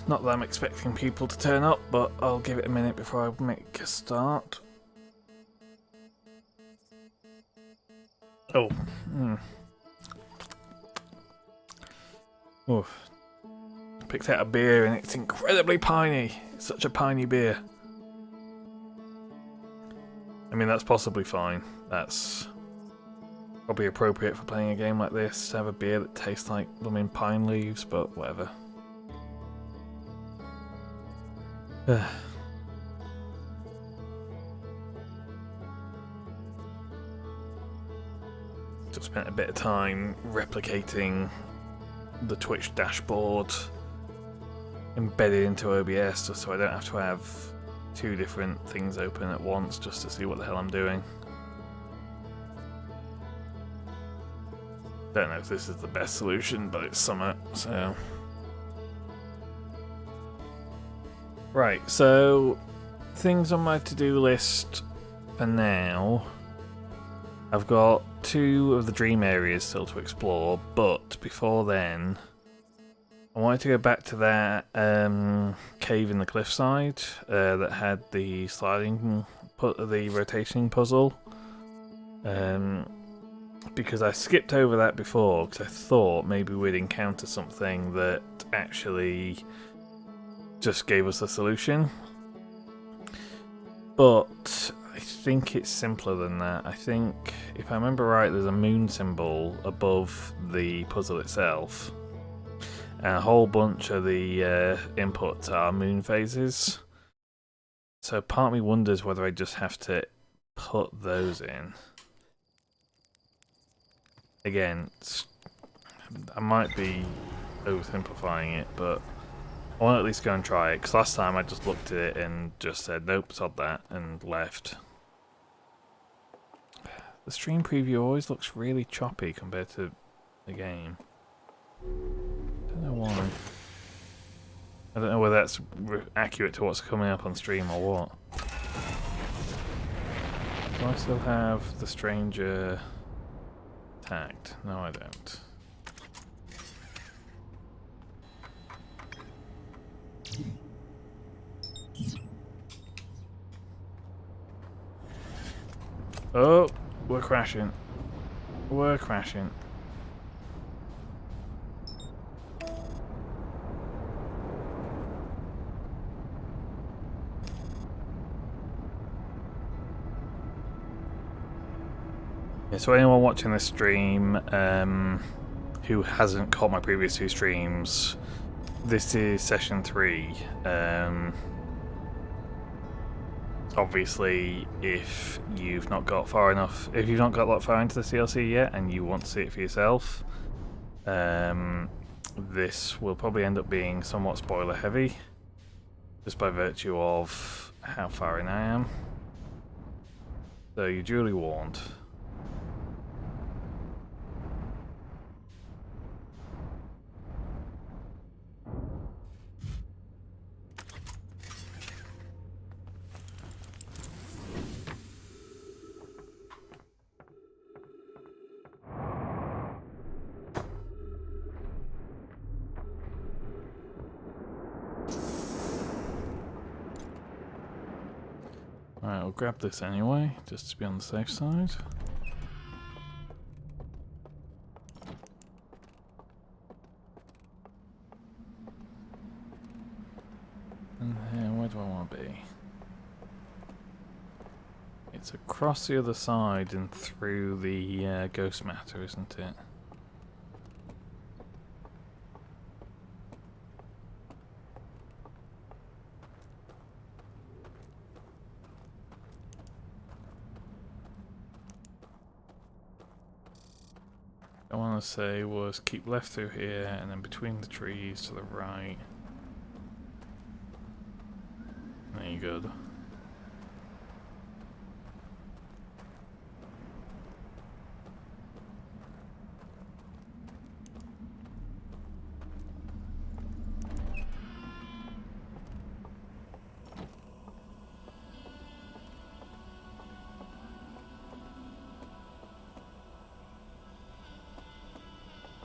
Not that I'm expecting people to turn up, but I'll give it a minute before I make a start. Oh. Oof. Picked out a beer and it's incredibly piney. It's such a piney beer. I mean, that's possibly fine. That's probably appropriate for playing a game like this, to have a beer that tastes like blooming pine leaves, but whatever. Just spent a bit of time replicating the Twitch dashboard embedded into OBS just so I don't have to have two different things open at once just to see what the hell I'm doing. Don't know if this is the best solution, but it's summer, so... Right, so things on my to-do list for now. I've got 2 of the dream areas still to explore, but before then, I wanted to go back to that cave in the cliffside that had the the rotating puzzle. Because I skipped over that before, because I thought maybe we'd encounter something that actually just gave us a solution. But I think it's simpler than that. I think, if I remember right, there's a moon symbol above the puzzle itself. And a whole bunch of the inputs are moon phases. So part of me wonders whether I just have to put those in. Again, I might be oversimplifying it, but I want to at least go and try it, because last time I just looked at it and just said, nope, sod that, and left. The stream preview always looks really choppy compared to the game. Don't know why. I don't know whether that's accurate to what's coming up on stream or what. Do I still have the stranger tagged? No, I don't. Oh, we're crashing. We're crashing. Yeah, so anyone watching this stream who hasn't caught my previous 2 streams, this is session 3. Obviously, if you've not got far enough, if you've not got that far into the DLC yet and you want to see it for yourself, this will probably end up being somewhat spoiler heavy, just by virtue of how far in I am. So you're duly warned. Alright, I'll grab this anyway, just to be on the safe side. And here, where do I want to be? It's across the other side and through the ghost matter, isn't it? I want to say was keep left through here and then between the trees to the right. There you go.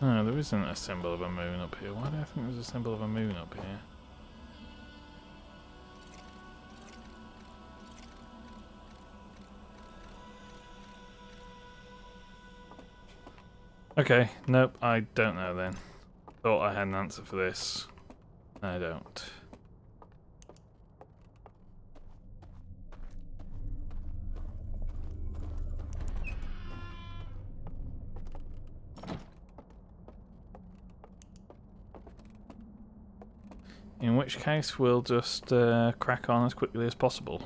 No, there isn't a symbol of a moon up here. Why do I think there's a symbol of a moon up here? Okay, nope, I don't know then. Thought I had an answer for this. I don't. In which case, we'll just crack on as quickly as possible.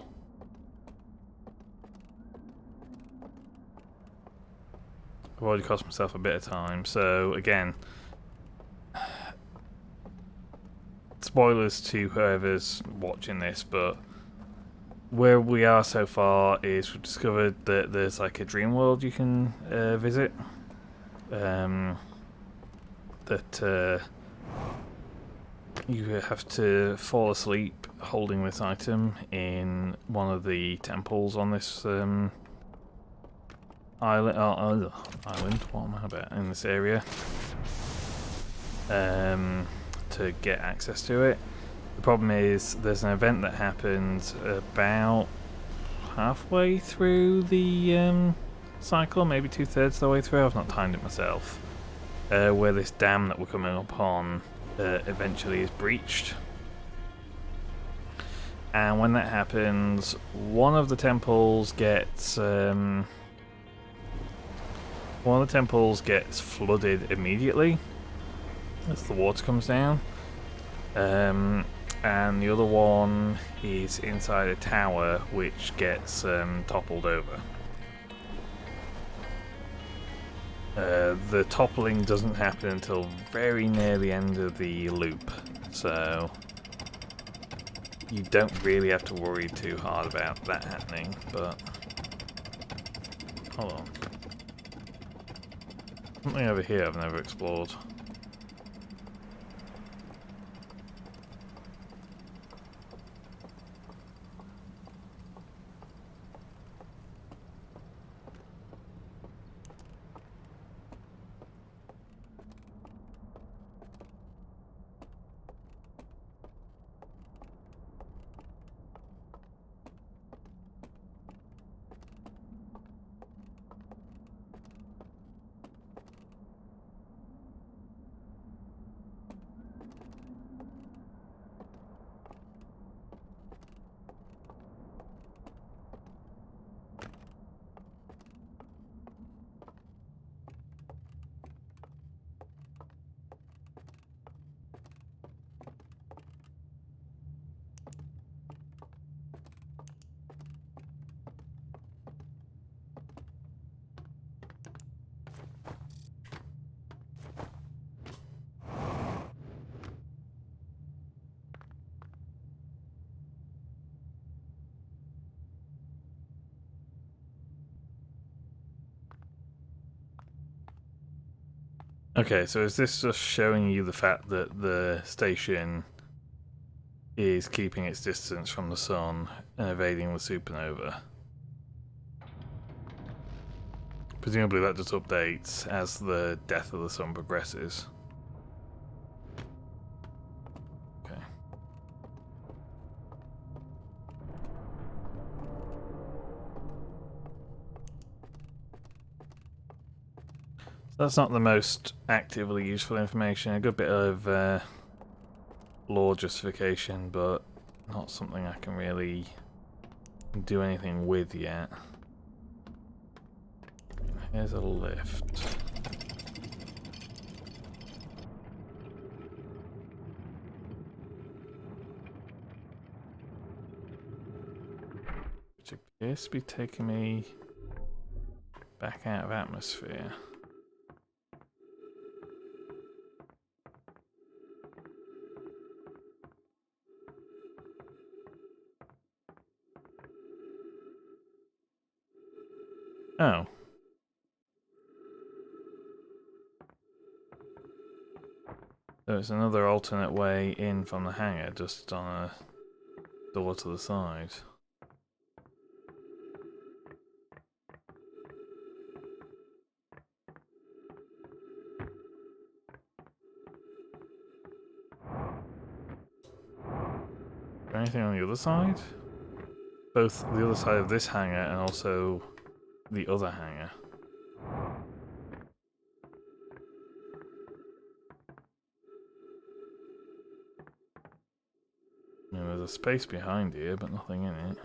I've already cost myself a bit of time, so again, spoilers to whoever's watching this, but where we are so far is we've discovered that there's like a dream world you can visit. That you have to fall asleep holding this item in one of the temples on this island. What am I about? In this area. To get access to it. The problem is there's an event that happens about halfway through the cycle, maybe 2/3 of the way through. I've not timed it myself. Where this dam that we're coming upon eventually is breached. And when that happens, one of the temples gets flooded immediately as the water comes down, and the other one is inside a tower which gets toppled over. The toppling doesn't happen until very near the end of the loop, so you don't really have to worry too hard about that happening, but hold on. Something over here I've never explored. Okay, so is this just showing you the fact that the station is keeping its distance from the sun and evading the supernova? Presumably that just updates as the death of the sun progresses. Okay. That's not the most actively useful information. A good bit of lore justification, but not something I can really do anything with yet. Here's a lift. Which appears to be taking me back out of atmosphere. Oh. So it's another alternate way in from the hangar, just on a door to the side. Is there anything on the other side? Both the other side of this hangar and also the other hangar. a space behind here, but nothing in it.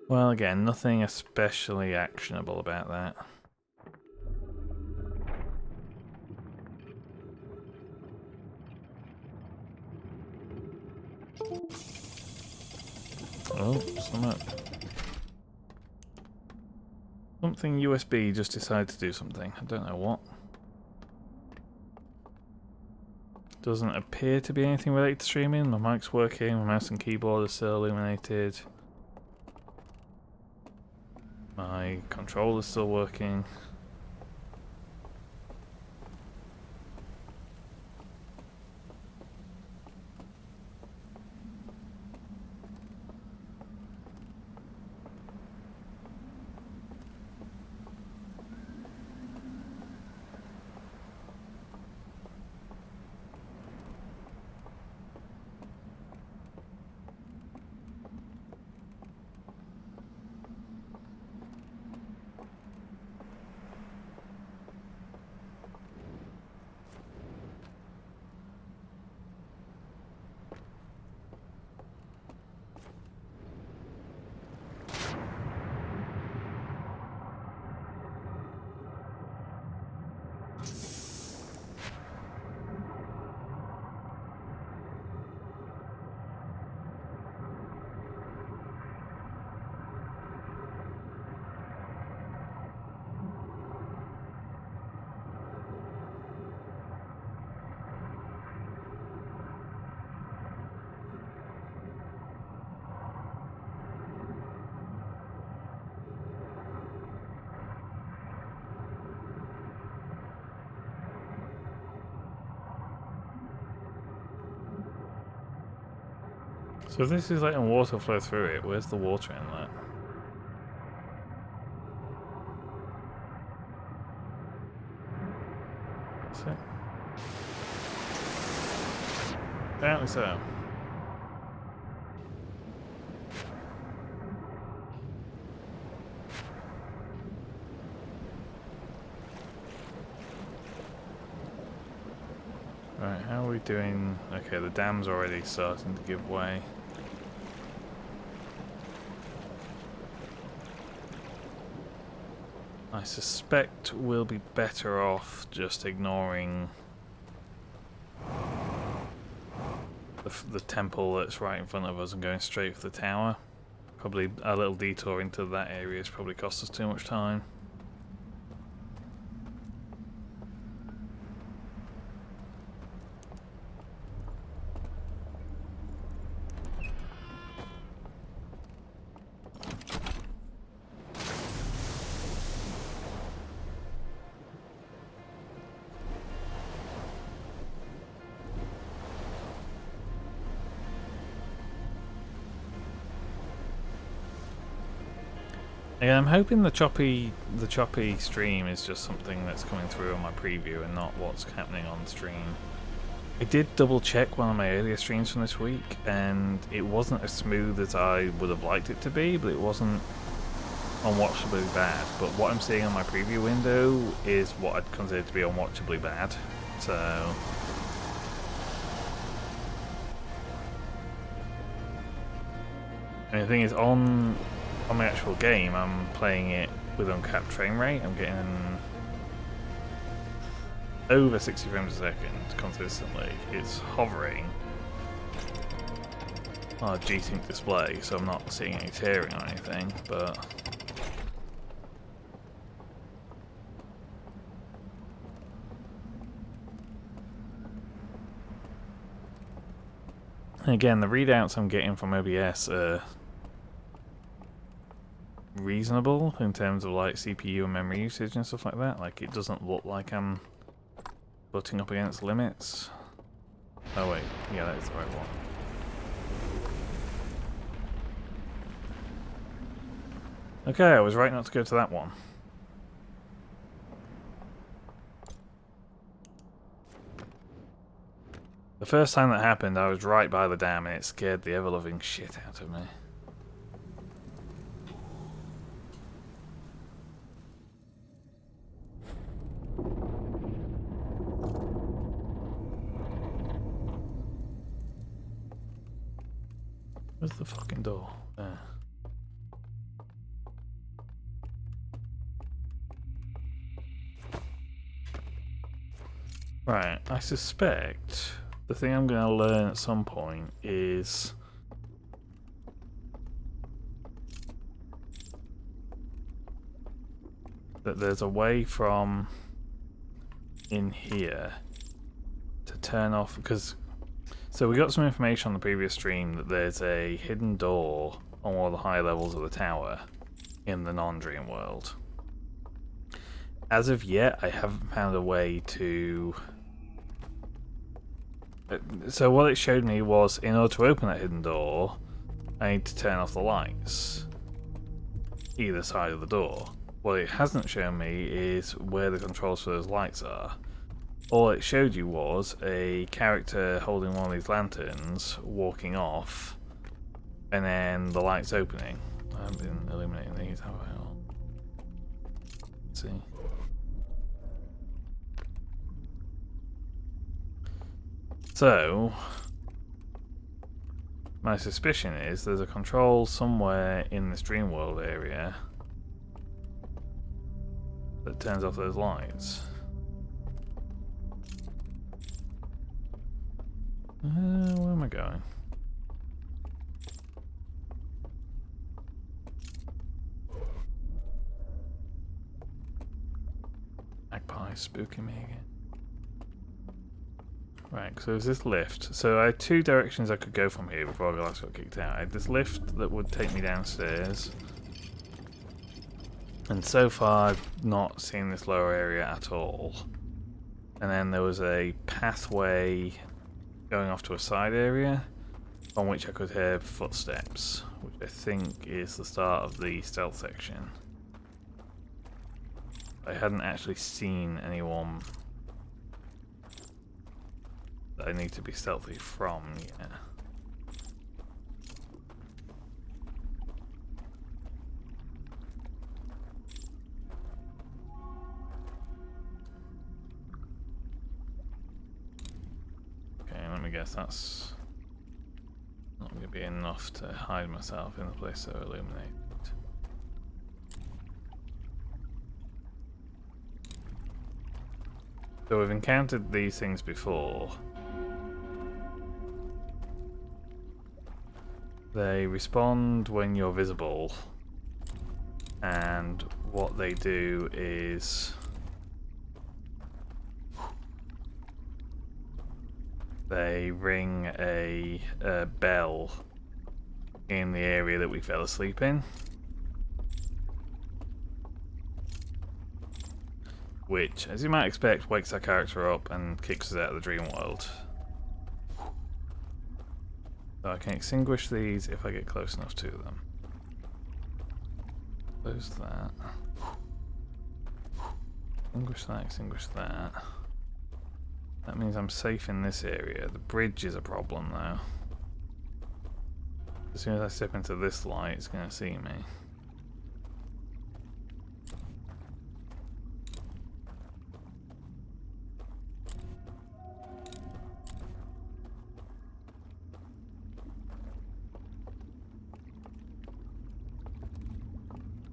Well, again, nothing especially actionable about that. Oh, something USB just decided to do something. I don't know what. Doesn't appear to be anything related to streaming. My mic's working, my mouse and keyboard are still illuminated. My controller's still working. So if this is letting water flow through it, where's the water inlet? Is it? Apparently so. Right, how are we doing? Okay, the dam's already starting to give way. I suspect we'll be better off just ignoring the temple that's right in front of us and going straight for the tower. Probably a little detour into that area has probably cost us too much time. Yeah, I'm hoping the choppy stream is just something that's coming through on my preview and not what's happening on stream. I did double check one of my earlier streams from this week and it wasn't as smooth as I would have liked it to be, but it wasn't unwatchably bad. But what I'm seeing on my preview window is what I'd consider to be unwatchably bad. So and the thing is, on my actual game, I'm playing it with uncapped frame rate. I'm getting over 60 frames a second consistently. It's hovering on a G-Sync display, so I'm not seeing any tearing or anything, but again, the readouts I'm getting from OBS are reasonable in terms of like CPU and memory usage and stuff like that. Like, it doesn't look like I'm butting up against limits. Oh wait, yeah, that is the right one. Okay, I was right not to go to that one. The first time that happened, I was right by the dam and it scared the ever-loving shit out of me. Where's the fucking door? There. Right, I suspect the thing I'm going to learn at some point is that there's a way from in here to turn off, because so we got some information on the previous stream that there's a hidden door on one of the high levels of the tower in the non-dream world. As of yet, I haven't found a way to... So what it showed me was, in order to open that hidden door, I need to turn off the lights either side of the door. What it hasn't shown me is where the controls for those lights are. All it showed you was a character holding one of these lanterns, walking off, and then the lights opening. I haven't been illuminating these, have I? Let's see. So, my suspicion is there's a control somewhere in this dream world area that turns off those lights. Where am I going? Magpie spooking me again. Right, so there's this lift. So I had two directions I could go from here before I got kicked out. I had this lift that would take me downstairs. And so far I've not seen this lower area at all. And then there was a pathway going off to a side area on which I could hear footsteps, which I think is the start of the stealth section. I hadn't actually seen anyone that I need to be stealthy from yet. Okay, let me guess that's not going to be enough to hide myself in the place so illuminated. So we've encountered these things before. They respond when you're visible, and what they do is they ring a bell in the area that we fell asleep in, which, as you might expect, wakes our character up and kicks us out of the dream world. So I can extinguish these if I get close enough to them. Close that. Extinguish that, extinguish that. That means I'm safe in this area. The bridge is a problem though. As soon as I step into this light, it's going to see me.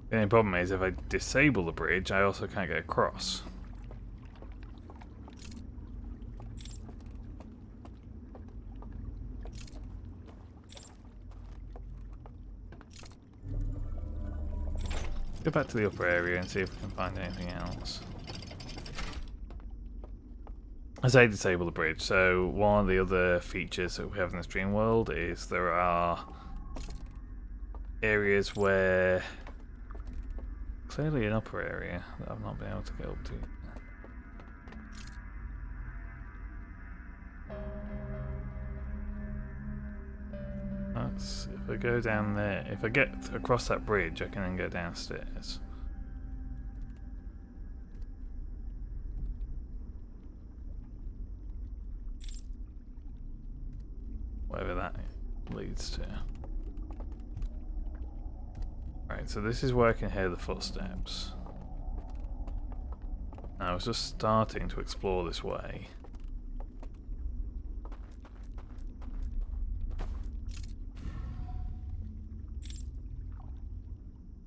The only problem is if I disable the bridge, I also can't get across. Go back to the upper area and see if we can find anything else. I say disable the bridge, so one of the other features that we have in this dream world is there are areas where clearly an upper area that I've not been able to get up to. That's, if I go down there, if I get across that bridge, I can then go downstairs. Whatever that leads to. Right, so this is where I can hear the footsteps. And I was just starting to explore this way.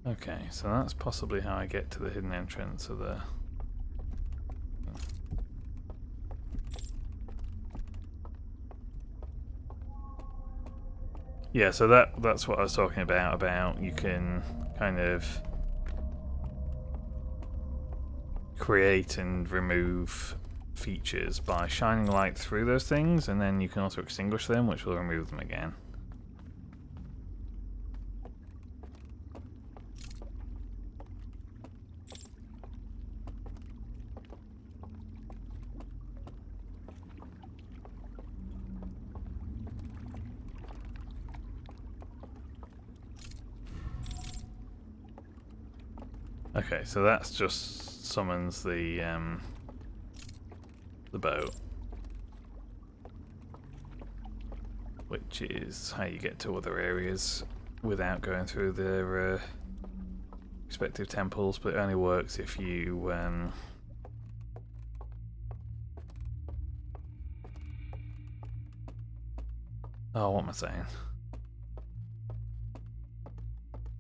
Okay, so that's possibly how I get to the hidden entrance of the... Yeah, so that's what I was talking about you can kind of create and remove features by shining light through those things, and then you can also extinguish them, which will remove them again. Okay, so that's just summons the boat, which is how you get to other areas without going through their respective temples, but it only works if you oh, what am I saying?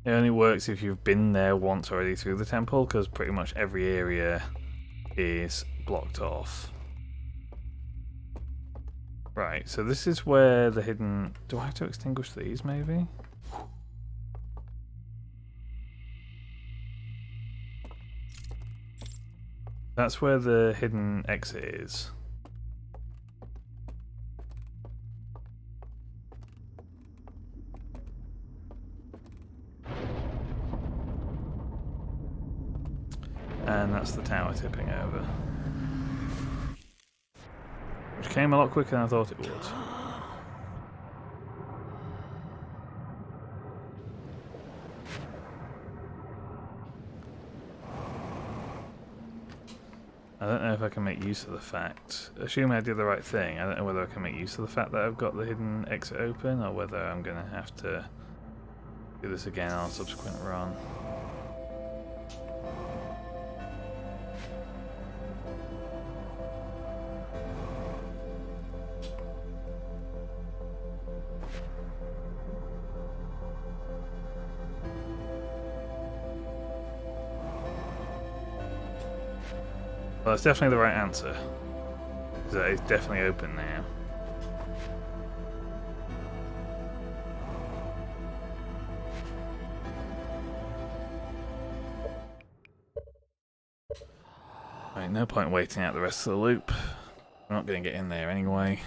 It only works if you've been there once already through the temple, because pretty much every area is blocked off. Right, so this is where the hidden... Do I have to extinguish these, maybe? That's where the hidden exit is. And that's the tower tipping over. Which came a lot quicker than I thought it would. I don't know if I can make use of the fact, assuming I did the right thing, I don't know whether I can make use of the fact that I've got the hidden exit open, or whether I'm going to have to do this again on a subsequent run. Well, that's definitely the right answer. That is definitely open now. Right, no point waiting out the rest of the loop. We're not going to get in there anyway.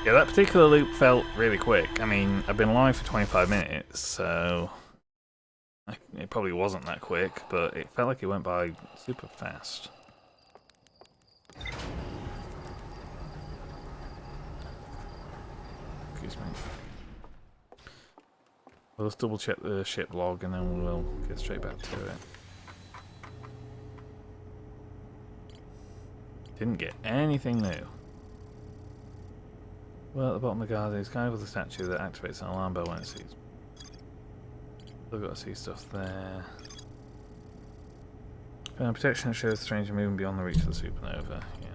Yeah, that particular loop felt really quick. I mean, I've been live for 25 minutes, so it probably wasn't that quick, but it felt like it went by super fast. Excuse me. Well, let's double check the ship log and then we'll get straight back to it. Didn't get anything new. Well, at the bottom of the garden is kind of the statue that activates an alarm bell when it sees. Still got to see stuff there. Protection that shows stranger moving beyond the reach of the supernova. Yeah.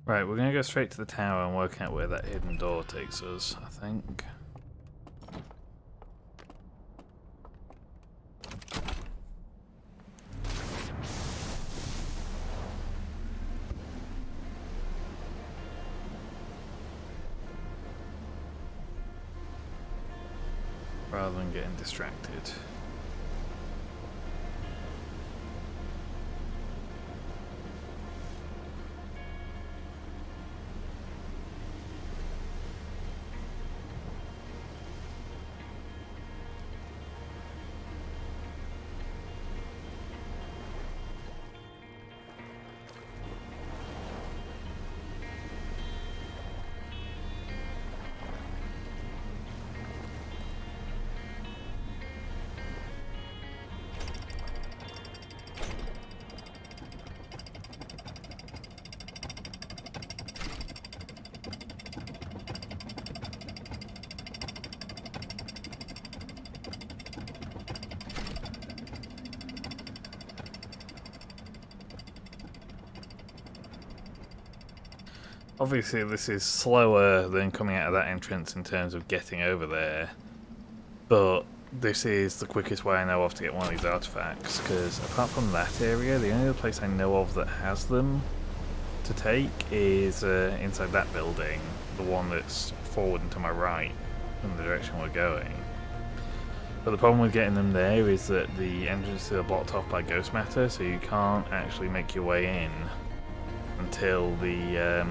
Right, we're gonna go straight to the tower and work out where that hidden door takes us, I think. Rather than getting distracted. Obviously this is slower than coming out of that entrance in terms of getting over there, but this is the quickest way I know of to get one of these artifacts, because apart from that area, the only other place I know of that has them to take is inside that building, the one that's forward and to my right, in the direction we're going. But the problem with getting them there is that the entrances are blocked off by ghost matter, so you can't actually make your way in until the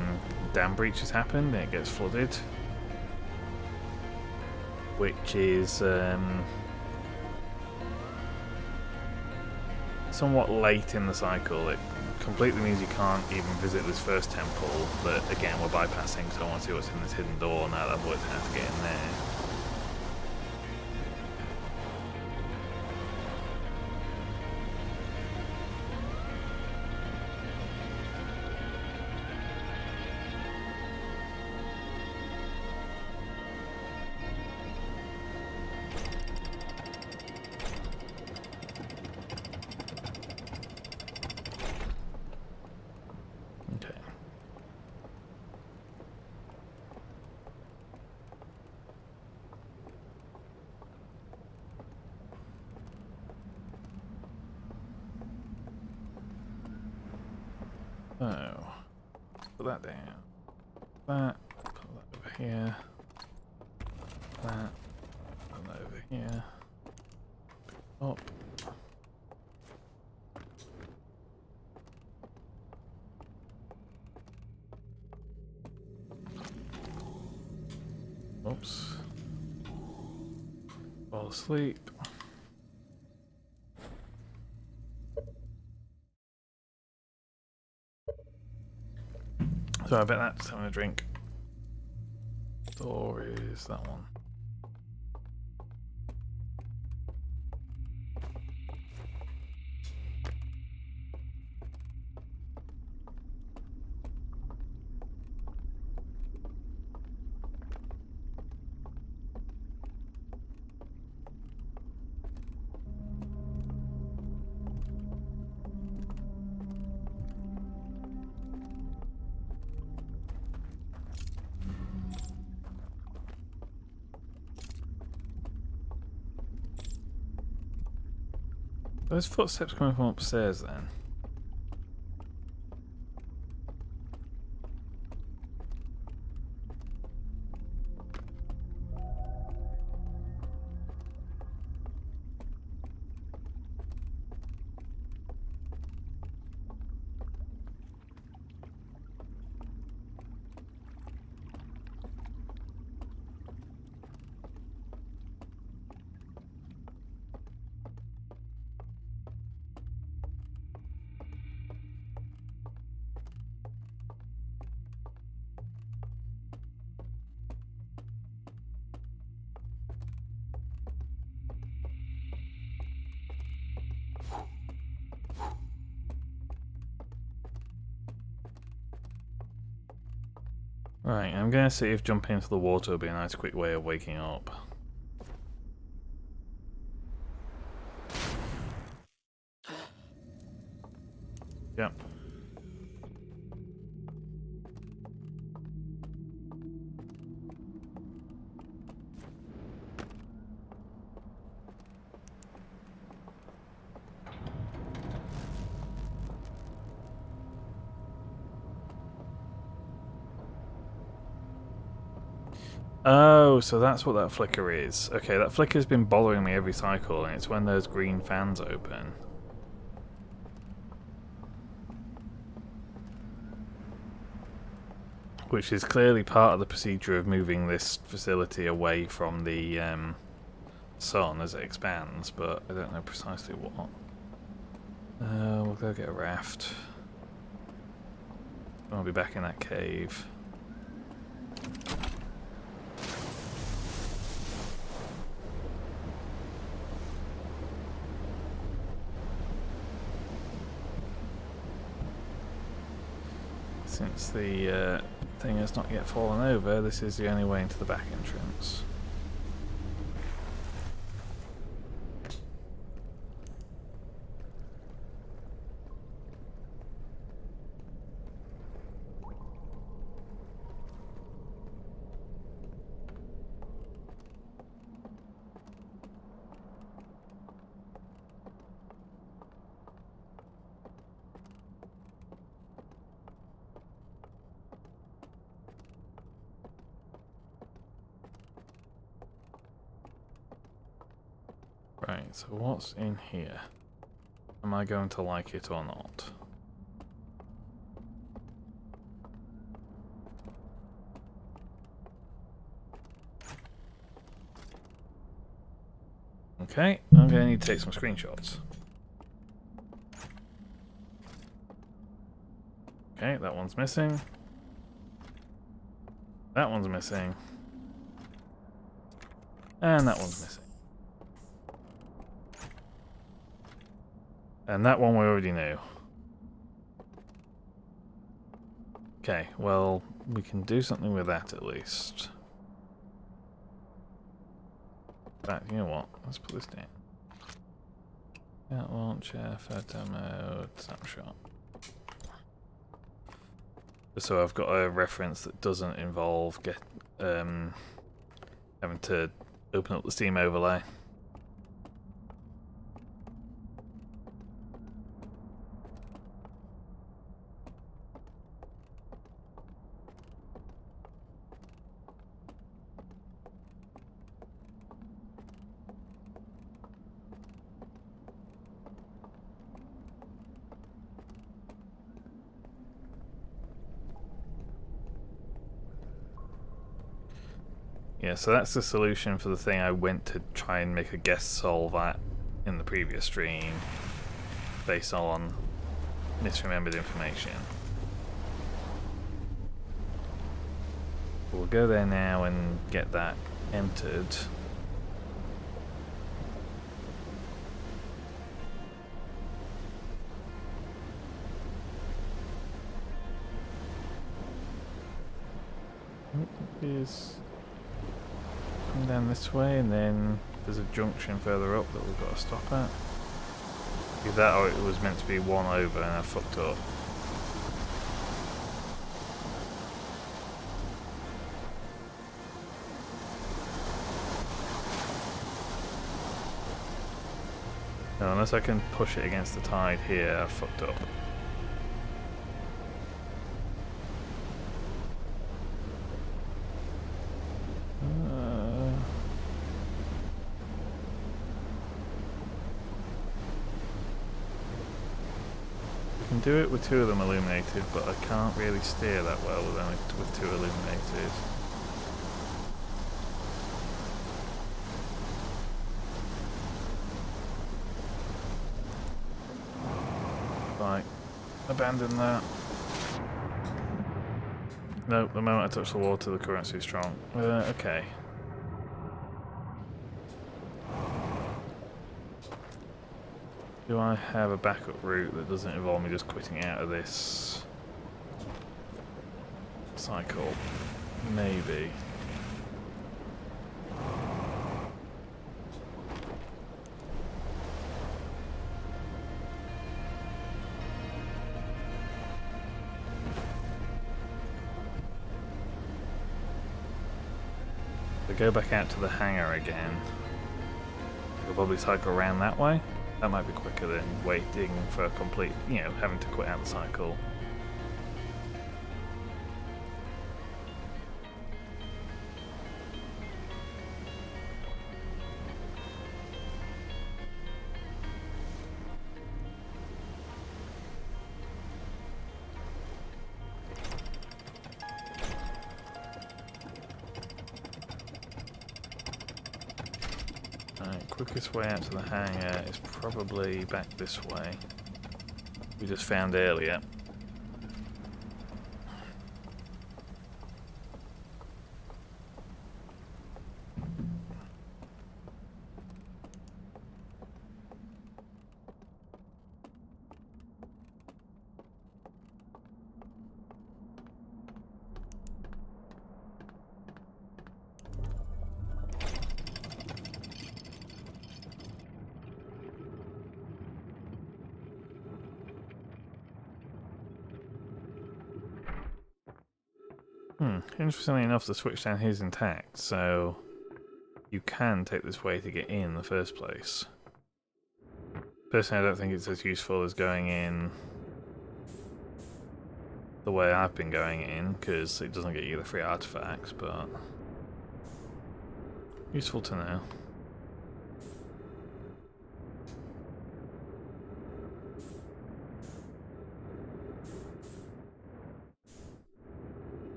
dam breach has happened and it gets flooded, which is somewhat late in the cycle. It completely means you can't even visit this first temple, but again we're bypassing, so I want to see what's in this hidden door now that I've worked out how to get in there. So, put that down. That, put that over here. That, put that over here. Up. Oops. Fall asleep. So I bet that's having a drink. Or is that one? Those footsteps coming from upstairs then. Right, I'm gonna see if jumping into the water would be a nice quick way of waking up. Yep. Oh, so that's what that flicker is. Okay, that flicker's been bothering me every cycle, and it's when those green fans open. Which is clearly part of the procedure of moving this facility away from the sun as it expands, but I don't know precisely what. We'll go get a raft. I'll be back in that cave. Since the thing has not yet fallen over, this is the only way into the back entrance. Right, so what's in here? Am I going to like it or not? Okay, I'm going to need to take some screenshots. Okay, that one's missing. That one's missing. And that one's missing. And that one we already knew. Okay, well, we can do something with that at least. In fact, you know what? Let's put this down. Cat launcher, photo mode, snapshot. So I've got a reference that doesn't involve having to open up the Steam overlay. Yeah, so that's the solution for the thing I went to try and make a guess solve at in the previous stream, based on misremembered information. We'll go there now and get that entered. Is come down this way, and then there's a junction further up that we've got to stop at. Either that or it was meant to be one over and I fucked up. No, unless I can push it against the tide here, I fucked up. Do it with two of them illuminated, but I can't really steer that well with two illuminated. Right, abandon that. No, the moment I touch the water, the current's too strong. Okay. Do I have a backup route that doesn't involve me just quitting out of this cycle? Maybe. So go back out to the hangar again. We'll probably cycle around that way. That might be quicker than waiting for a complete, having to quit out the cycle. quickest way out to the hangar is probably back this way. We just found earlier. Interestingly enough, the switch down here is intact, so you can take this way to get in the first place. Personally, I don't think it's as useful as going in the way I've been going in, because it doesn't get you the free artifacts, but useful to know.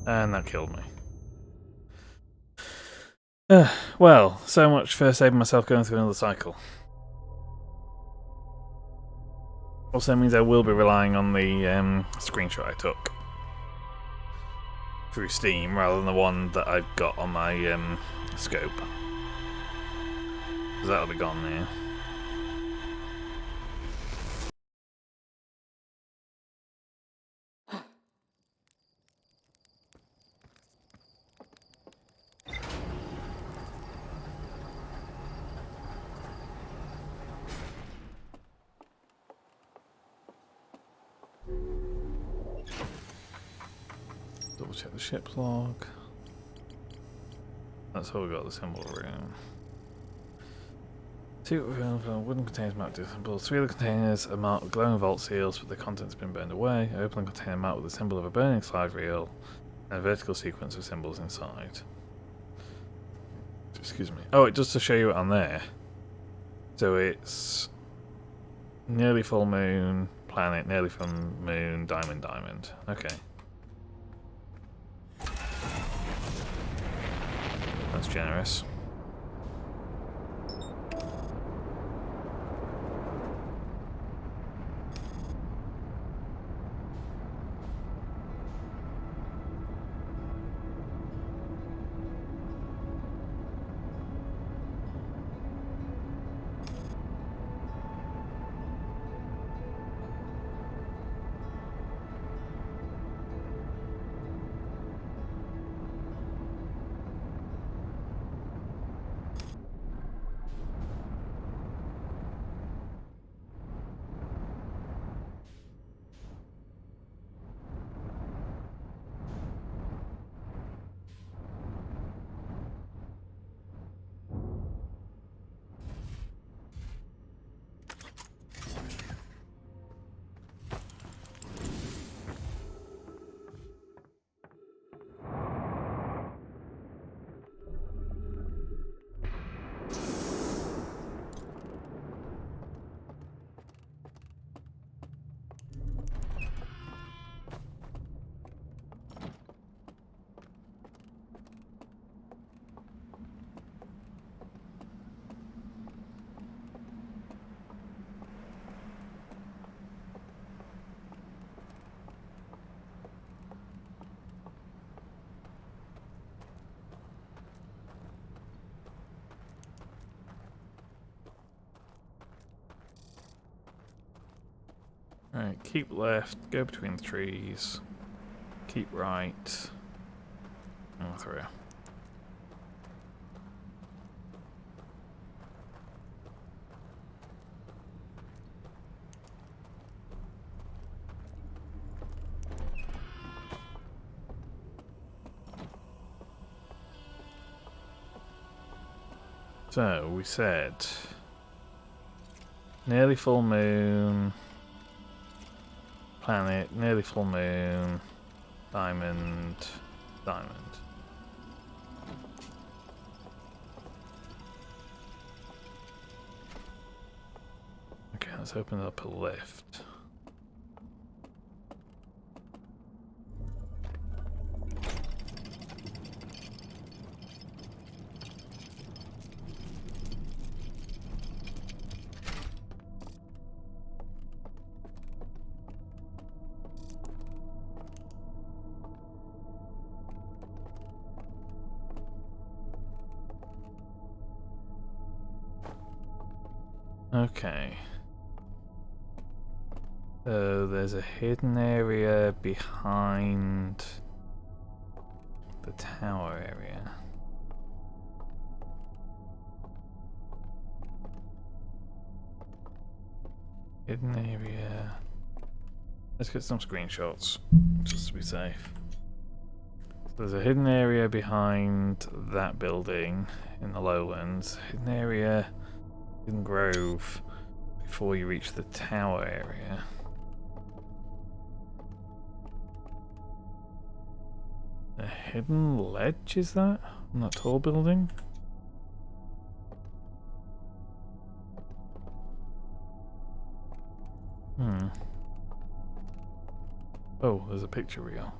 And that killed me. Well, so much for saving myself going through another cycle. Also means I will be relying on the screenshot I took through Steam rather than the one that I've got on my scope. Because that'll be gone now. Double check the ship log. That's how we got the symbol room. Two wooden containers marked with symbols. 3 of the containers are marked with glowing vault seals, but the contents have been burned away. I open the container marked with the symbol of a burning slide reel and a vertical sequence of symbols inside. Excuse me. Oh, it does to show you it on there. So it's nearly full moon, planet, nearly full moon, diamond, diamond. Okay. That's generous. Alright, keep left, go between the trees, keep right, and we're through. So, we said nearly full moon, planet, nearly full moon, diamond, diamond. Okay, let's open up a lift. Okay. So there's a hidden area behind the tower area. Hidden area. Let's get some screenshots, just to be safe. So there's a hidden area behind that building in the lowlands. Hidden area in Grove before you reach the tower area. A hidden ledge, is that? On that tall building? Oh, there's a picture reel.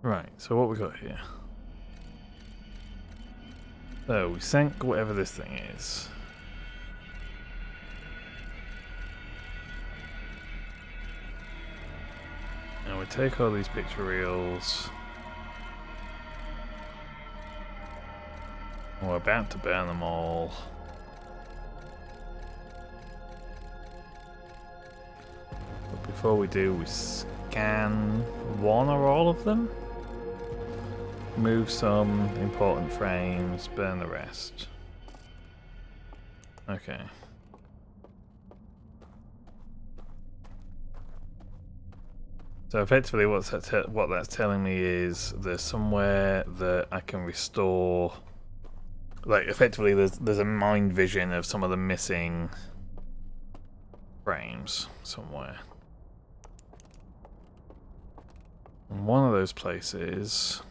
Right, so what we got here? So we sank whatever this thing is. And we take all these picture reels. We're about to burn them all. But before we do, we scan one or all of them. Move some important frames, burn the rest. Okay. So effectively what that's telling me is there's somewhere that I can restore, like effectively there's a mind vision of some of the missing frames somewhere. And one of those places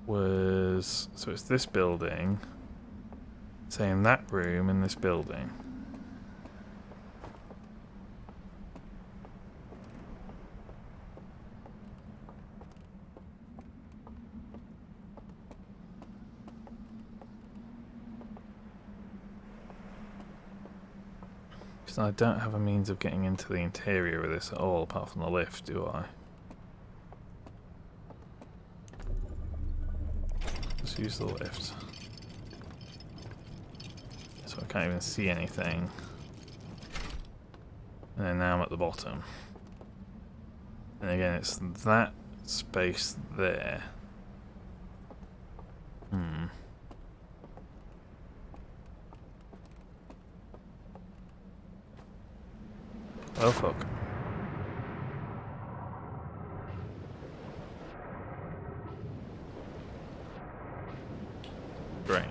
was, so it's this building, say in that room in this building. Because I don't have a means of getting into the interior of this at all apart from the lift, do I? Just use the lift. So I can't even see anything. And then now I'm at the bottom. And again, it's that space there. Oh fuck. Great.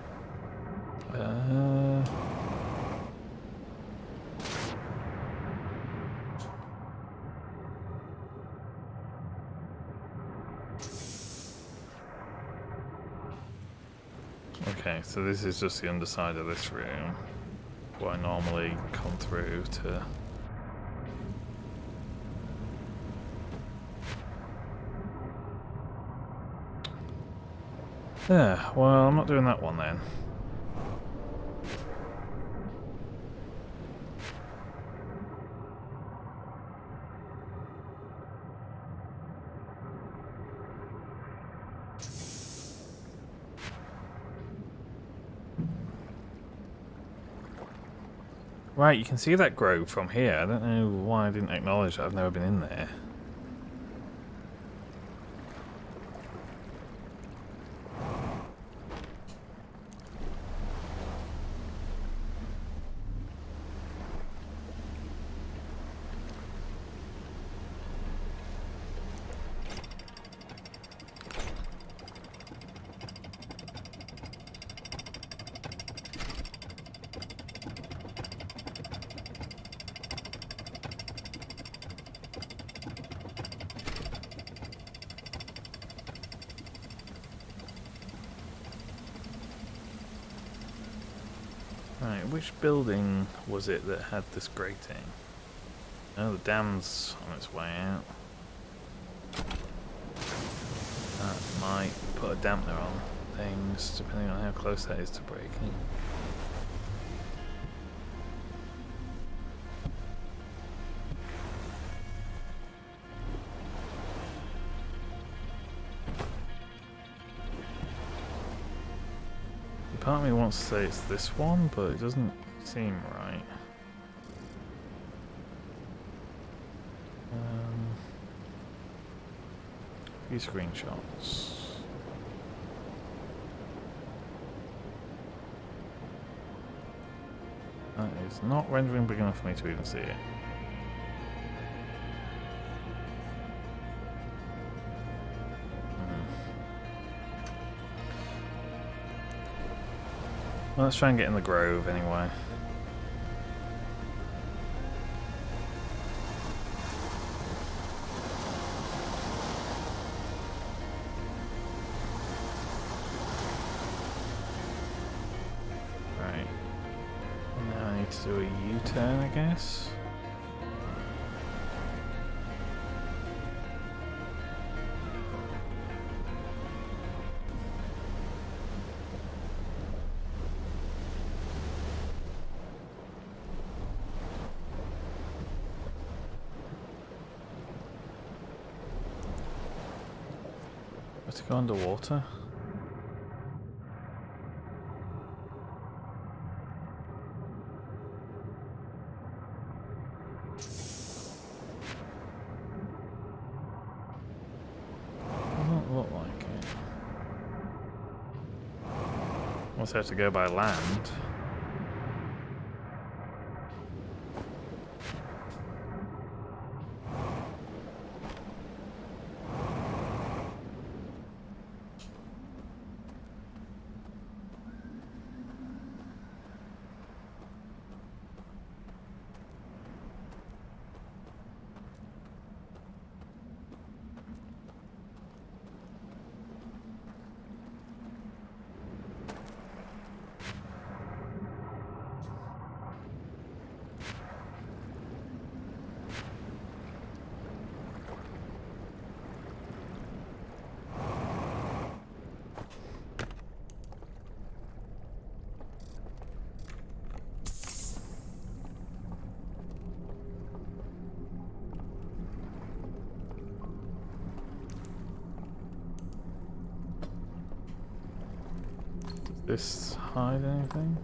Okay, so this is just the underside of this room, where I normally come through to... Yeah, well, I'm not doing that one then. Right, you can see that grove from here. I don't know why I didn't acknowledge that. I've never been in there. Right, which building was it that had this grating? Oh, the dam's on its way out. That might put a dampener on things, depending on how close that is to breaking. Part of me wants to say it's this one, but it doesn't seem right. A few screenshots. That is not rendering big enough for me to even see it. Well, let's try and get in the grove anyway. Right. Now I need to do a U-turn, I guess. To go underwater. Doesn't look like it. Also have to go by land. Does this hide anything?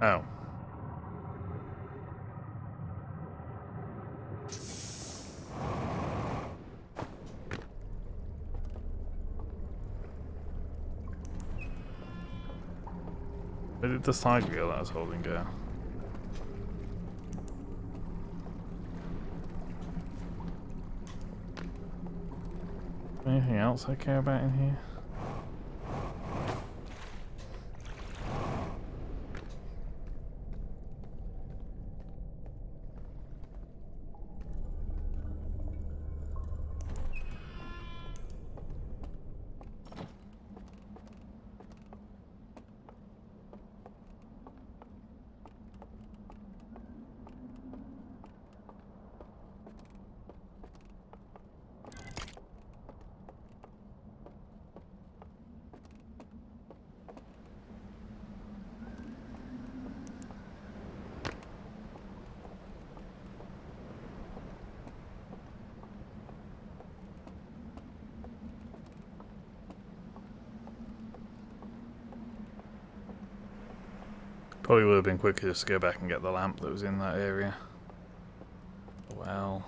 Oh. Where did the side wheel that I was holding go? Anything else I care about in here? Probably would have been quicker just to go back and get the lamp that was in that area. Well.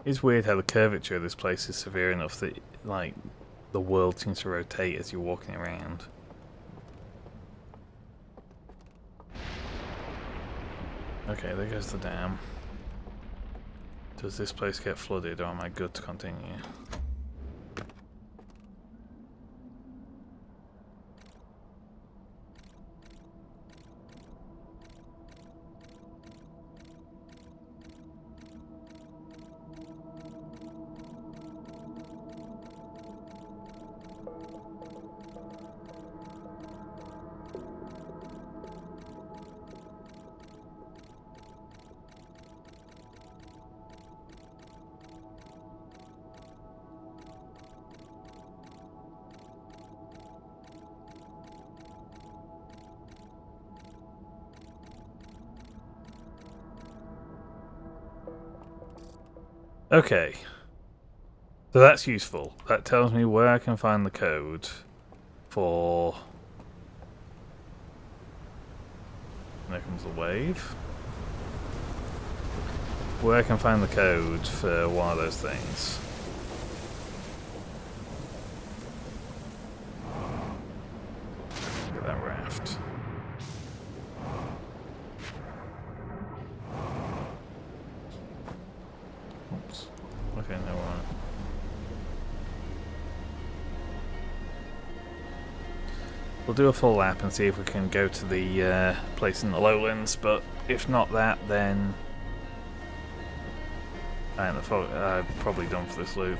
It's weird how the curvature of this place is severe enough that, like, the world seems to rotate as you're walking around. Okay, there goes the dam. Does this place get flooded, or am I good to continue? Okay, so that's useful. That tells me where I can find the code for... There comes the wave. Where I can find the code for one of those things. Look at that raft. Oops. Okay, no one. We'll do a full lap and see if we can go to the place in the lowlands, but if not that, then I'm probably done for this loop.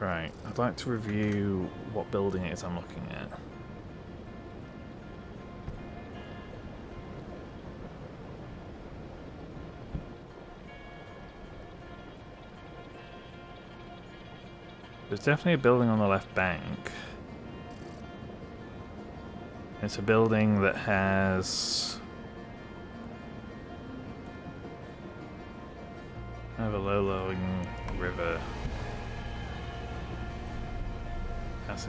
Right, I'd like to review what building it is I'm looking at. There's definitely a building on the left bank. It's a building that has kind of a low-lying river.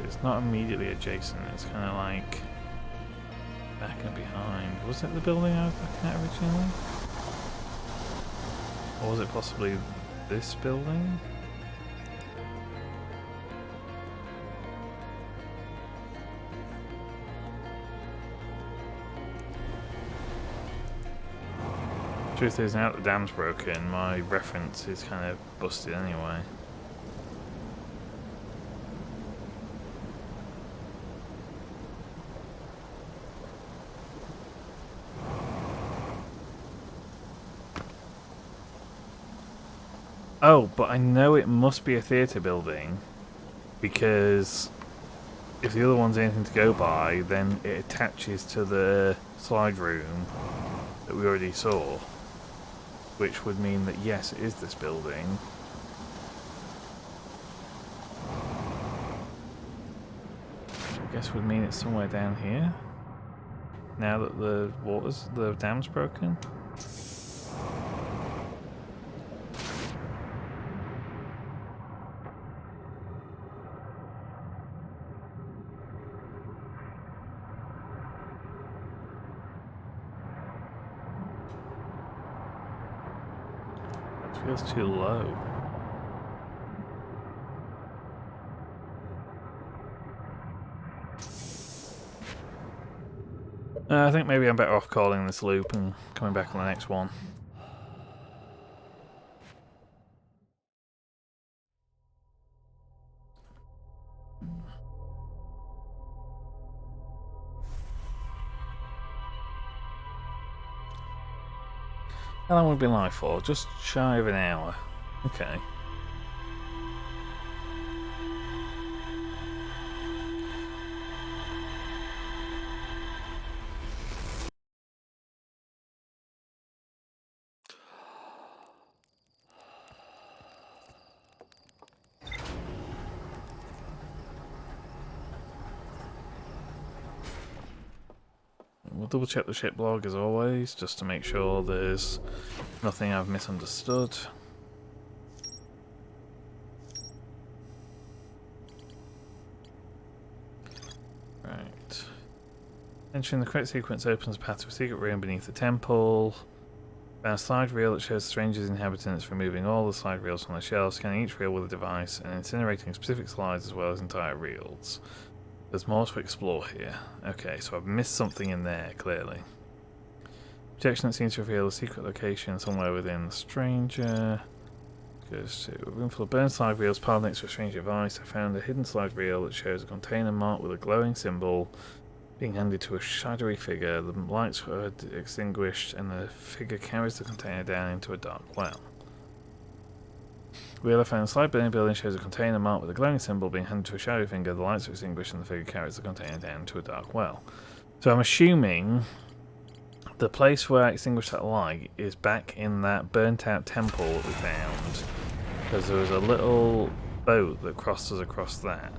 It's not immediately adjacent, it's kind of like back and behind. Was it the building I was looking at originally? Or was it possibly this building? Truth is, now that the dam's broken, my reference is kind of busted anyway. Oh, but I know it must be a theatre building, because if the other one's anything to go by, then it attaches to the slide room that we already saw, which would mean that yes, it is this building. Which I guess would mean it's somewhere down here, now that the dam's broken. Feels too low. I think maybe I'm better off calling this loop and coming back on the next one. How long have we been live for? Just shy of an hour. Okay. we'll double check the ship log as always, just to make sure there's nothing I've misunderstood. Right. Entering the correct sequence opens a path to a secret room beneath the temple. Found a slide reel that shows strangers' inhabitants removing all the slide reels from the shelves, scanning each reel with a device, and incinerating specific slides as well as entire reels. There's more to explore here. Okay, so I've missed something in there, clearly. Projection that seems to reveal a secret location somewhere within the stranger. Goes to a room full of burned slide reels piled next to a strange device. I found a hidden slide reel that shows a container marked with a glowing symbol being handed to a shadowy figure. The lights were extinguished and the figure carries the container down into a dark well. Wheel I found a slide burning building shows a container marked with a glowing symbol being handed to a shadowy figure. The lights are extinguished and the figure carries the container down into a dark well. So I'm assuming the place where I extinguished that light is back in that burnt out temple that we found. Because there was a little boat that crossed us across that.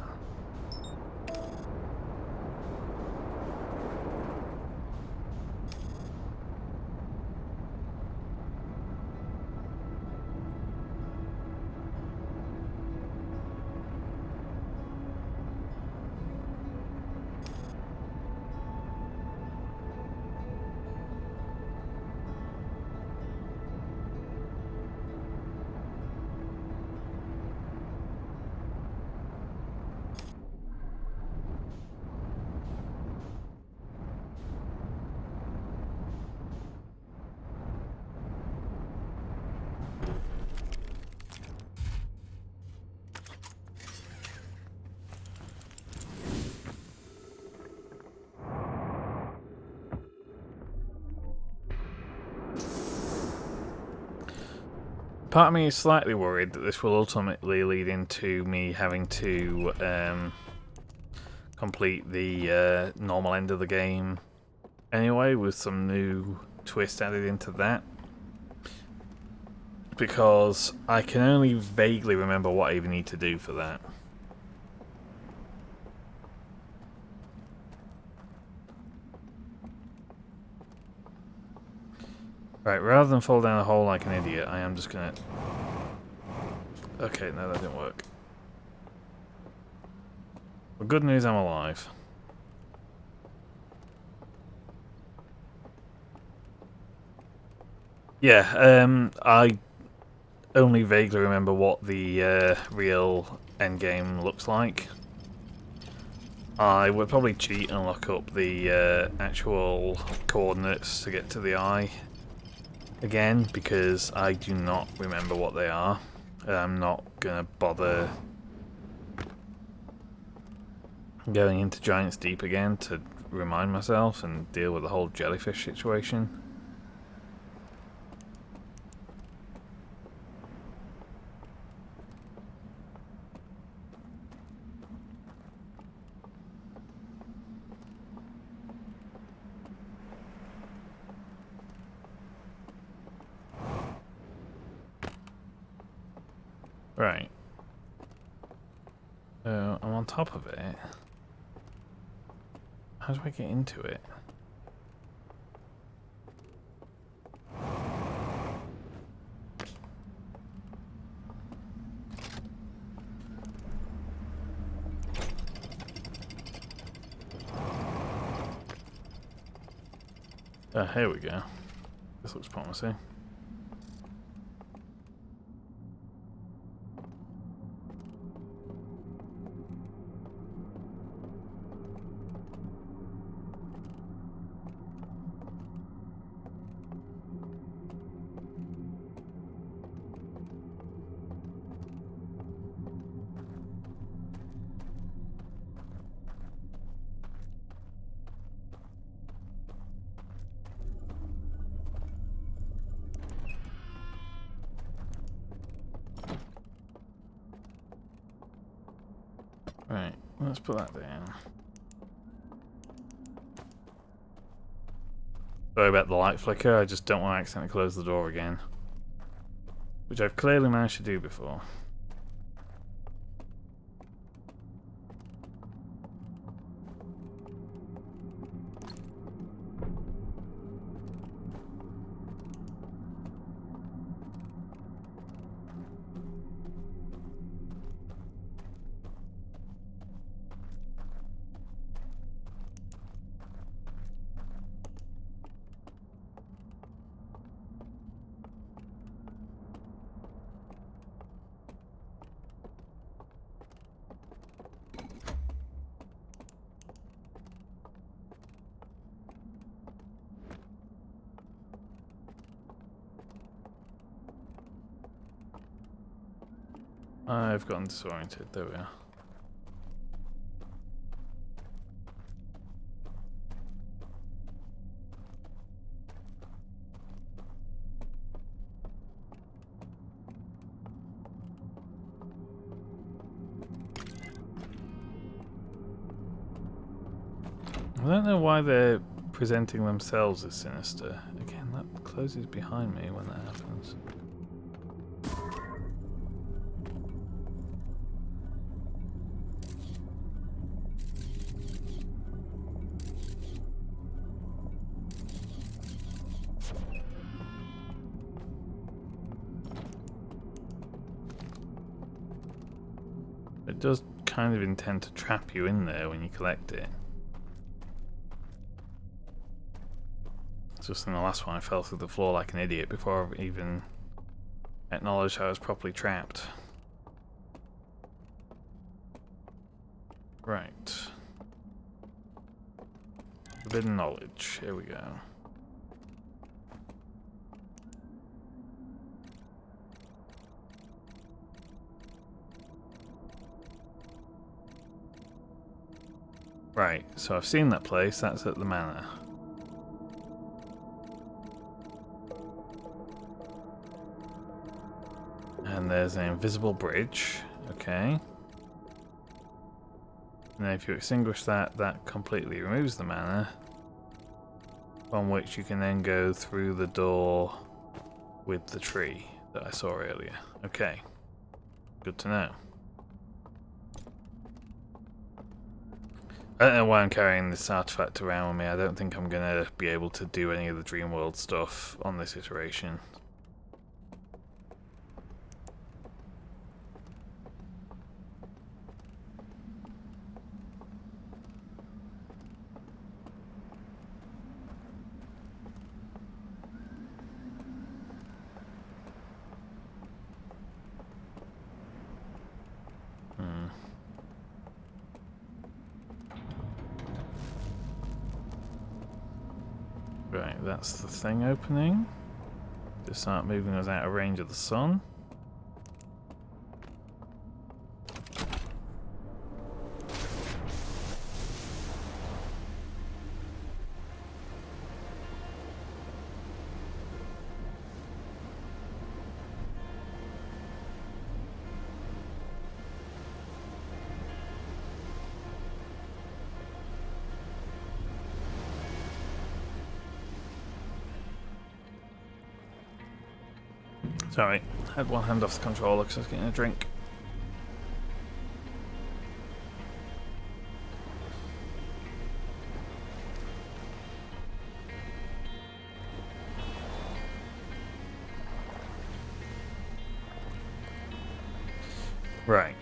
Part of me is slightly worried that this will ultimately lead into me having to complete the normal end of the game anyway, with some new twist added into that. Because I can only vaguely remember what I even need to do for that. Right, rather than fall down a hole like an idiot, I am just gonna... Okay, no, that didn't work. Well, good news, I'm alive. Yeah, I only vaguely remember what the real endgame looks like. I would probably cheat and look up the actual coordinates to get to the eye again, because I do not remember what they are. I'm not gonna bother going into Giant's Deep again to remind myself and deal with the whole jellyfish situation. Right. So I'm on top of it. How do I get into it? Here we go. This looks promising. Right, let's put that down. Sorry about the light flicker, I just don't want to accidentally close the door again. Which I've clearly managed to do before. I've gotten disoriented. There we are. I don't know why they're presenting themselves as sinister. Again, that closes behind me when that happens. It does kind of intend to trap you in there when you collect it. Just in the last one, I fell through the floor like an idiot before I even acknowledged I was properly trapped. Right. Forbidden knowledge. Here we go. Right, so I've seen that place. That's at the manor. And there's an invisible bridge. Okay. And then if you extinguish that, that completely removes the manor. From which you can then go through the door with the tree that I saw earlier. Okay. Good to know. I don't know why I'm carrying this artifact around with me. I don't think I'm going to be able to do any of the Dreamworld stuff on this iteration. Right, that's the thing opening. To start moving us out of range of the sun. Sorry, I had one hand off the controller because I was getting a drink. Right.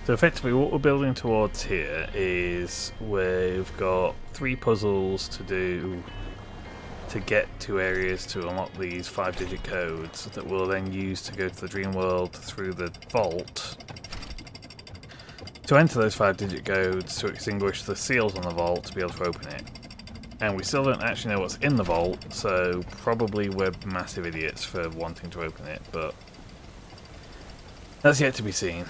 So effectively what we're building towards here is we've got 3 puzzles to do to get to areas to unlock these 5-digit codes that we'll then use to go to the dream world through the vault to enter those 5-digit codes to extinguish the seals on the vault to be able to open it. And we still don't actually know what's in the vault, so probably we're massive idiots for wanting to open it, but that's yet to be seen.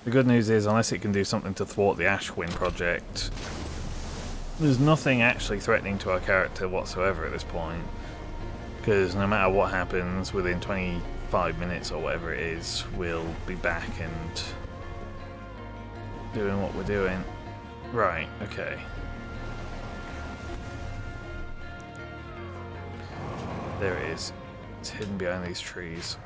The good news is, unless it can do something to thwart the Ashwin project, there's nothing actually threatening to our character whatsoever at this point. Because no matter what happens, within 25 minutes or whatever it is, we'll be back and doing what we're doing. Right, okay. There it is. It's hidden behind these trees.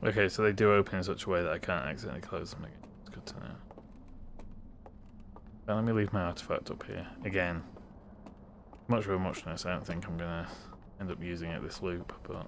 Okay, so they do open in such a way that I can't accidentally close them again. It's good to know. Now, let me leave my artifact up here. Again, much of a muchness. I don't think I'm going to end up using it this loop, but...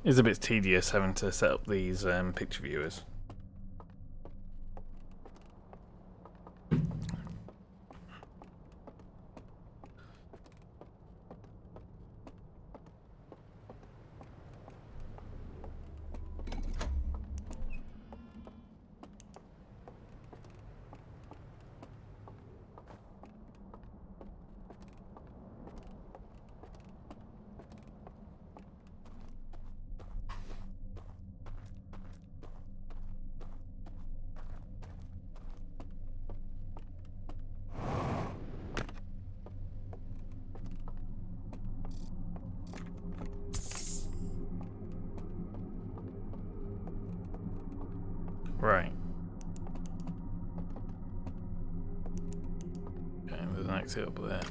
It's a bit tedious having to set up these picture viewers. Right. Okay, there's an exit up there.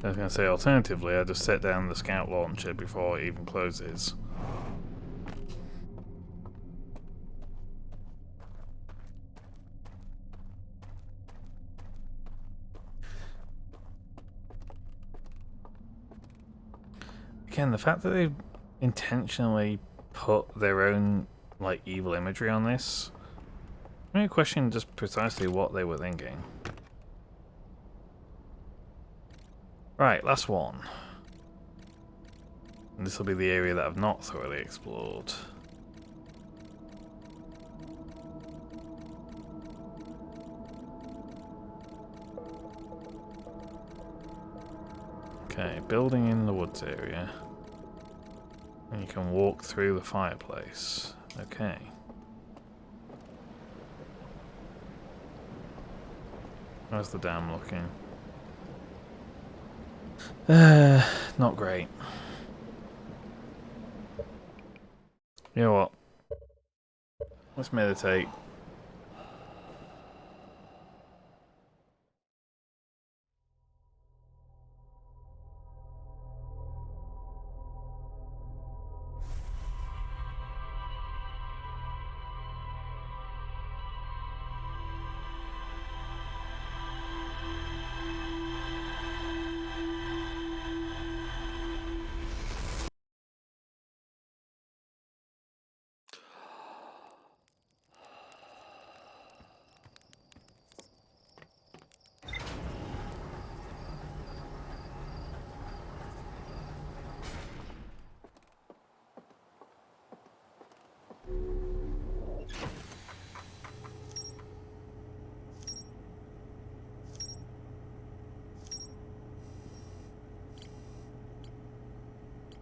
I was going to say, alternatively, I just set down the scout launcher before it even closes. Again, the fact that they've intentionally put their own, like, evil imagery on this, I question just precisely what they were thinking. Right, last one. And this will be the area that I've not thoroughly explored. Okay, building in the woods area. And you can walk through the fireplace. Okay. How's the dam looking? Not great. You know what? Let's meditate.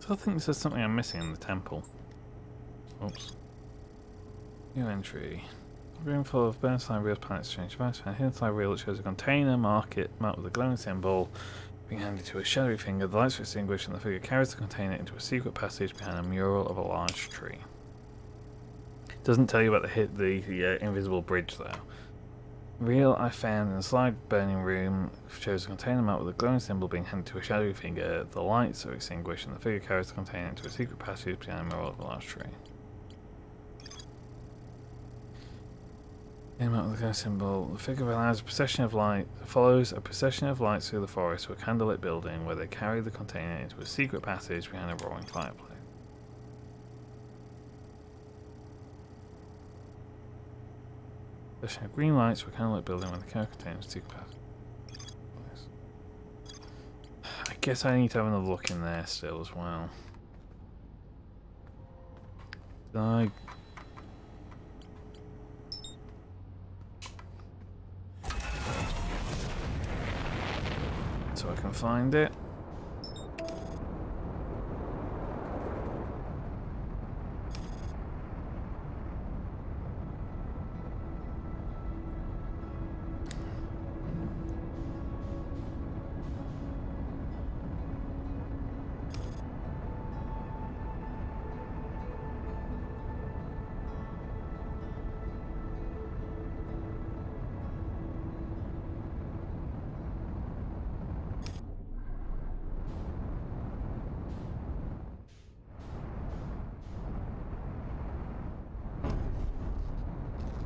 I think this is something I'm missing in the temple. Oops. New entry. Room full of burnside real planet exchange device. A hidden side reel that shows a container marked with a glowing symbol being handed to a shadowy finger. The lights are extinguished and the figure carries the container into a secret passage behind a mural of a large tree. Doesn't tell you about the invisible bridge though. Reel I found in a slide burning room shows a container marked with a glowing symbol being handed to a shadowy finger. The lights are extinguished and the figure carries the container into a secret passage behind a mural of a large tree. Marked with a glowing symbol. The figure follows a procession of lights through the forest to a candlelit building where they carry the container into a secret passage behind a roaring fireplace. Green lights were candlelit building with the carry container secret passage. I guess I need to have another look in there still as well. I... So I can find it.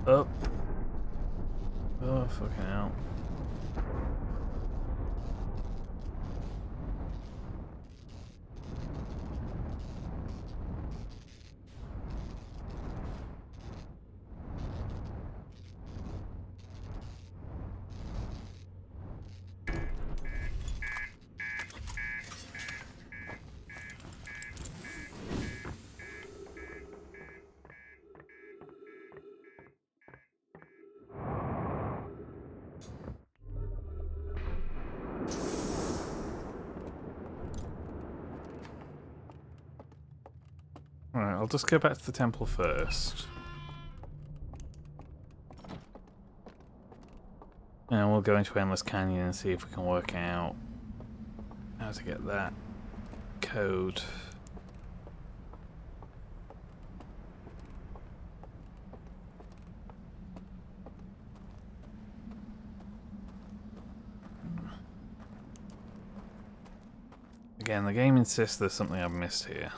Up. Oh, fucking hell. Alright, I'll just go back to the temple first. And we'll go into Endless Canyon and see if we can work out how to get that code. Again, the game insists there's something I've missed here.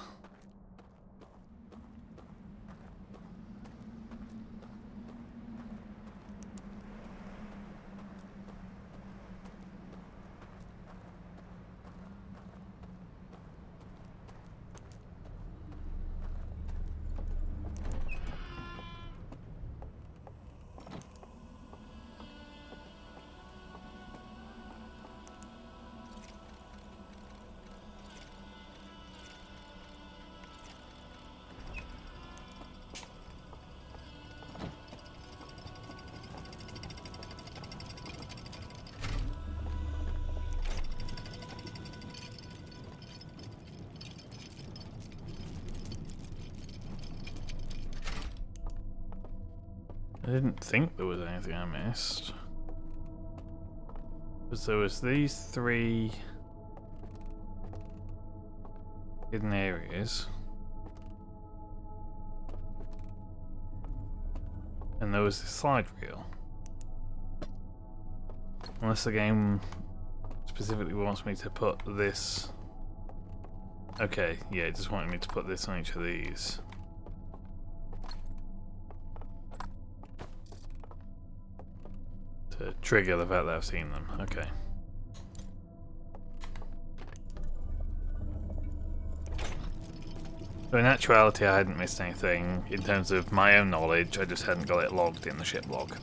I didn't think there was anything I missed. Because there was these 3 hidden areas. And there was the slide reel. Unless the game specifically wants me to put this... Okay, yeah, it just wanted me to put this on each of these. To trigger the fact that I've seen them. Okay. So in actuality I hadn't missed anything in terms of my own knowledge, I just hadn't got it logged in the ship log.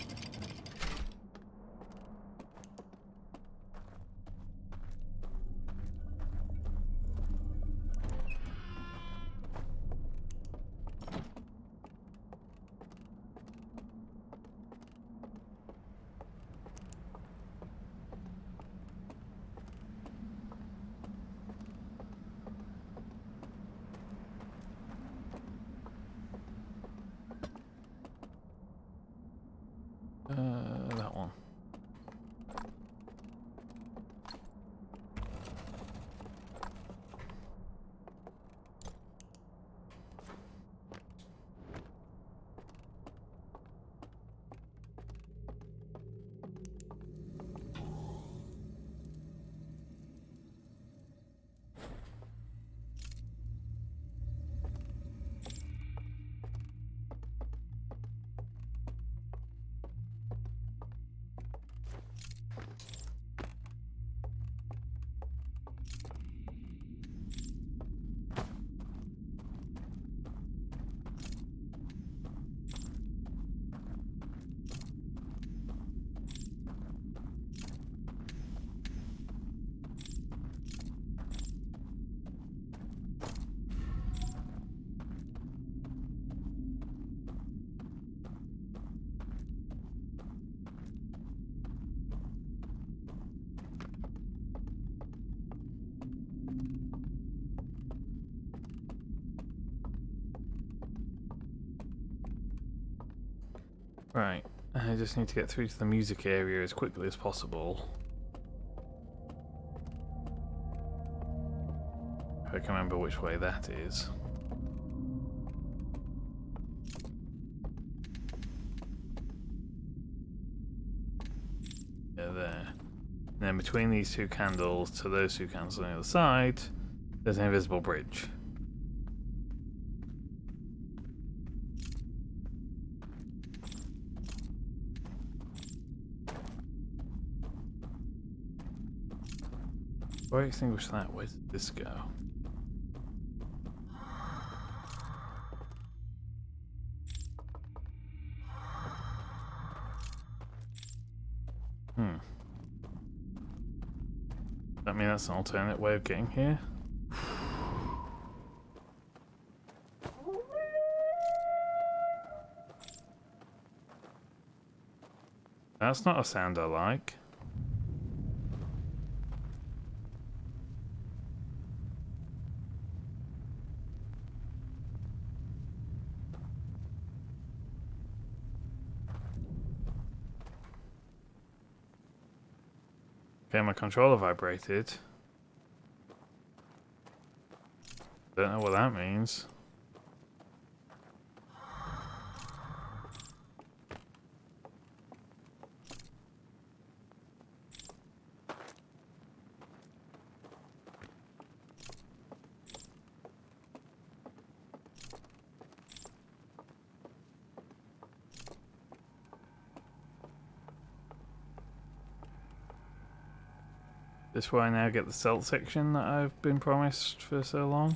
Right, I just need to get through to the music area as quickly as possible. If I can remember which way that is. Yeah, there. And then between these two candles to those two candles on the other side, there's an invisible bridge. Where extinguish that? Where did this go? I mean, that's an alternate way of getting here. That's not a sound I like. Okay, my controller vibrated. Don't know what that means. This where I now get the stealth section that I've been promised for so long.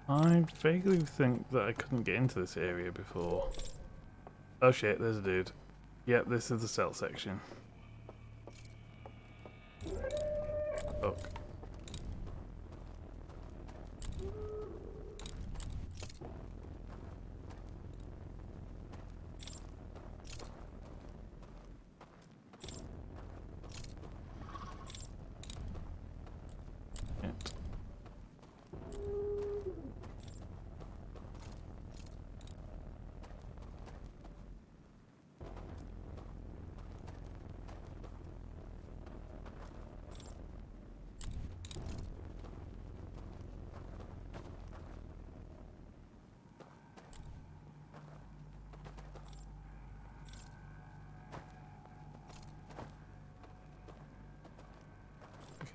I vaguely think that I couldn't get into this area before. Oh shit, there's a dude. Yep, this is the stealth section. Fuck. Shit.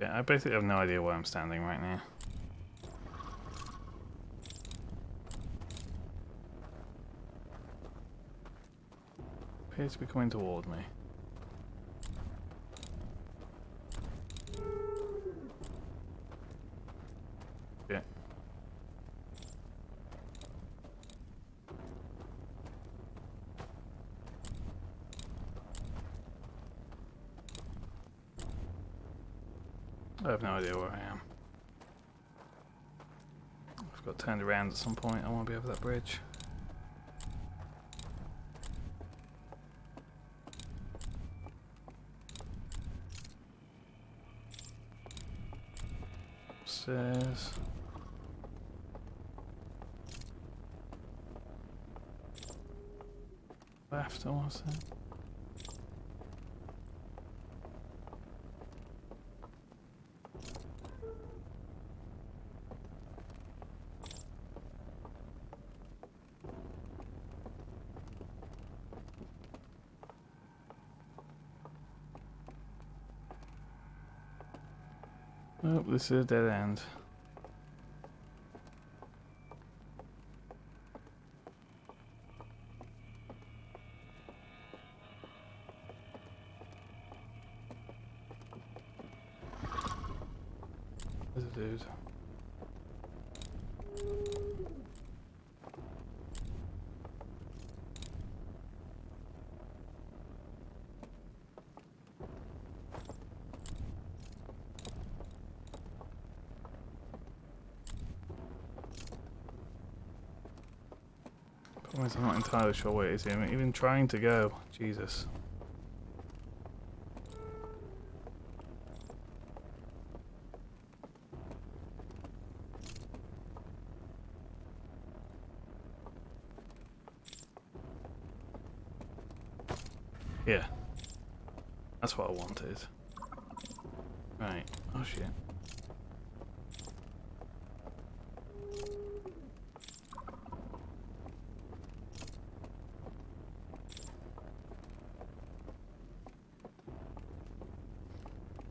Okay, I basically have no idea where I'm standing right now. Appears to be coming toward me. Yeah. I have no idea where I am. I've got turned around at some point. I want to be over that bridge. Upstairs. Left, or was it? Oh, this is a dead end. There's a dude. I'm not entirely sure where it is. I'm even trying to go. Jesus. Yeah. That's what I wanted. Right. Oh shit.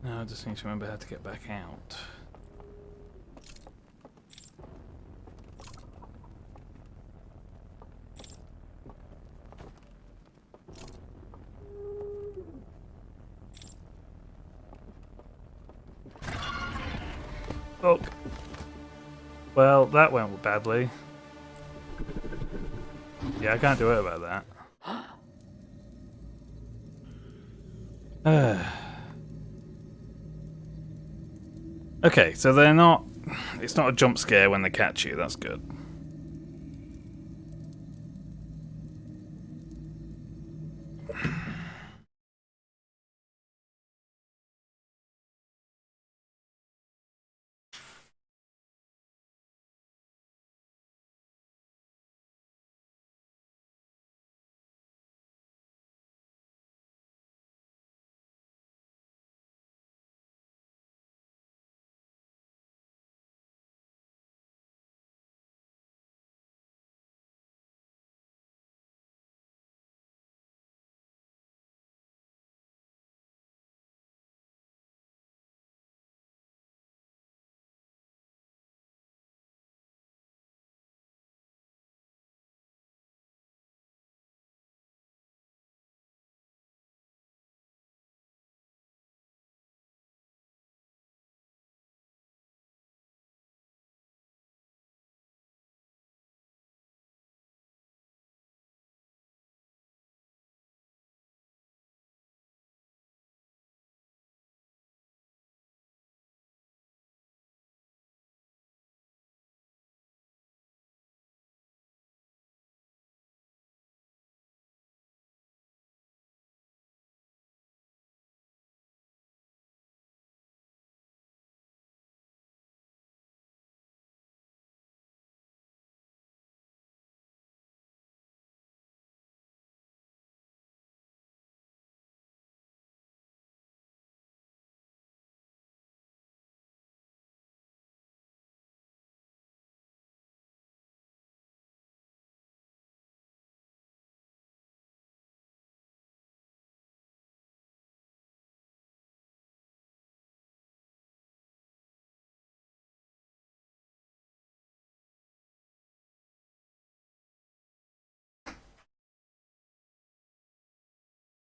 Now I just need to remember how to get back out. Oh. Well, that went badly. Yeah, I can't do it about that. Okay, so they're not... It's not a jump scare when they catch you, that's good.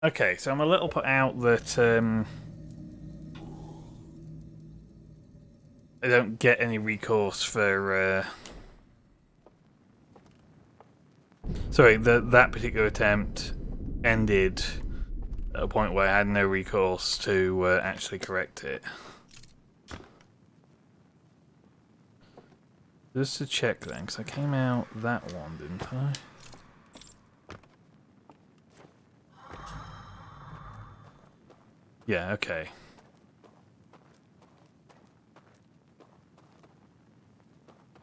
Okay, so I'm a little put out that I don't get any recourse for... Sorry, that particular attempt ended at a point where I had no recourse to actually correct it. Just to check then, because I came out that one, didn't I? Yeah, okay.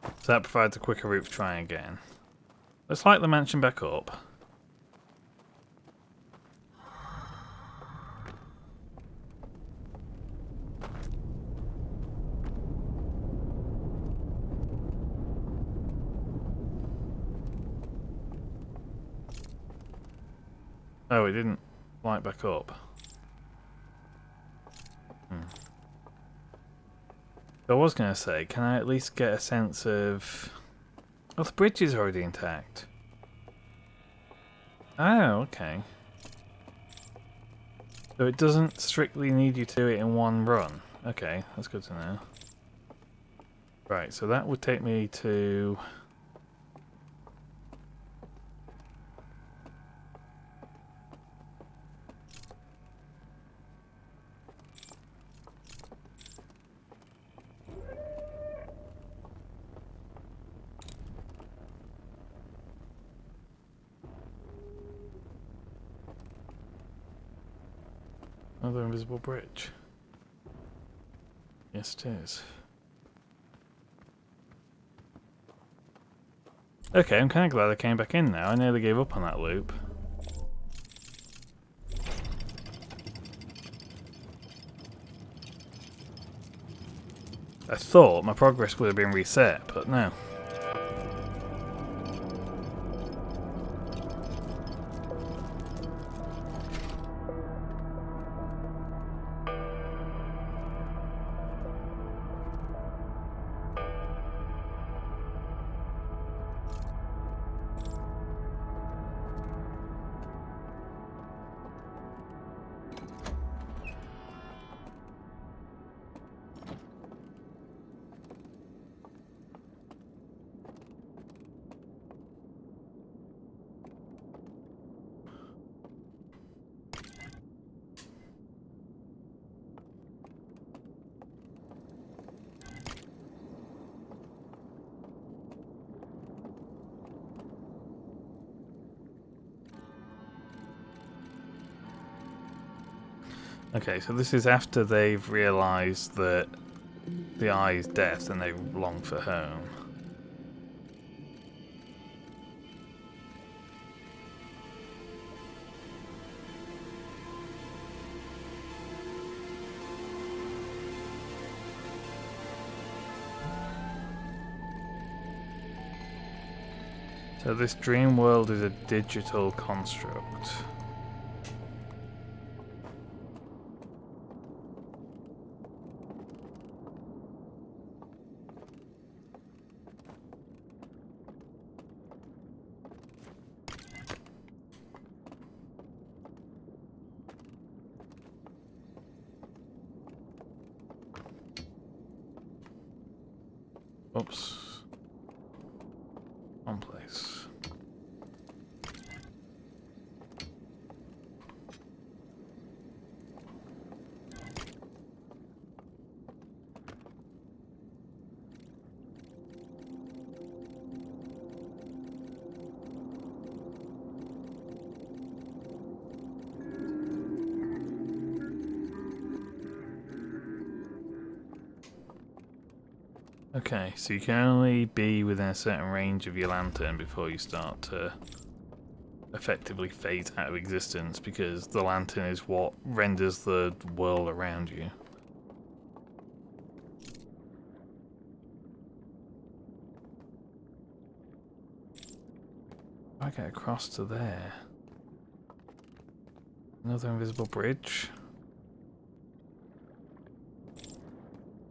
So that provides a quicker route for trying again. Let's light the mansion back up. Oh, it didn't light back up. I was going to say, can I at least get a sense of... Oh, the bridge is already intact. Oh, okay. So it doesn't strictly need you to do it in one run. Okay, that's good to know. Right, so that would take me to... Another invisible bridge. Yes, it is. Okay, I'm kind of glad I came back in now. I nearly gave up on that loop. I thought my progress would have been reset, but no. Okay, so this is after they've realised that the eye is death and they long for home. So this dream world is a digital construct. Oops. One place. Okay, so you can only be within a certain range of your lantern before you start to effectively phase out of existence, because the lantern is what renders the world around you. I get across to there. Another invisible bridge.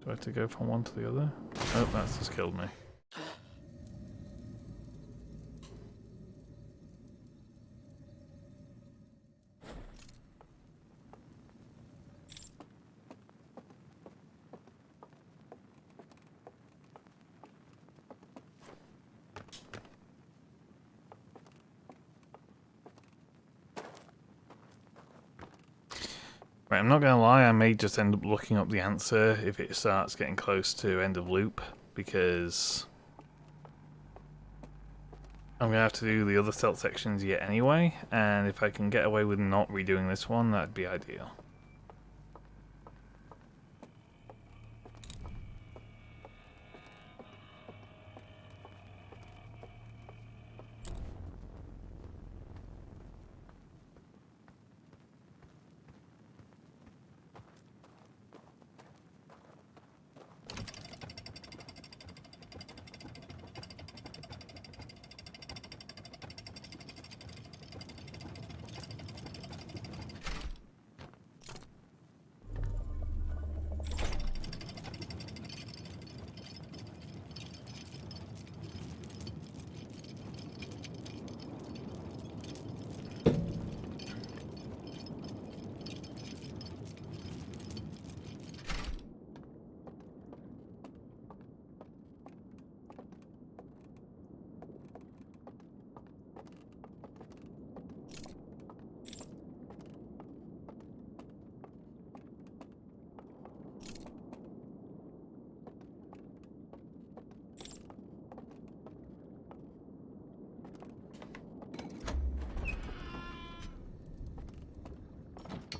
Do I have to go from one to the other? Oh, that's just killed me. Right, I'm not gonna lie, I may just end up looking up the answer if it starts getting close to end of loop, because I'm gonna have to do the other stealth sections yet anyway, and if I can get away with not redoing this one, that'd be ideal.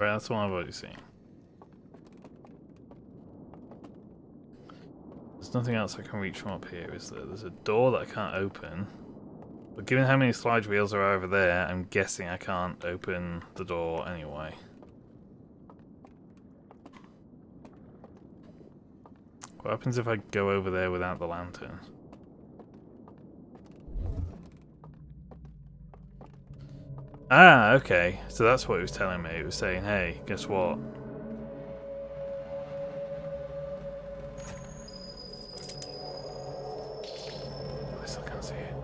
Right, that's the one I've already seen. There's nothing else I can reach from up here, is there? There's a door that I can't open. But given how many slide wheels are over there, I'm guessing I can't open the door anyway. What happens if I go over there without the lantern? Ah, okay. So that's what it was telling me. It was saying, hey, guess what? I still can't see it.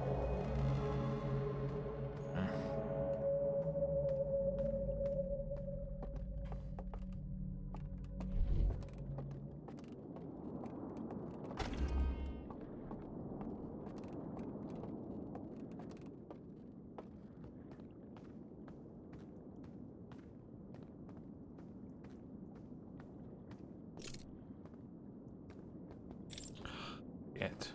Yet.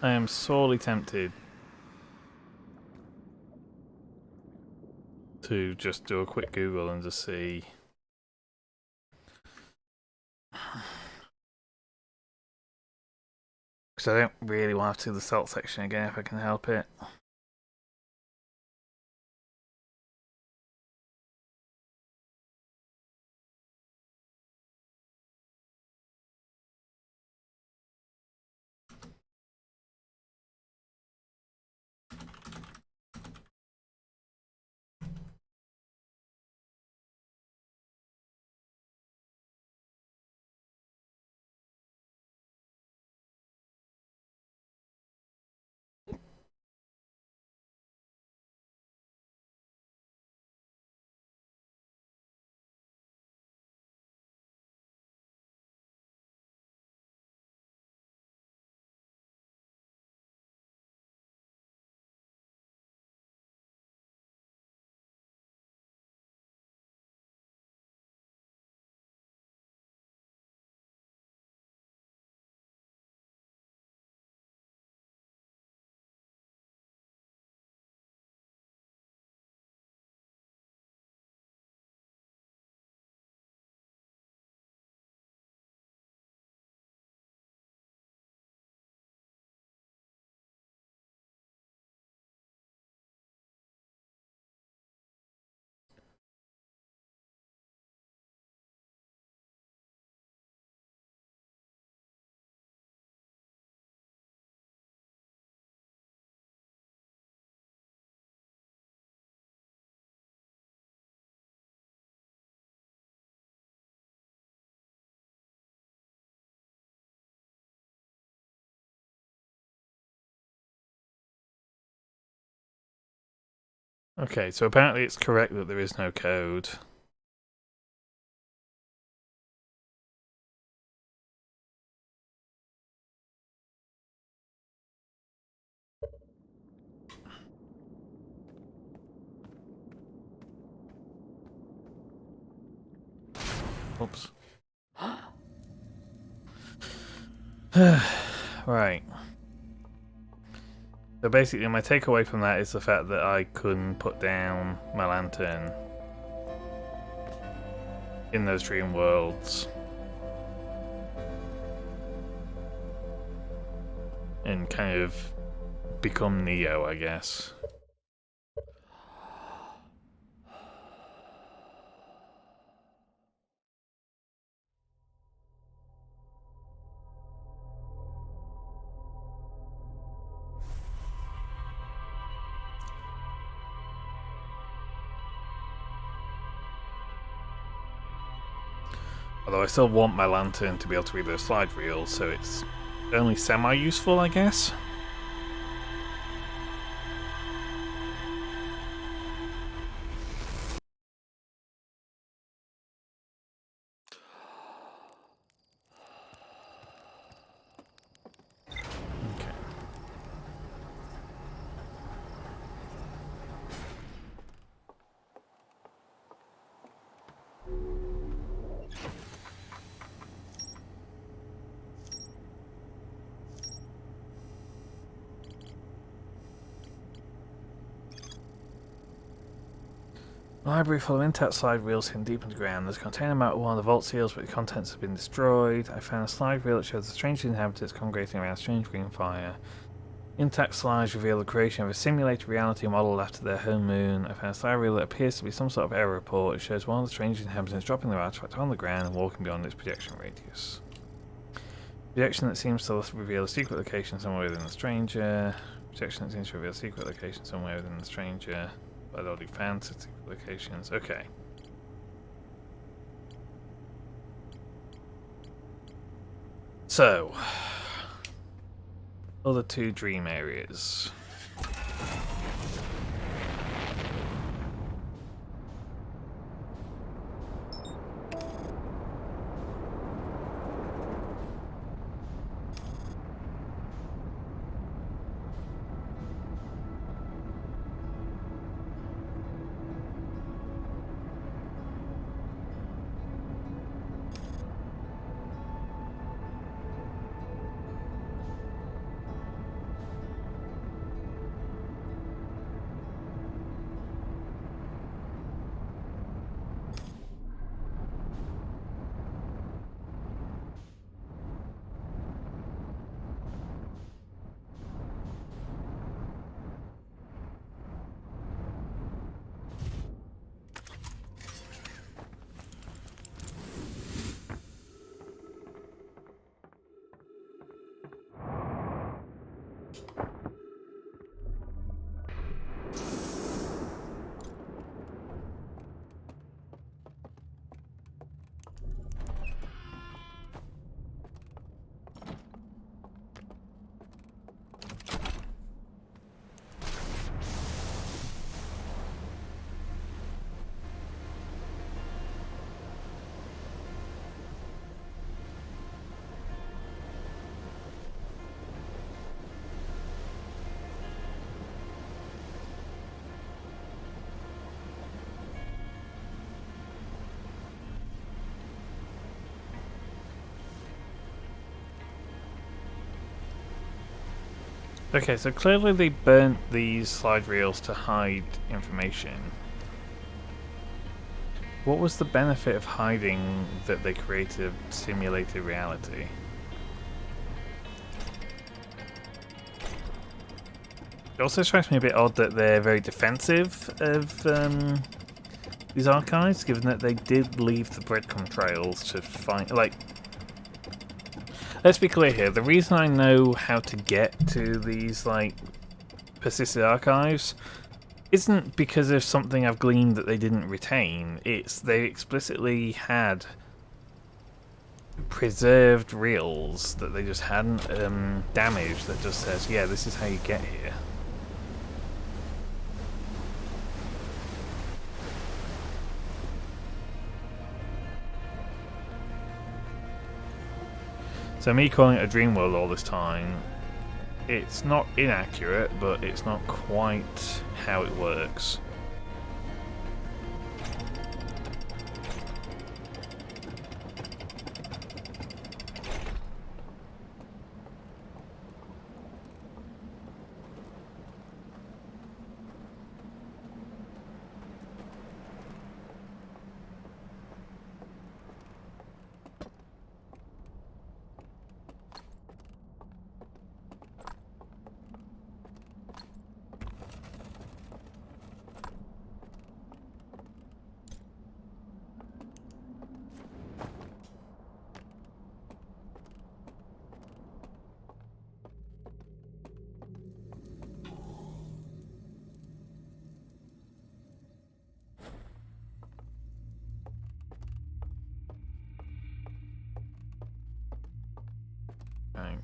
I am sorely tempted to just do a quick Google and just see. Because I don't really want to do the salt section again if I can help it. Okay, so apparently it's correct that there is no code. Oops. Right. So basically my takeaway from that is the fact that I couldn't put down my lantern in those dream worlds. And kind of become Neo, I guess. Although I still want my lantern to be able to read those slide reels, so it's only semi-useful, I guess. Library full of intact slide reels hidden deep underground. There's a container marked one of the vault seals, but the contents have been destroyed. I found a slide reel that shows the strange inhabitants congregating around strange green fire. Intact slides reveal the creation of a simulated reality modelled after their home moon. I found a slide reel that appears to be some sort of error report. It shows one of the strange inhabitants dropping their artifact on the ground and walking beyond its projection radius. Projection that seems to reveal a secret location somewhere within the stranger. Projection that seems to reveal a secret location somewhere within the stranger. I'd already found secret locations. Okay. So, other two dream areas. Okay, so clearly they burnt these slide reels to hide information. What was the benefit of hiding that they created simulated reality? It also strikes me a bit odd that they're very defensive of these archives, given that they did leave the breadcrumb trails to find, like... Let's be clear here, the reason I know how to get to these, like, persisted archives isn't because of something I've gleaned that they didn't retain. It's they explicitly had preserved reels that they just hadn't damaged that just says, yeah, this is how you get here. So me calling it a dream world all this time, it's not inaccurate, but it's not quite how it works. Right.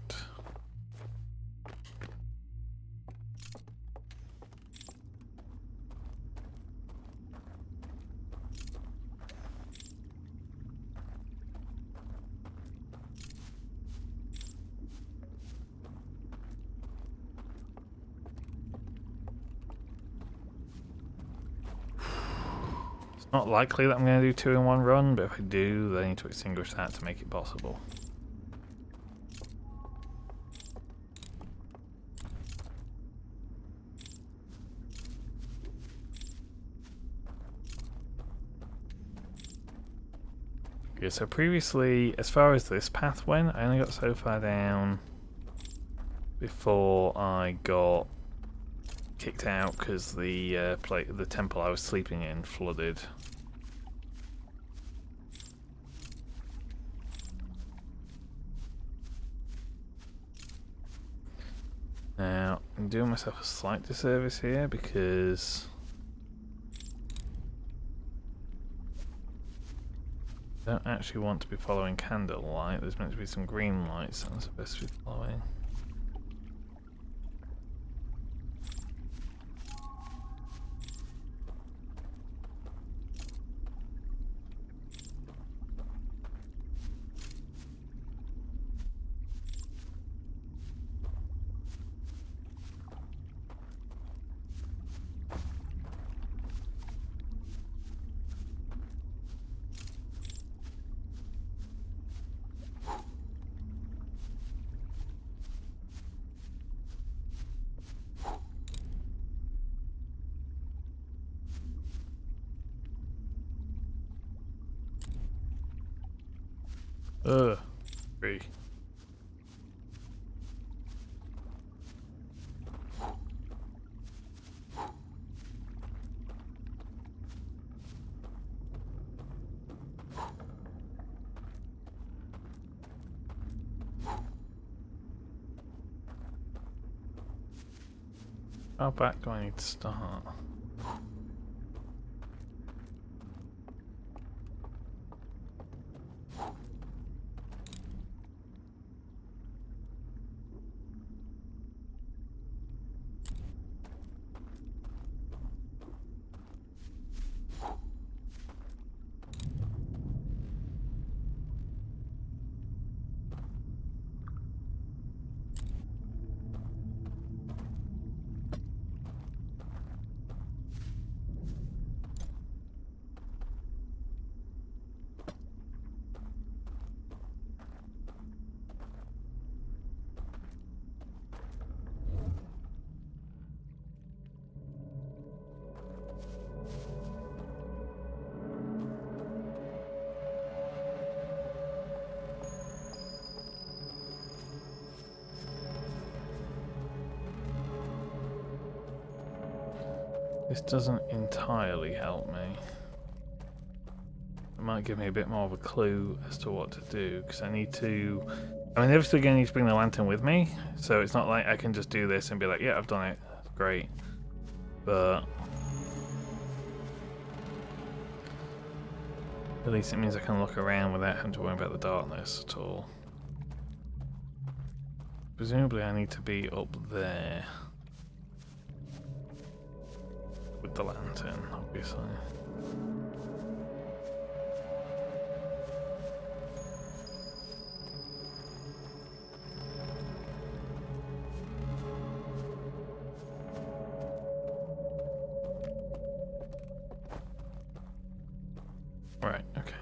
It's not likely that I'm going to do 2 in 1 run, but if I do, then I need to extinguish that to make it possible. Yeah, so previously, as far as this path went, I only got so far down before I got kicked out because the temple I was sleeping in flooded. Now, I'm doing myself a slight disservice here because I don't actually want to be following candlelight. There's meant to be some green lights that I'm supposed to be following. Ugh. Free. How back do I need to start? This doesn't entirely help me. It might give me a bit more of a clue as to what to do, because I need to... I'm inevitably going to need to bring the lantern with me, so it's not like I can just do this and be like, yeah, I've done it. Great. But... at least it means I can look around without having to worry about the darkness at all. Presumably I need to be up there. With the lantern, obviously. Right, okay.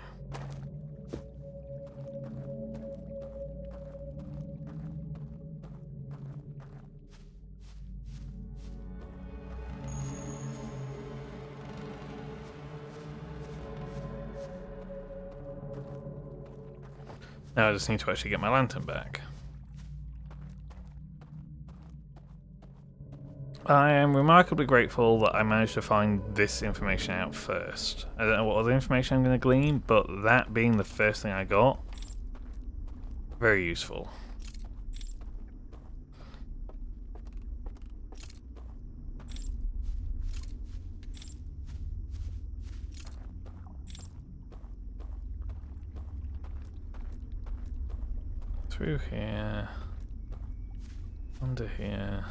Now I just need to actually get my lantern back. I am remarkably grateful that I managed to find this information out first. I don't know what other information I'm going to glean, but that being the first thing I got, very useful. Through here, under here.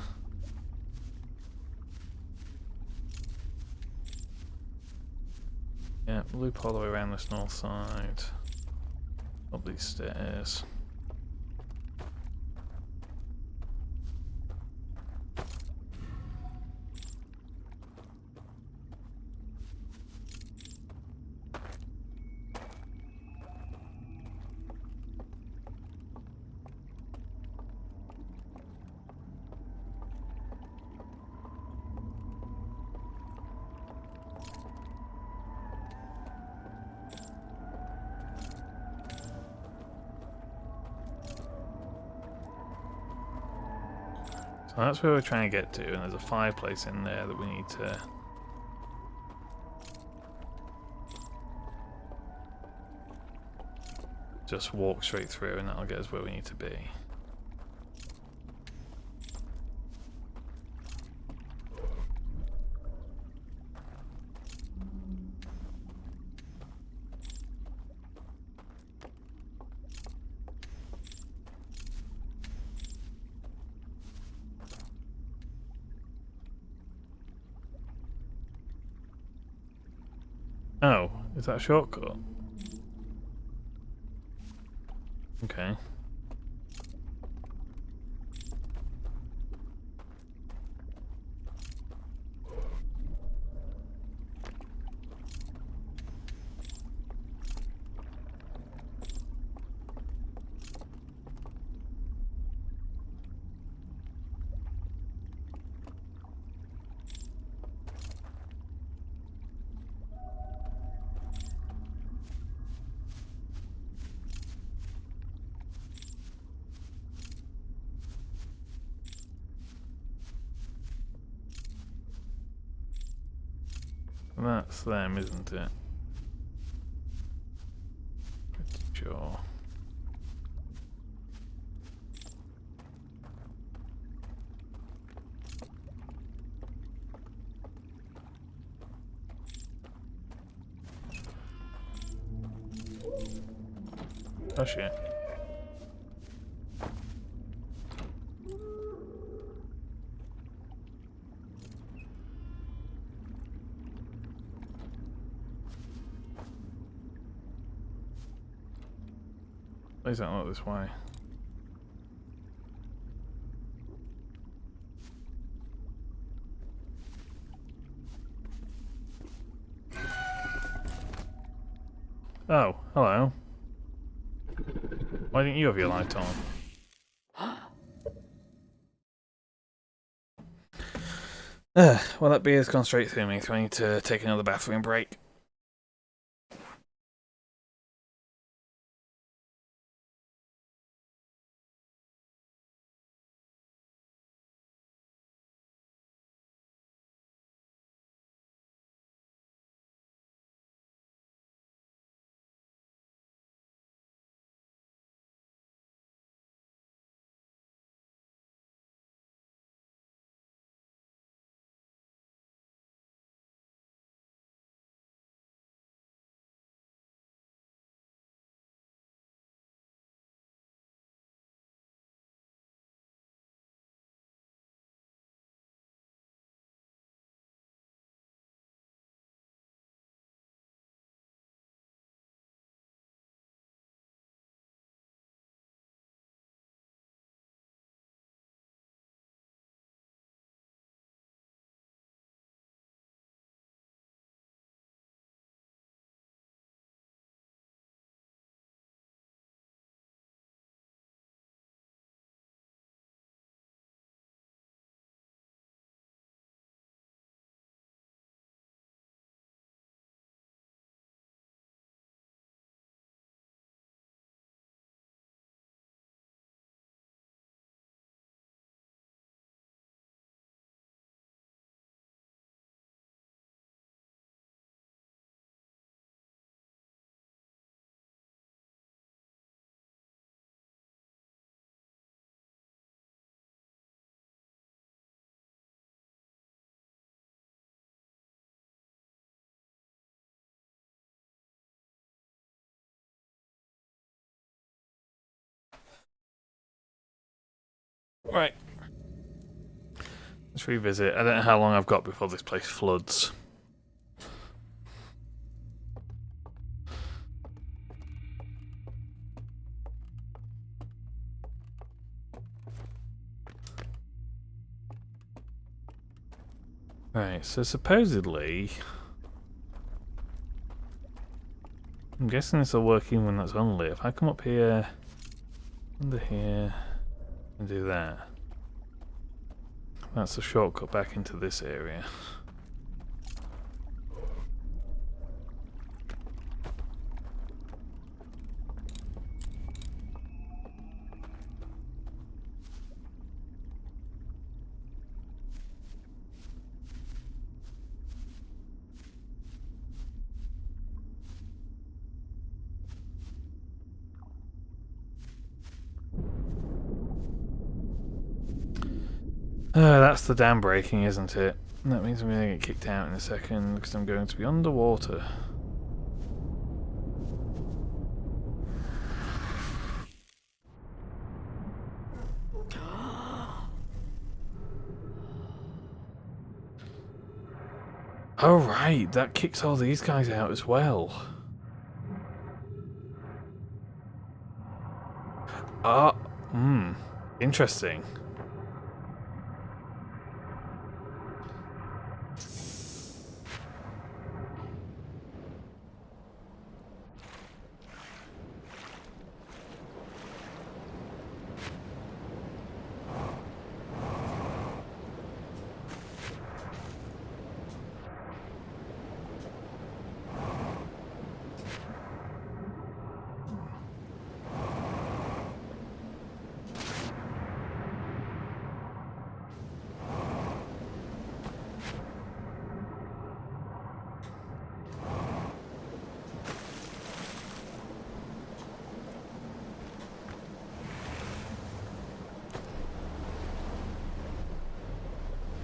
Yeah, loop all the way around this north side. Up these stairs. So that's where we're trying to get to, and there's a fireplace in there that we need to... just walk straight through, and that'll get us where we need to be. Oh, is that a shortcut? Okay. That's them, isn't it? Pretty sure. Oh shit. Please don't look this way. Oh, hello. Why didn't you have your light on? Well, that beer's gone straight through me, so I need to take another bathroom break. Right. Let's revisit. I don't know how long I've got before this place floods. Right, so supposedly... I'm guessing this will work even when that's unlit. If I come up here, under here, and do that, that's a shortcut back into this area. That's the dam breaking, isn't it? That means I'm going to get kicked out in a second because I'm going to be underwater. Oh right, that kicks all these guys out as well. Interesting.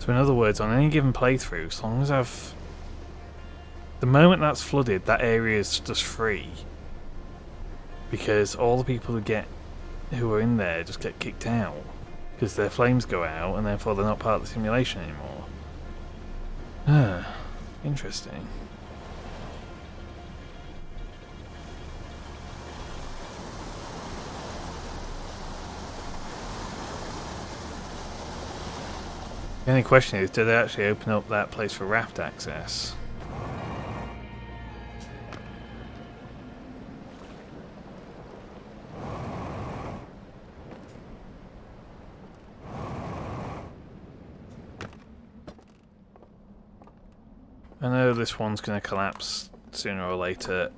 So in other words, on any given playthrough, as long as I've... The moment that's flooded, that area is just free. Because all the people who are in there just get kicked out. Because their flames go out, and therefore they're not part of the simulation anymore. Interesting. The only question is, did they actually open up that place for raft access? I know this one's going to collapse sooner or later,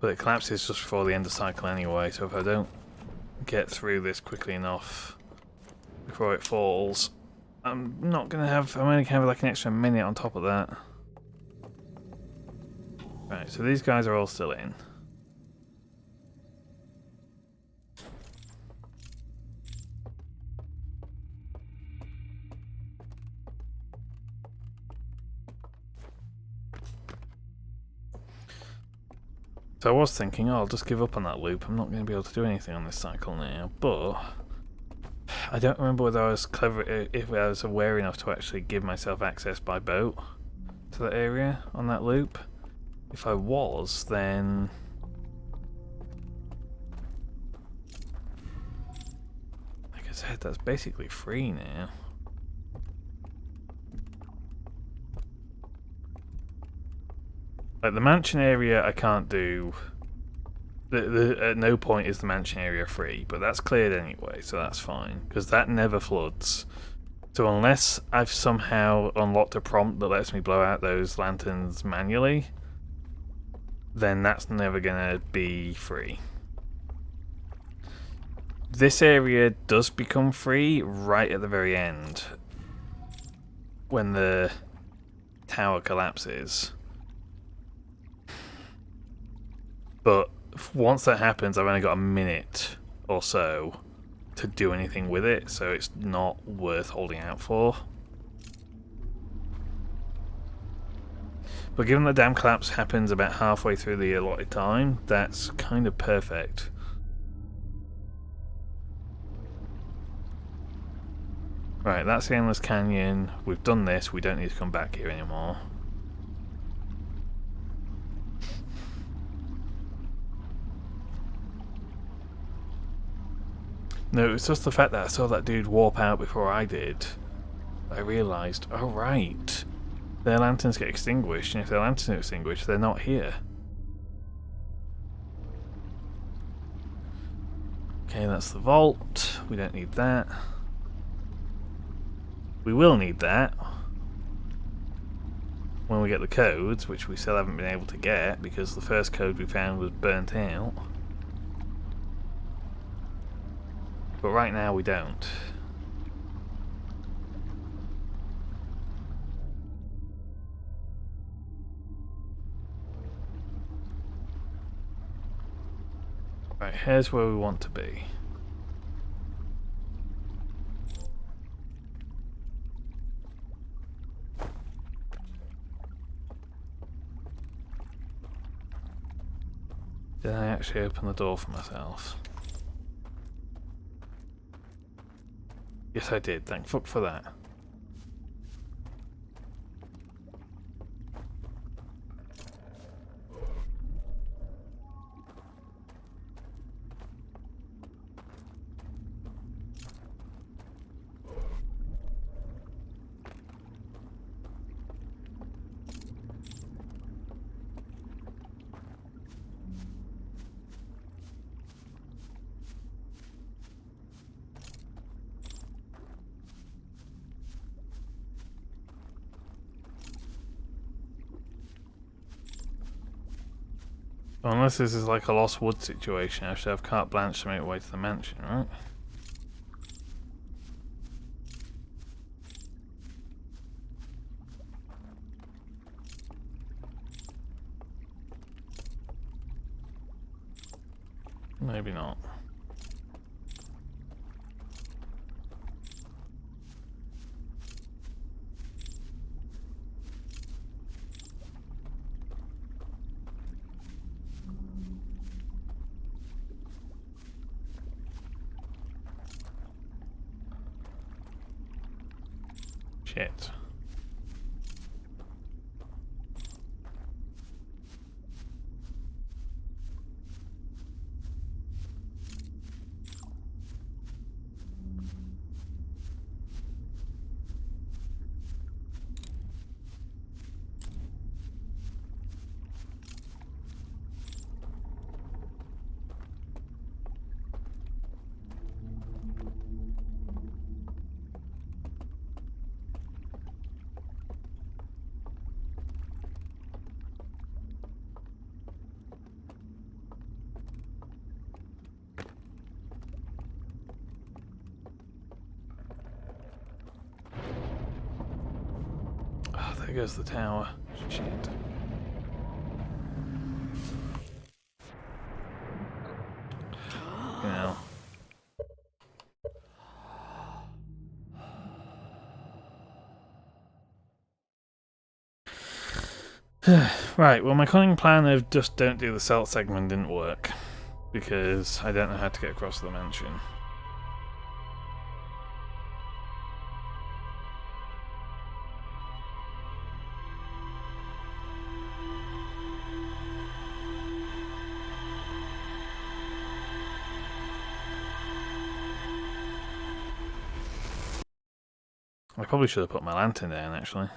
but it collapses just before the end of the cycle anyway, so if I don't get through this quickly enough before it falls, I'm only going to have like an extra minute on top of that. Right, so these guys are all still in. So I was thinking, oh, I'll just give up on that loop. I'm not going to be able to do anything on this cycle now, but I don't remember whether I was clever, if I was aware enough to actually give myself access by boat to that area on that loop. If I was, then... Like I said, that's basically free now. Like the mansion area I can't do... At no point is the mansion area free, but that's cleared anyway, so that's fine, because that never floods. So unless I've somehow unlocked a prompt that lets me blow out those lanterns manually, then that's never gonna be free. This area does become free right at the very end, when the tower collapses. But once that happens, I've only got a minute or so to do anything with it, so it's not worth holding out for. But given the dam collapse happens about halfway through the allotted time, that's kind of perfect. Right, that's the Endless Canyon. We've done this, we don't need to come back here anymore. No, it's just the fact that I saw that dude warp out before I did. I realised, oh right, their lanterns get extinguished, and if their lanterns are extinguished, they're not here. Okay, that's the vault. We don't need that. We will need that when we get the codes, which we still haven't been able to get because the first code we found was burnt out. But right now we don't. Right, here's where we want to be. Did I actually open the door for myself? Yes, I did. Thank fuck for that. Well, unless this is like a Lost Wood situation, I should have carte blanche to make my way to the mansion, right? Maybe not. Shit. There goes the tower. Shit. Now. Right, well my cunning plan of just don't do the stealth segment didn't work. Because I don't know how to get across the mansion. I probably should have put my lantern down, actually.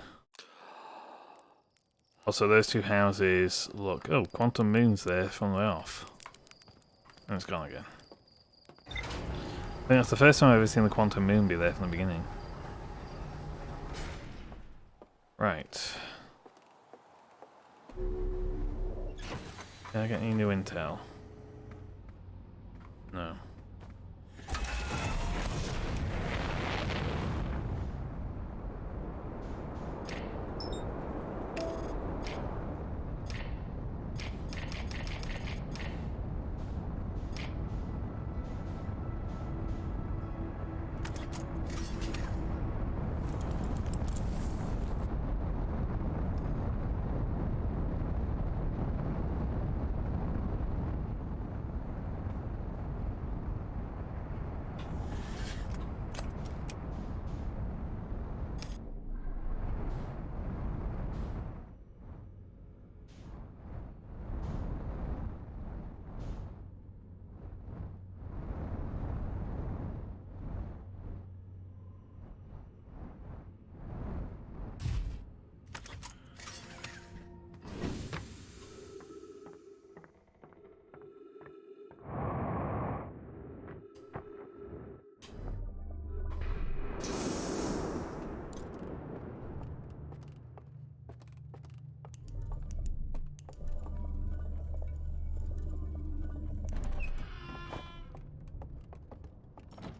Also, those two houses look... Oh, Quantum Moon's there from the way off. And it's gone again. I think that's the first time I've ever seen the Quantum Moon be there from the beginning. Right. Can I get any new intel? No.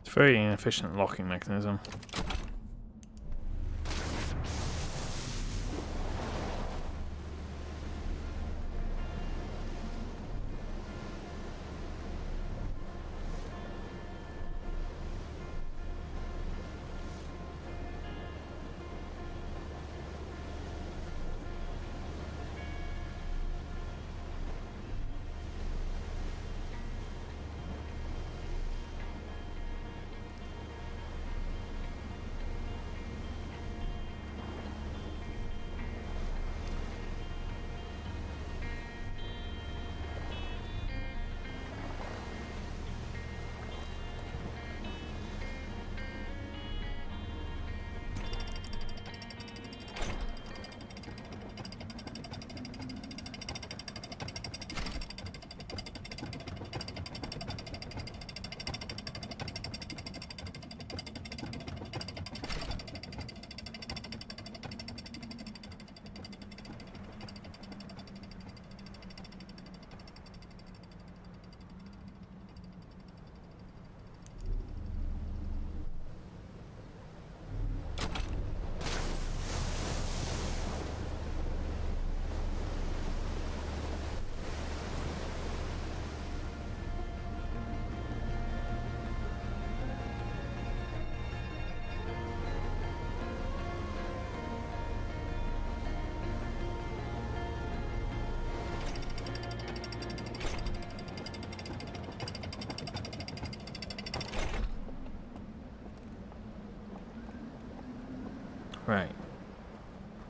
It's a very inefficient locking mechanism.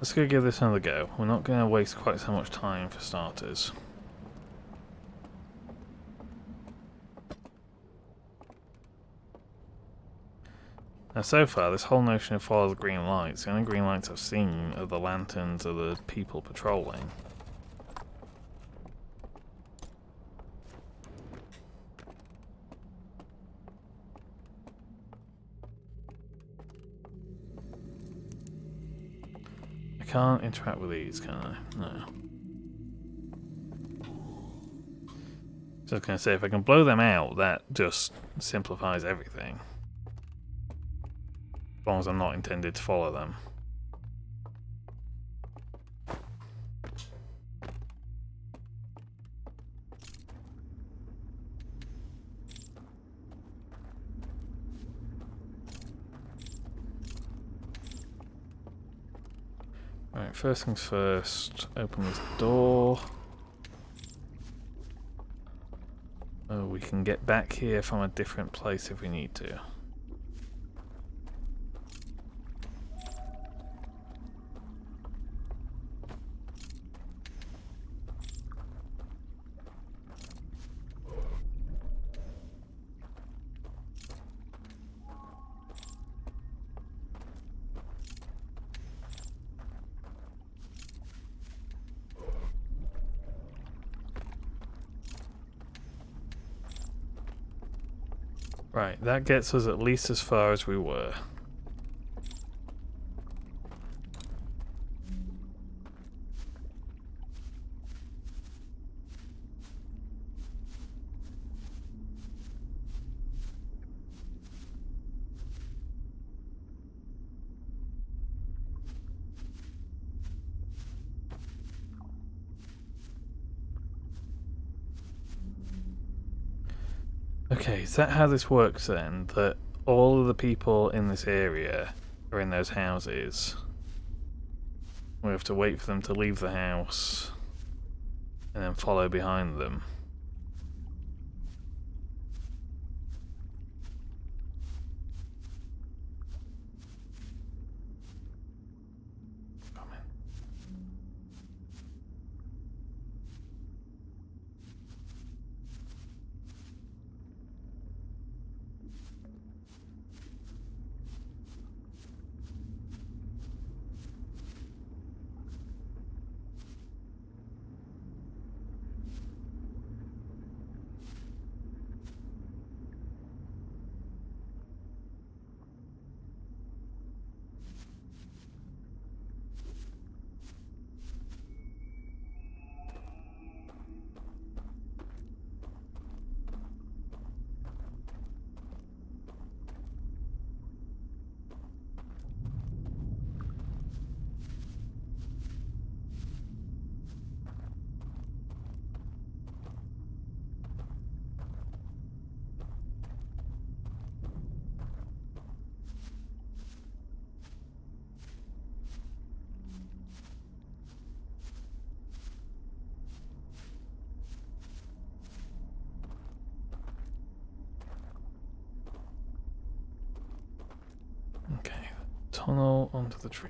Let's go give this another go. We're not going to waste quite so much time for starters. Now so far, this whole notion of follow the green lights, the only green lights I've seen are the lanterns of the people patrolling. I can't interact with these, can I? No. So I was going to say, if I can blow them out, that just simplifies everything. As long as I'm not intended to follow them. Right, first things first, open this door. Oh, we can get back here from a different place if we need to. Right, that gets us at least as far as we were. Okay, is that how this works then? That all of the people in this area are in those houses? We have to wait for them to leave the house and then follow behind them. Okay, tunnel onto the tree.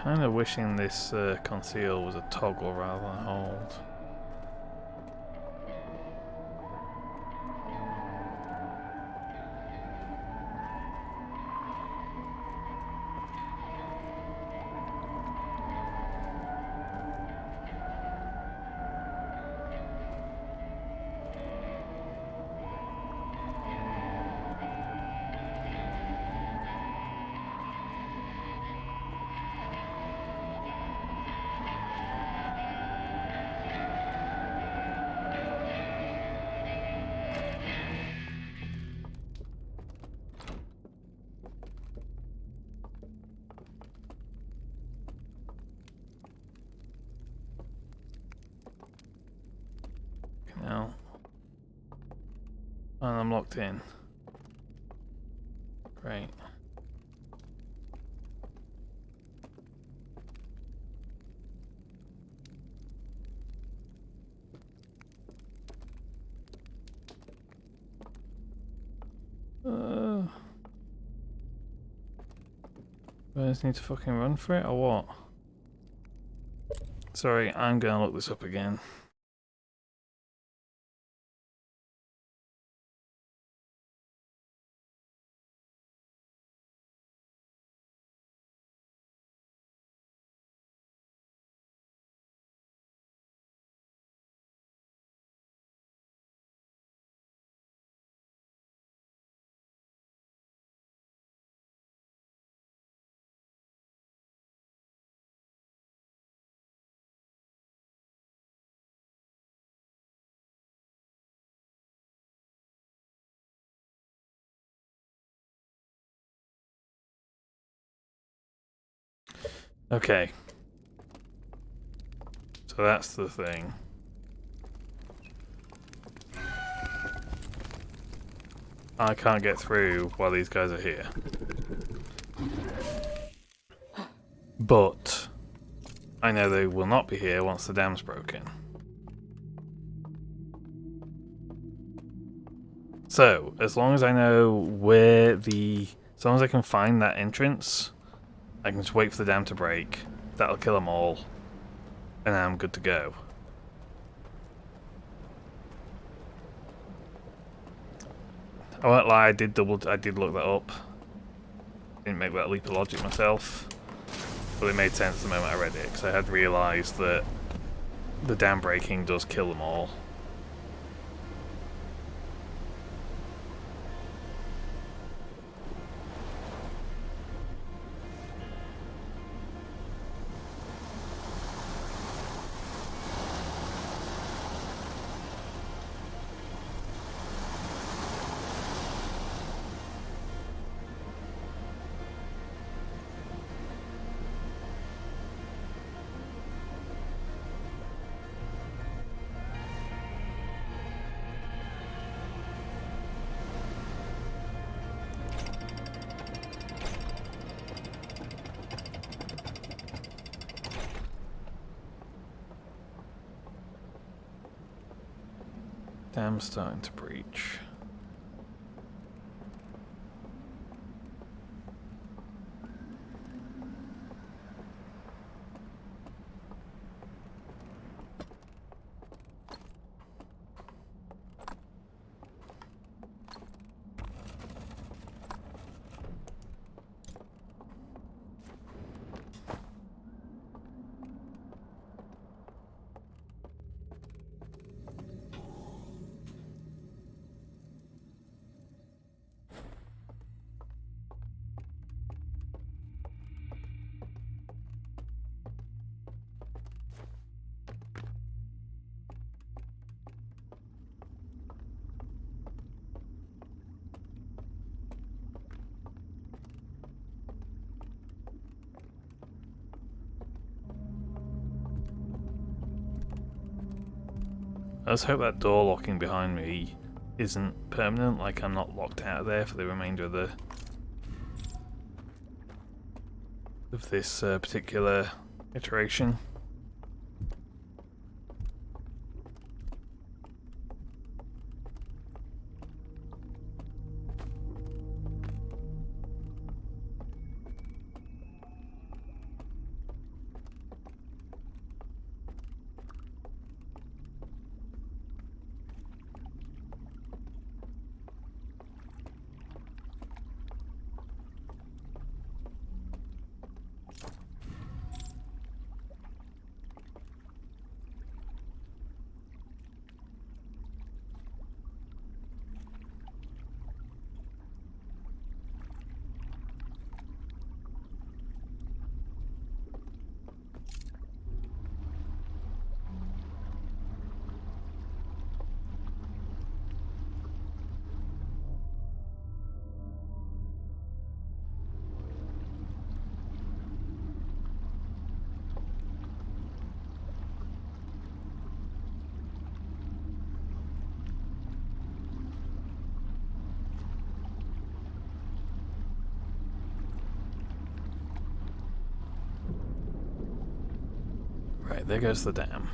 Kind of wishing this conceal was a toggle rather than hold. No. And I'm locked in. Great. Do I just need to fucking run for it or what? Sorry, I'm gonna look this up again. Okay. So that's the thing. I can't get through while these guys are here. But I know they will not be here once the dam's broken. So, as long as I know where the... As long as I can find that entrance, I can just wait for the dam to break. That'll kill them all. And I'm good to go. I won't lie, I did look that up. Didn't make that leap of logic myself. But it made sense the moment I read it, because I had realised that the dam breaking does kill them all. Dam's starting to breach. Let's hope that door locking behind me isn't permanent, like I'm not locked out of there for the remainder of this particular iteration. Right, there goes the dam.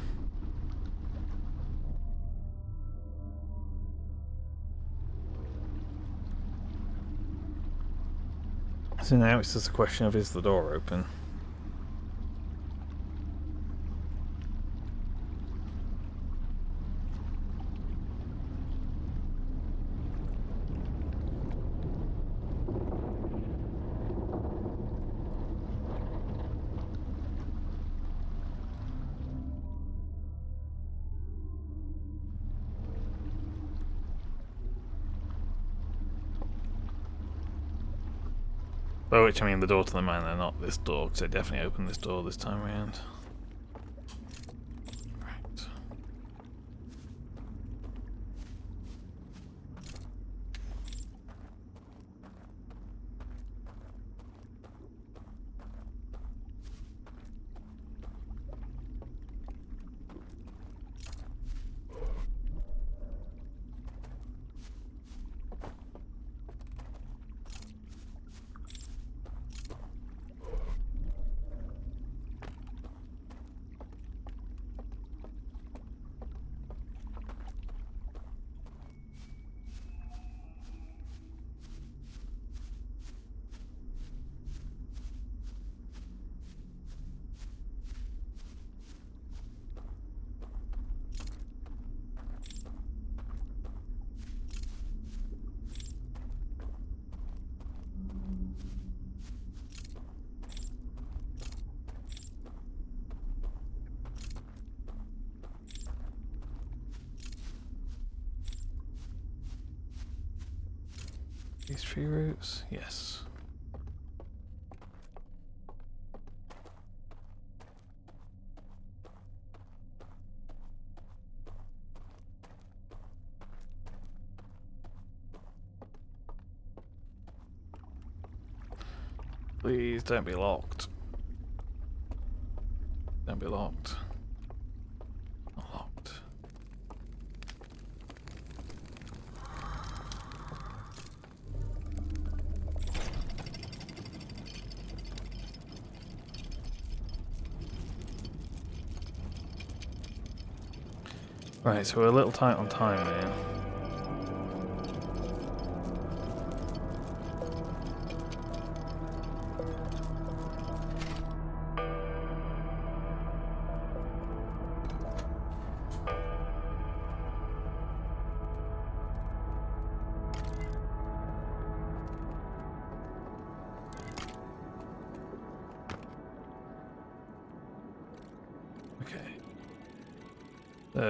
So now it's just a question of, is the door open? By which I mean the door to the manor, not this door, because I definitely opened this door this time around. Right. These tree roots? Yes. Please don't be locked. Don't be locked. Not locked. Right, so we're a little tight on time now.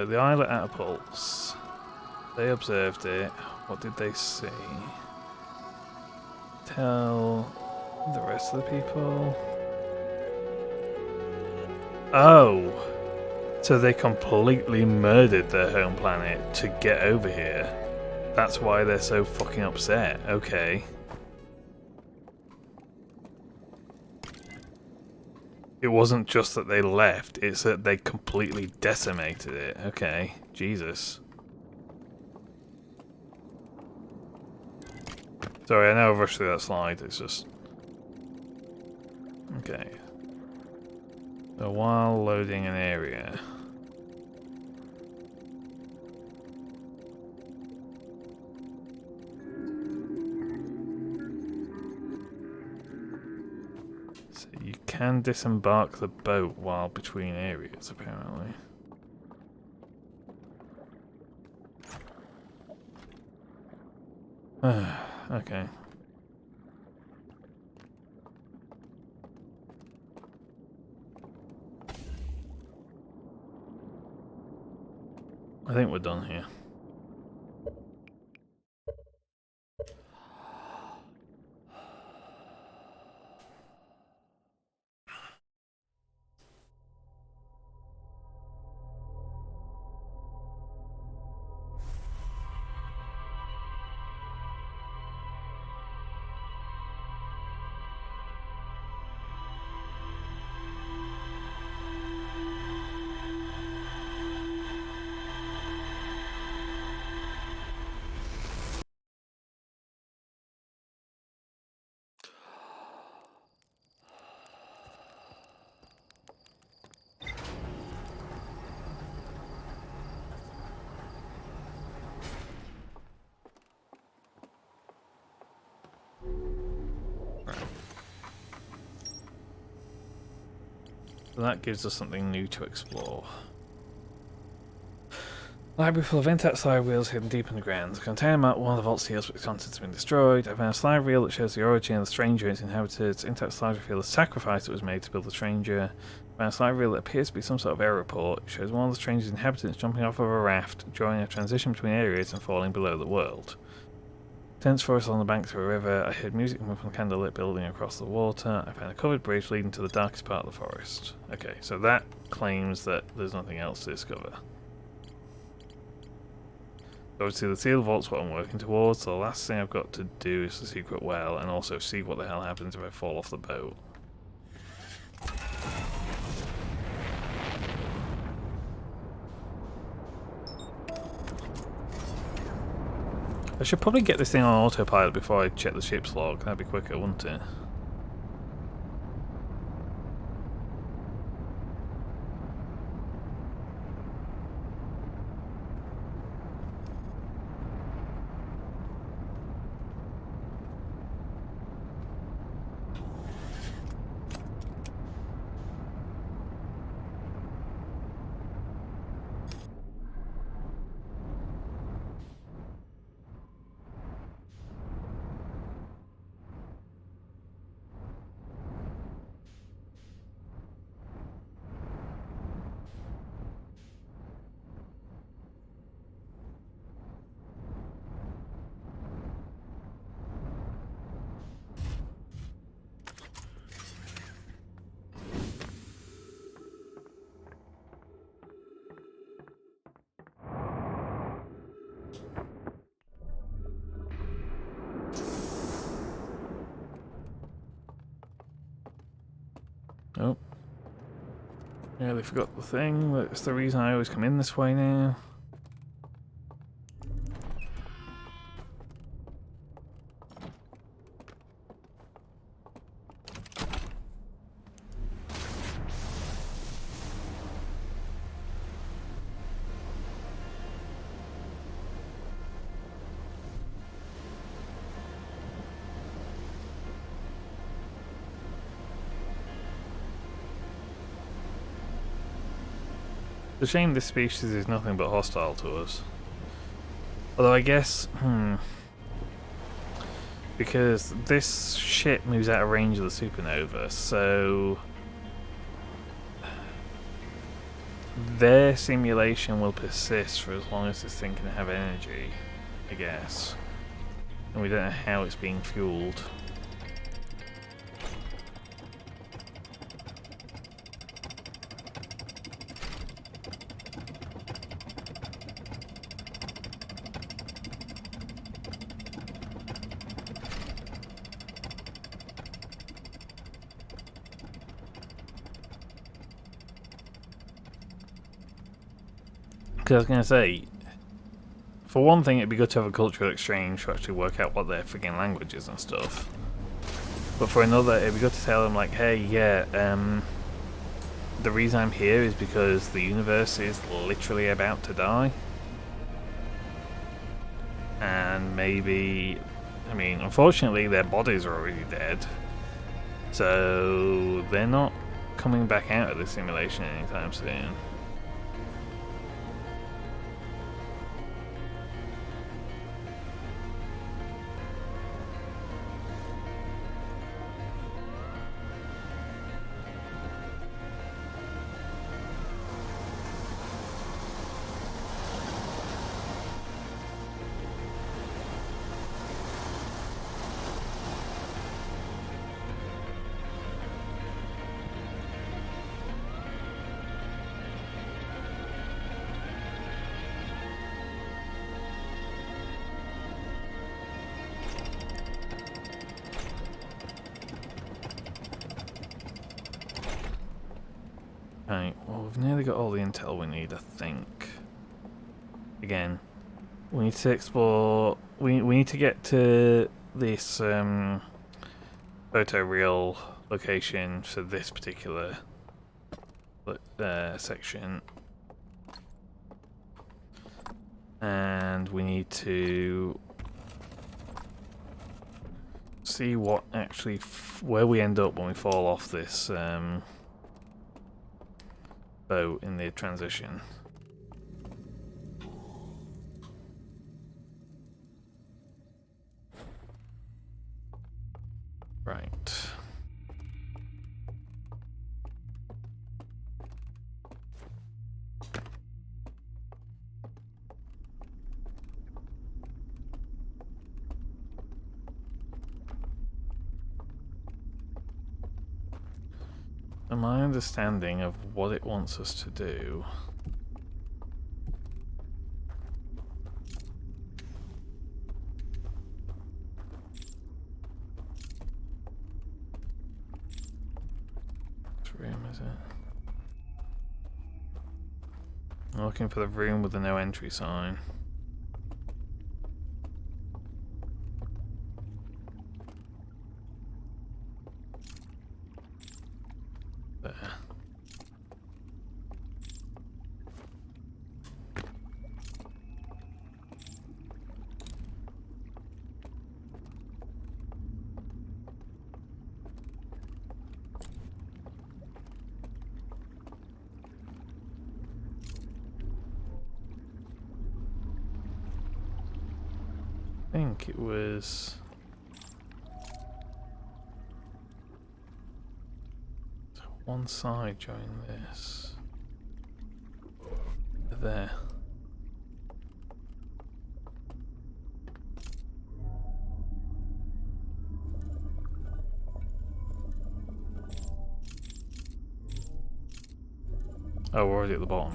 The islet at a pulse. They observed it. What did they see? Tell the rest of the people. Oh! So they completely murdered their home planet to get over here. That's why they're so fucking upset. Okay. It wasn't just that they left, it's that they completely decimated it. Okay, Jesus. Sorry, I know I've rushed through that slide, it's just... Okay. So while loading an area... You can disembark the boat while between areas, apparently. Okay. I think we're done here. So that gives us something new to explore. Library full of intact slide wheels hidden deep in the ground. The container marked one of the vault seals, but its contents have been destroyed. I found a slide reel that shows the origin of the stranger and its inhabitants. Intact slide reveal the sacrifice that was made to build the stranger. I found a slide reel that appears to be some sort of error report. It shows one of the stranger's inhabitants jumping off of a raft, drawing a transition between areas and falling below the world. Dense forest along the banks of a river. I heard music coming from a candlelit building across the water. I found a covered bridge leading to the darkest part of the forest. Okay, so that claims that there's nothing else to discover. Obviously the seal vault's what I'm working towards, so the last thing I've got to do is the secret well, and also see what the hell happens if I fall off the boat. I should probably get this thing on autopilot before I check the ship's log. That'd be quicker, wouldn't it? Oh. Nearly forgot the thing. That's the reason I always come in this way now. It's a shame this species is nothing but hostile to us. Although I guess, because this ship moves out of range of the supernova, so their simulation will persist for as long as this thing can have energy, I guess. And we don't know how it's being fueled. Because I was going to say, for one thing, it'd be good to have a cultural exchange to actually work out what their freaking language is and stuff. But for another, it'd be good to tell them, like, hey, yeah, the reason I'm here is because the universe is literally about to die. And maybe, I mean, unfortunately, their bodies are already dead. So they're not coming back out of the simulation anytime soon. Right, well, we've nearly got all the intel we need, I think. Again, we need to explore. We need to get to this photo reel location for this particular section, and we need to see what actually where we end up when we fall off this boat in the transition. Right. So my understanding of what it wants us to do room, is it? I'm looking for the room with the no entry sign. There. I think it was... So one side during this. There. Oh, we're already at the bottom.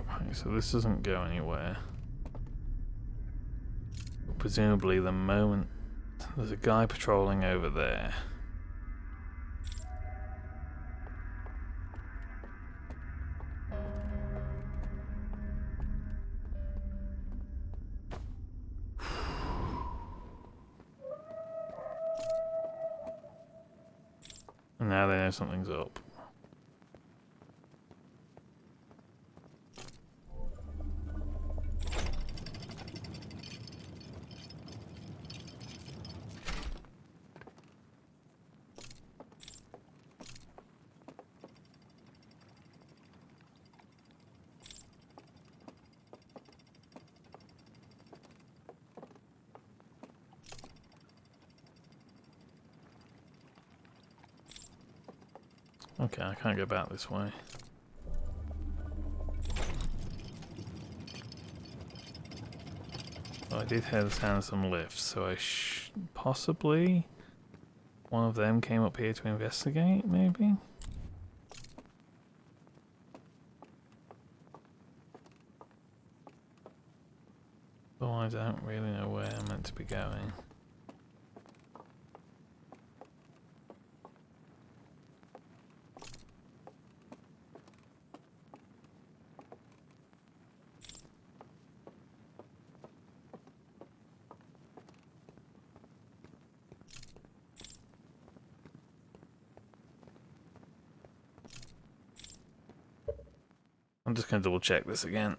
Right, so this doesn't go anywhere. But presumably the moment there's a guy patrolling over there. And now they know something's up. Okay, I can't go back this way. Well, I did hear the sound of some lifts, so I possibly one of them came up here to investigate, maybe? Well, I don't really know where I'm meant to be going. I'm just going to double check this again.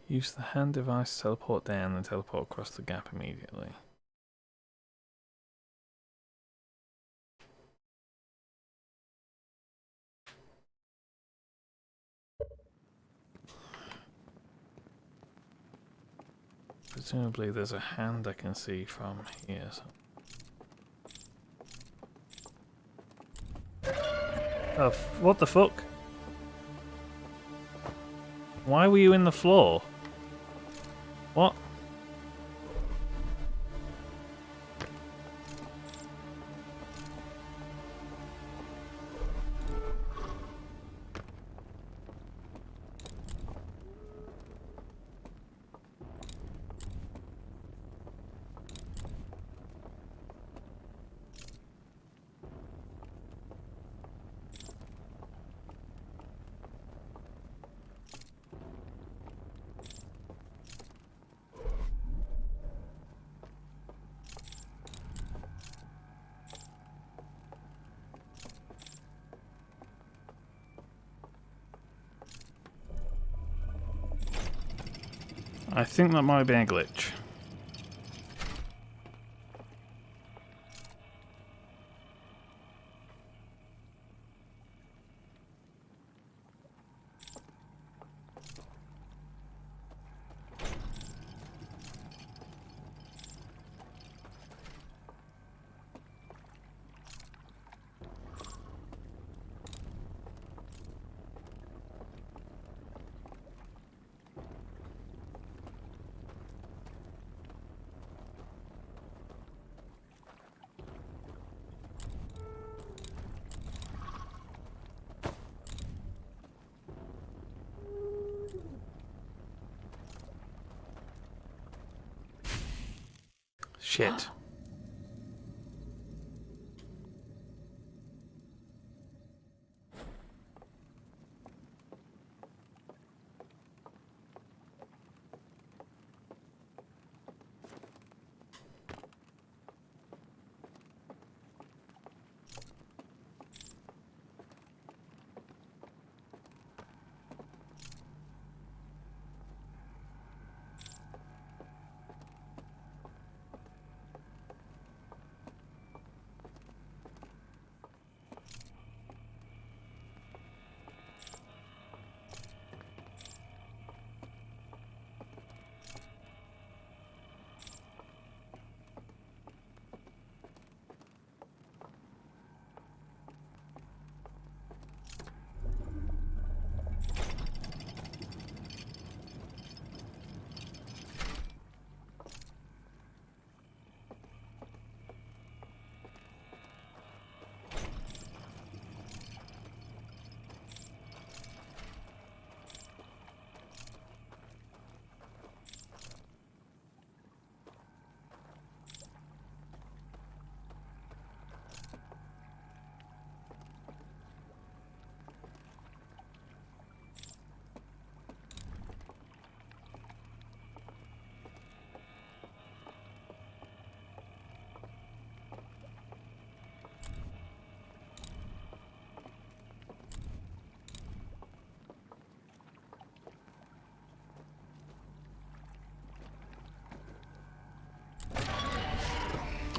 Use the hand device to teleport down and teleport across the gap immediately. Presumably there's a hand I can see from here. So. Oh, what the fuck? Why were you in the floor? What? I think that might be a glitch. Shit.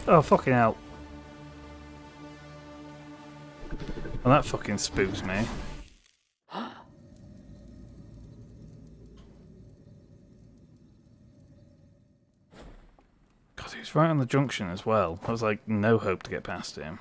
Oh, fucking hell. Well, that fucking spooks me. God, he was right on the junction as well. I was like, no hope to get past him.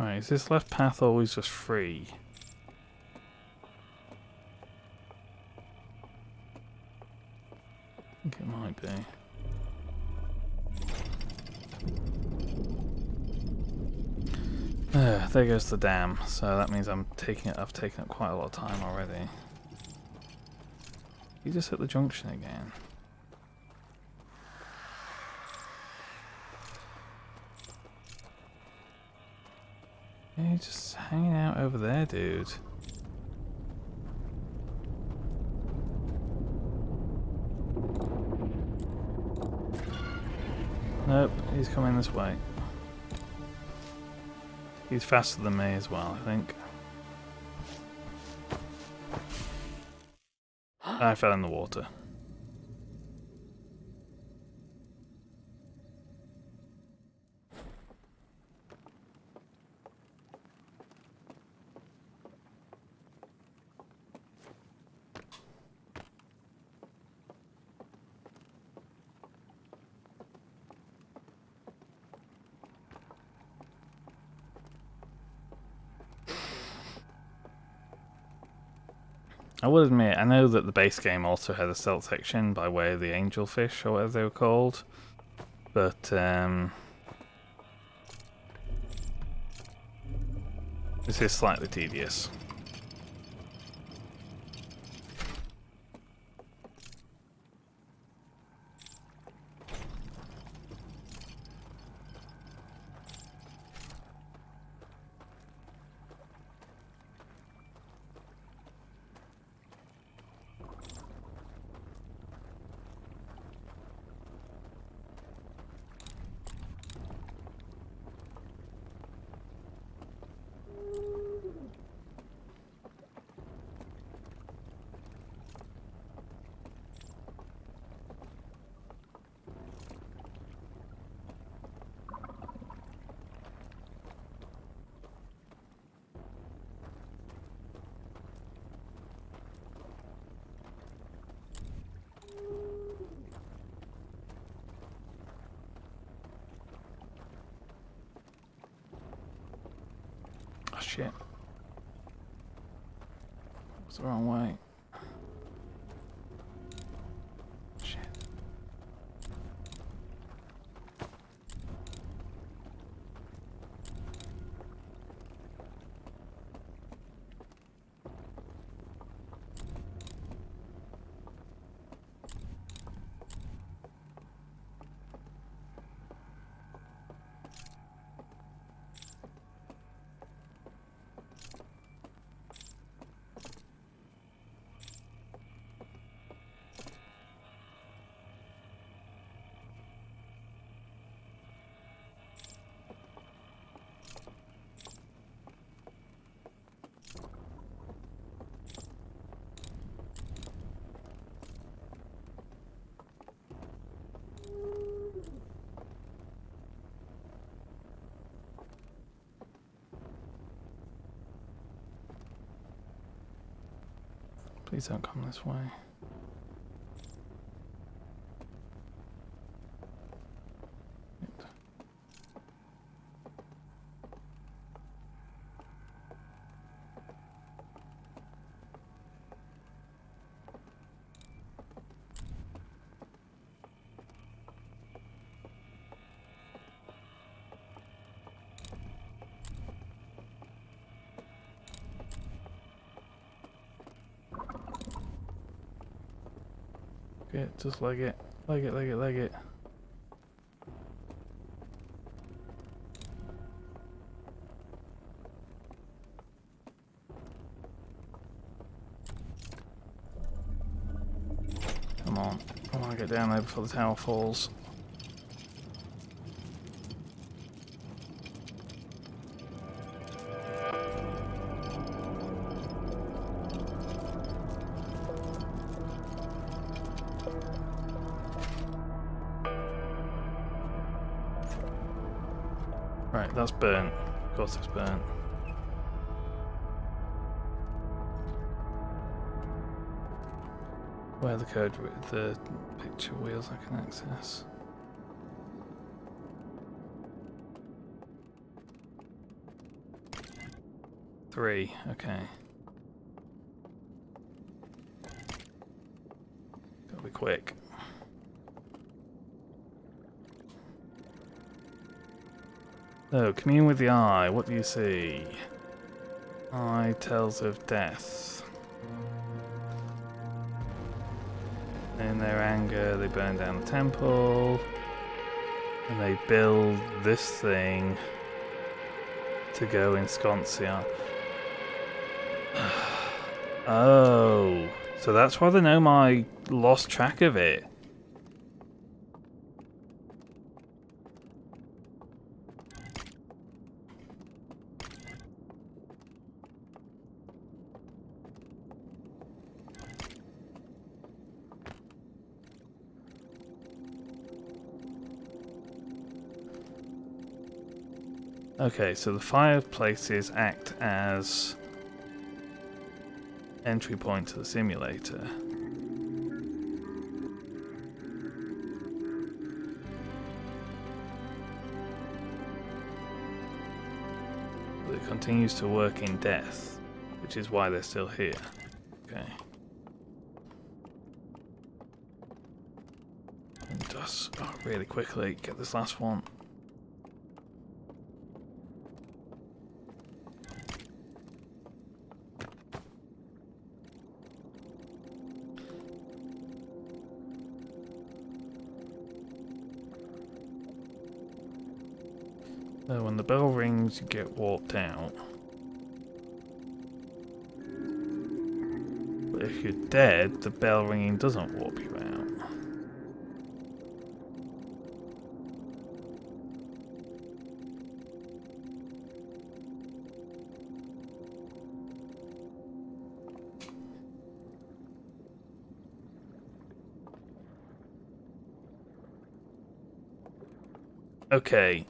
Right, is this left path always just free? I think it might be. There goes the dam. So that means I've taken up quite a lot of time already. You just hit the junction again. Yeah, you're just hanging out over there, dude. Nope, he's coming this way. He's faster than me as well, I think. I fell in the water. I will admit, I know that the base game also had a stealth section by way of the angelfish, or whatever they were called, but this is slightly tedious. Oh shit. It's the wrong way. Shit. Please don't come this way. Okay, just leg it. Leg it, leg it, leg it. Come on. I want to get down there before the tower falls. Right, that's burnt. Of course it's burnt. Where the code with the picture wheels I can access. Three, okay. Gotta be quick. So, commune with the eye. What do you see? Eye tells of death. In their anger, they burn down the temple. And they build this thing to go ensconce the eye. Oh, so that's why the Nomai lost track of it. Okay, so the fireplaces act as entry point to the simulator. But it continues to work in death, which is why they're still here. Okay. this really quickly. Get this last one. So when the bell rings, you get walked out. But if you're dead, the bell ringing doesn't warp you out. Okay.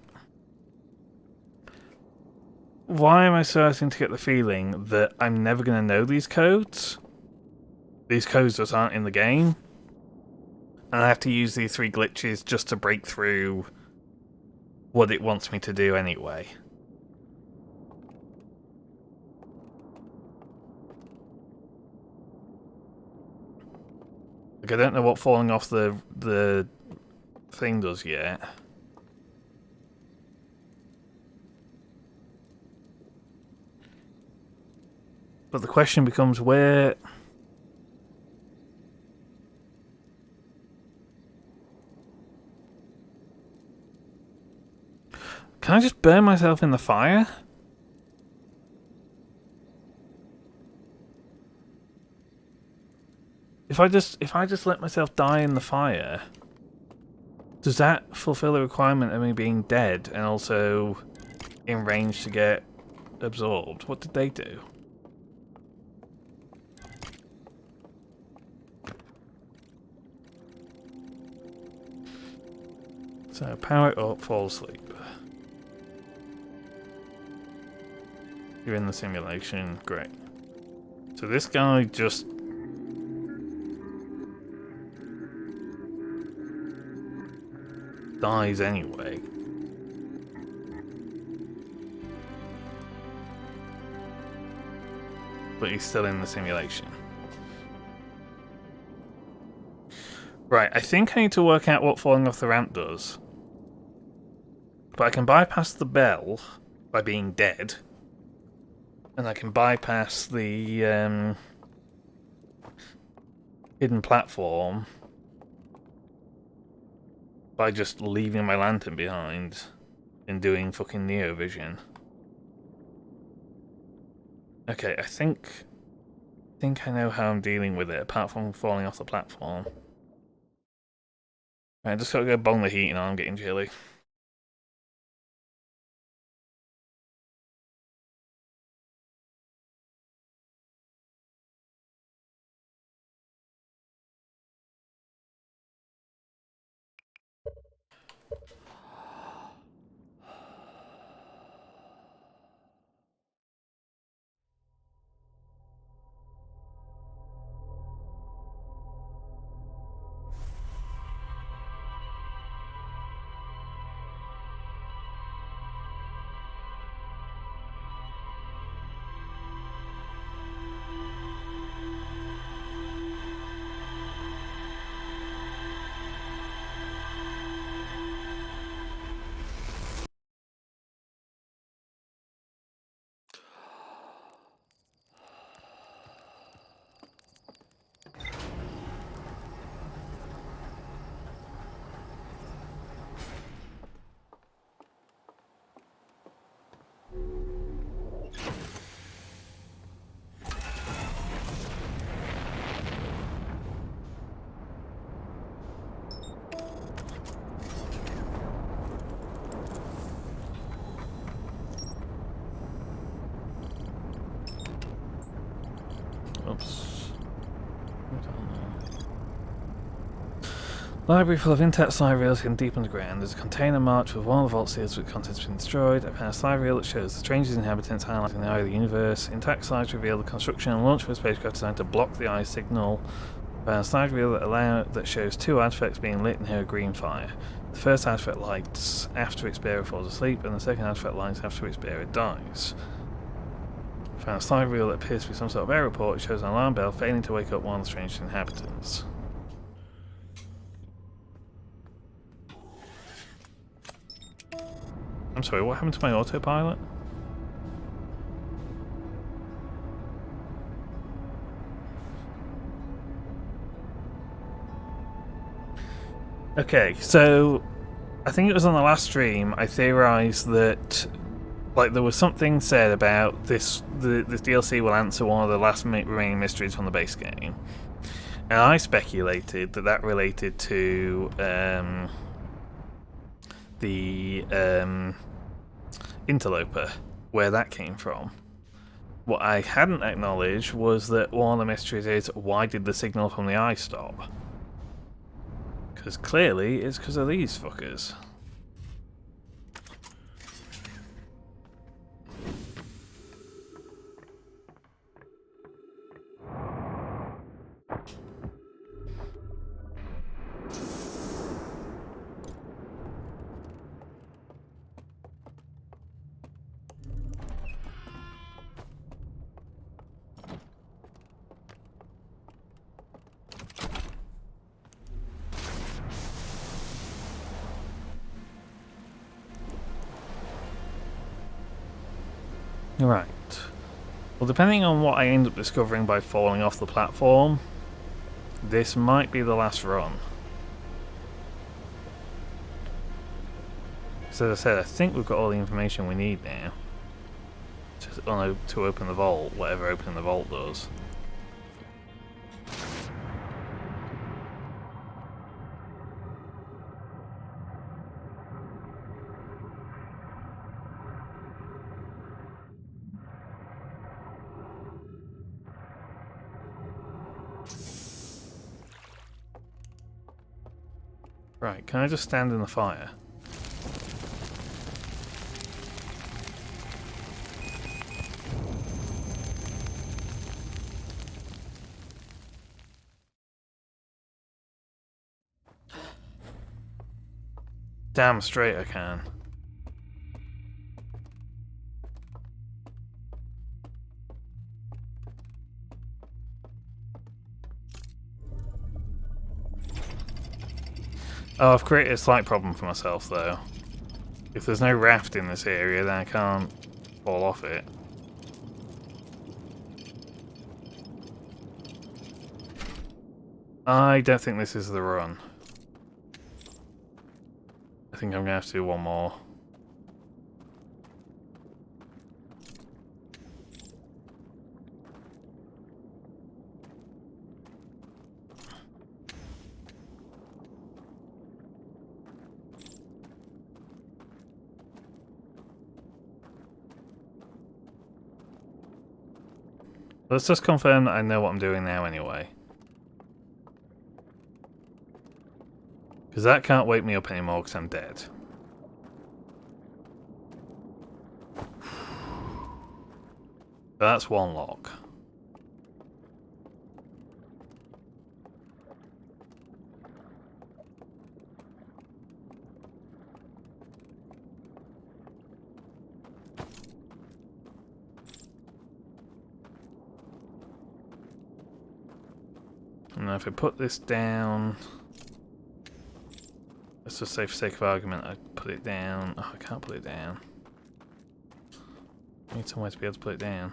Why am I starting to get the feeling that I'm never going to know these codes? These codes just aren't in the game. And I have to use these 3 glitches just to break through what it wants me to do anyway. Like, I don't know what falling off the thing does yet. But the question becomes where... Can I just burn myself in the fire? If I just let myself die in the fire, does that fulfill the requirement of me being dead and also in range to get absorbed? What did they do? So, power it up, fall asleep. You're in the simulation, great. So this guy just... dies anyway. But he's still in the simulation. Right, I think I need to work out what falling off the ramp does. But I can bypass the bell by being dead. And I can bypass the hidden platform by just leaving my lantern behind and doing fucking Neo Vision. Okay, I think I know how I'm dealing with it, apart from falling off the platform. Right, I just gotta go bong the heating on, I'm getting chilly. Oops. Library full of intact slide reels hidden deep underground. There's a container marked with one of the vault seals with contents been destroyed. A power slide reel that shows the strangest inhabitants highlighting the eye of the universe. Intact slides reveal the construction and launch of a spacecraft designed to block the eye signal. A power slide reel that shows 2 artifacts being lit in her green fire. The first artifact lights after its bearer falls asleep, and the second artifact lights after its bearer dies. Found a slide reel that appears to be some sort of aeroport. It shows an alarm bell failing to wake up one of the strange inhabitants. I'm sorry, what happened to my autopilot? Okay, so I think it was on the last stream I theorized that like there was something said about this DLC will answer one of the last remaining mysteries from the base game, and I speculated that that related to the interloper, where that came from. What I hadn't acknowledged was that one of the mysteries is why did the signal from the eye stop? Because clearly it's because of these fuckers. Right. Well, depending on what I end up discovering by falling off the platform, this might be the last run. So as I said, I think we've got all the information we need now to open the vault, whatever opening the vault does. Right, can I just stand in the fire? Damn straight I can. Oh, I've created a slight problem for myself though. If there's no raft in this area, then I can't fall off it. I don't think this is the run. I think I'm going to have to do one more. Let's just confirm that I know what I'm doing now anyway. Because that can't wake me up anymore because I'm dead. That's one lock. And now if I put this down... Let's just say for sake of argument I put it down. Oh, I can't put it down. I need somewhere to be able to put it down.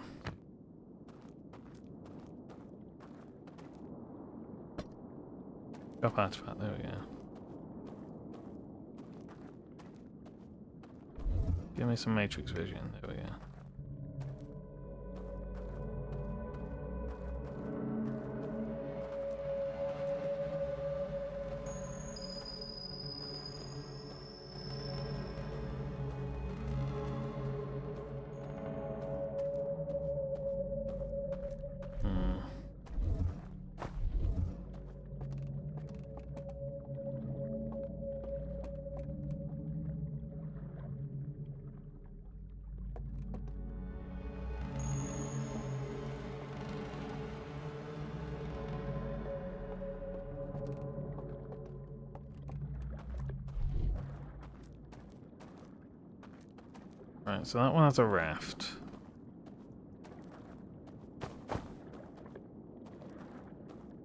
Drop artifact, there we go. Give me some matrix vision, there we go. Right, so that one has a raft.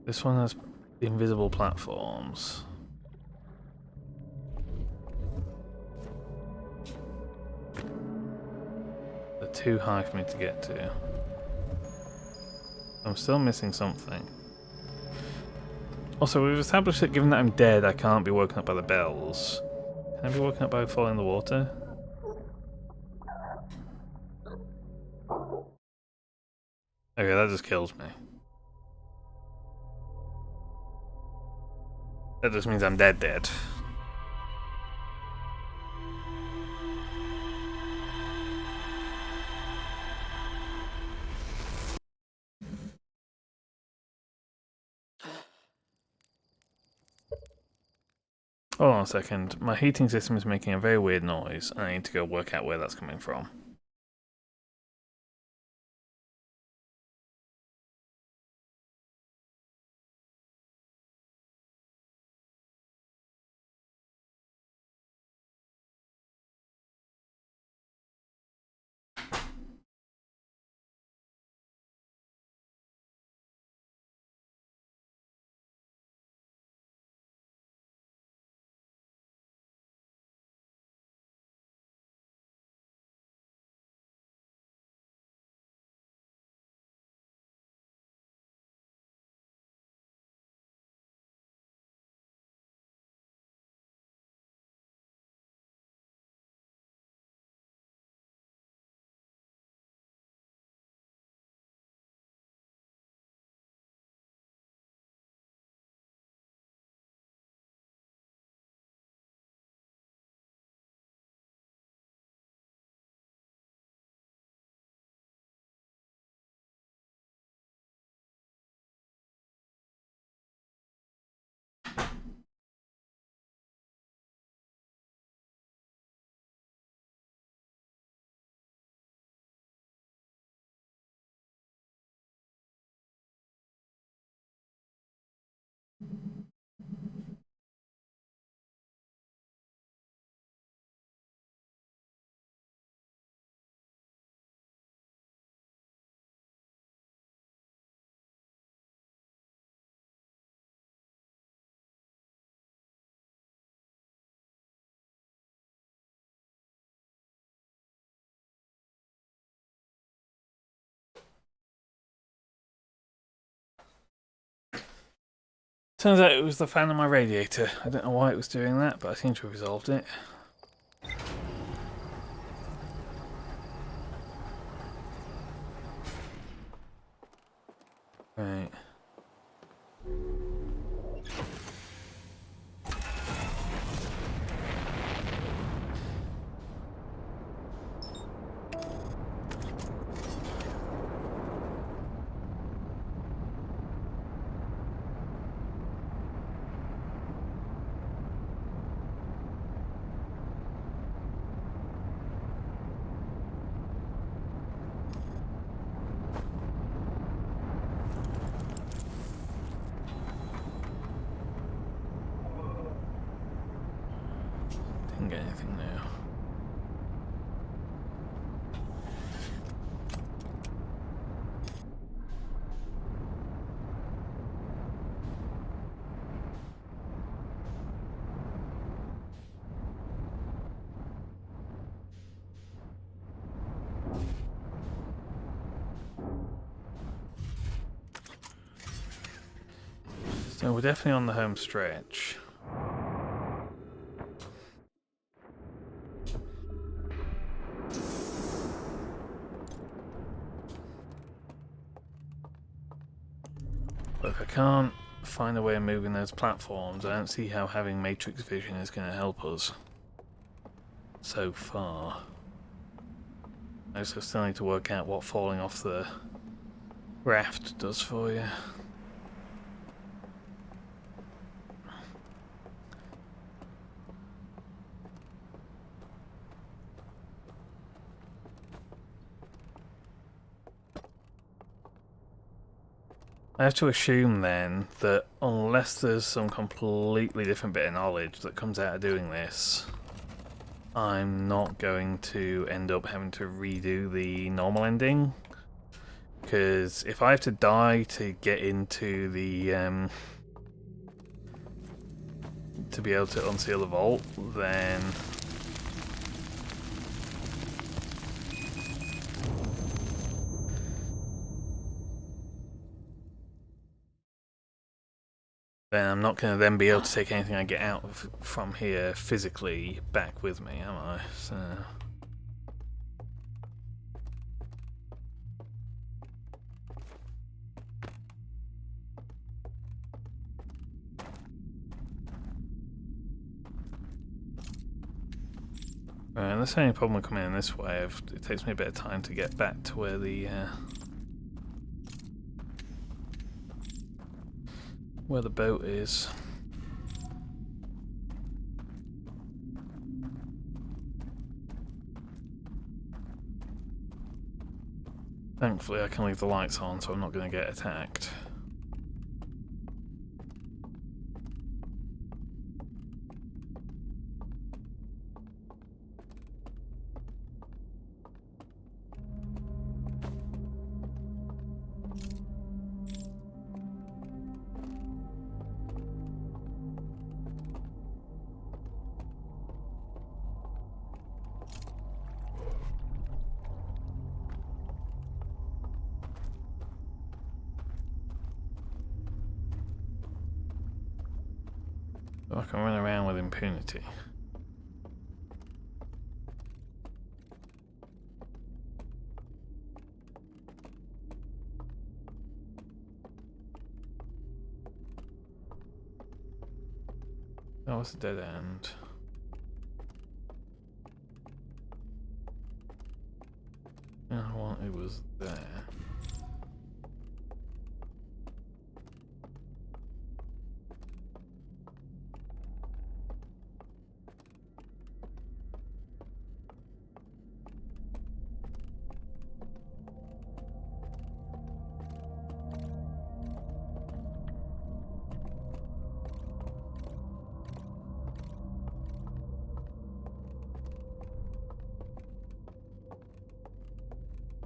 This one has invisible platforms. that too high for me to get to? I'm still missing something. Also, we've established that given that I'm dead, I can't be woken up by the bells. Can I be woken up by falling in the water? Okay, that just kills me. That just means I'm dead. Hold on a second. My heating system is making a very weird noise, and I need to go work out where that's coming from. Turns out it was the fan on my radiator. I don't know why it was doing that, but I seem to have resolved it. Right. Didn't get anything now. So we're definitely on the home stretch. But if I can't find a way of moving those platforms, I don't see how having Matrix vision is going to help us so far. I also still need to work out what falling off the raft does for you. I have to assume then that unless there's some completely different bit of knowledge that comes out of doing this, I'm not going to end up having to redo the normal ending. Because if I have to die to get into the to be able to unseal the vault, then then I'm not going to then be able to take anything I get out from here physically back with me, am I? So... Right, that's the only problem with coming in this way. It takes me a bit of time to get back to where the boat is. Thankfully I can leave the lights on, so I'm not going to get attacked. So I can run around with impunity. That was a dead end. And I wanted was there.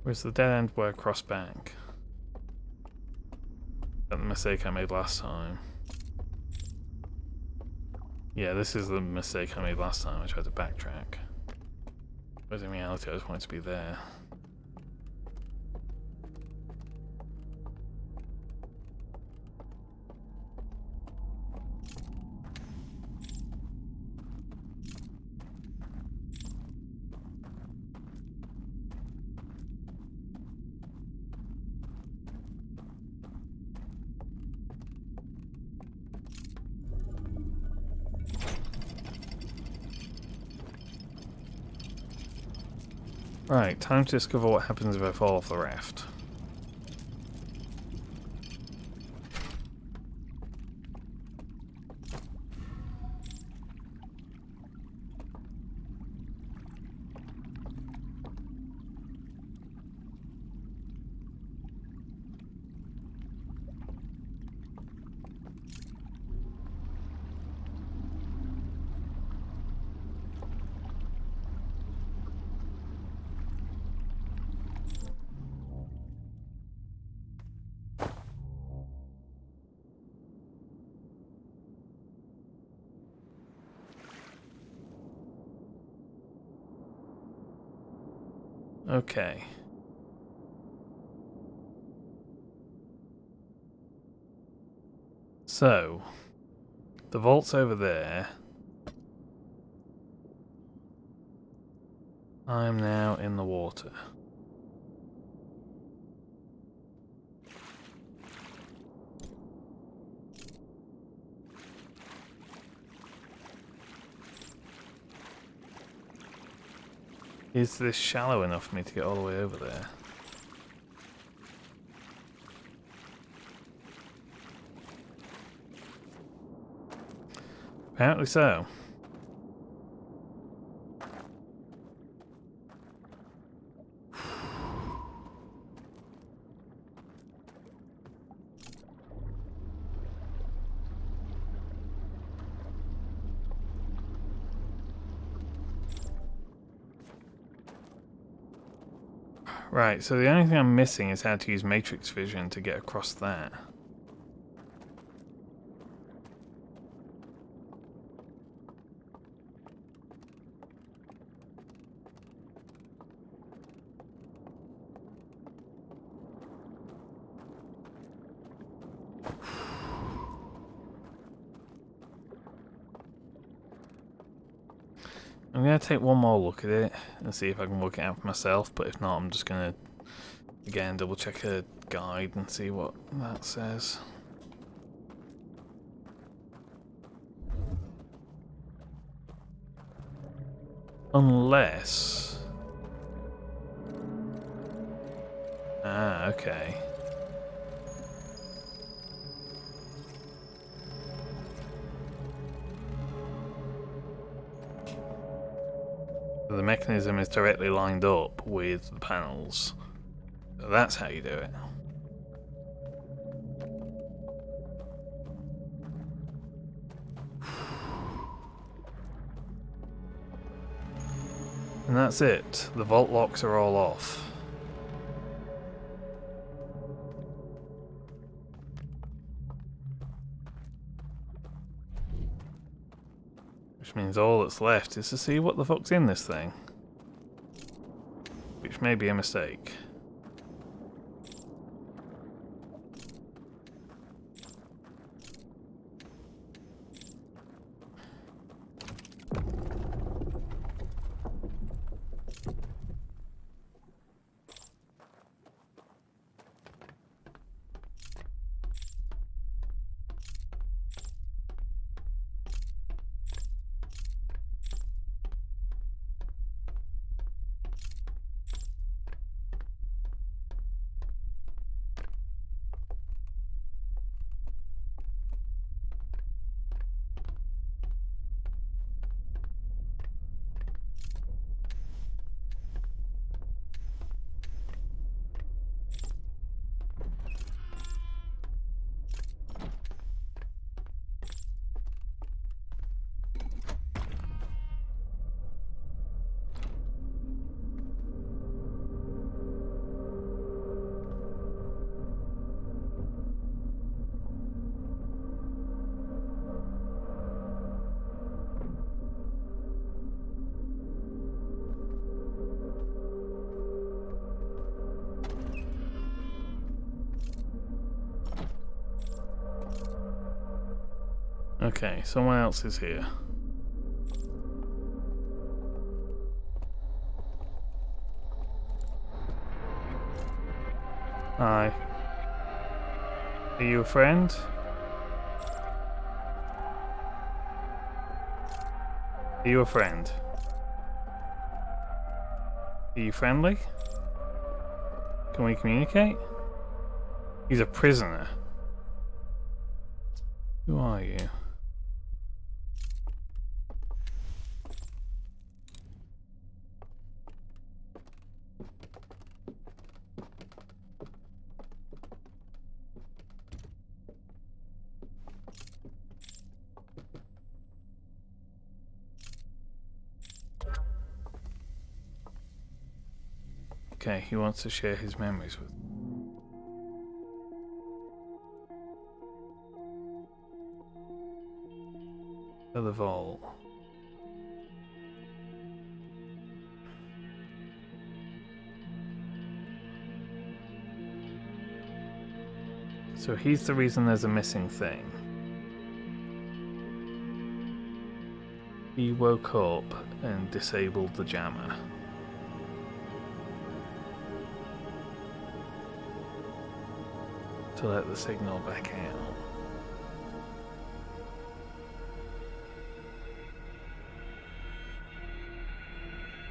Where's the dead end where I cross back? That the mistake I made last time. Yeah, this is the mistake I made last time. I tried to backtrack. Whereas in reality I just wanted to be there. Right, time to discover what happens if I fall off the raft. Okay. So, the vault's over there. I'm now in the water. Is this shallow enough for me to get all the way over there? Apparently so. Right, so the only thing I'm missing is how to use matrix vision to get across that. I'm going to take one more look at it and see if I can work it out for myself, but if not, I'm just going to, again, double check a guide and see what that says. Unless... Ah, okay. The mechanism is directly lined up with the panels. So that's how you do it. And that's it. The vault locks are all off. Which means all that's left is to see what the fuck's in this thing. Which may be a mistake. Okay, someone else is here. Hi. Are you a friend? Are you a friend? Are you friendly? Can we communicate? He's a prisoner. Who are you? Okay, he wants to share his memories with me. To the vault. So he's the reason there's a missing thing. He woke up and disabled the jammer. To let the signal back out.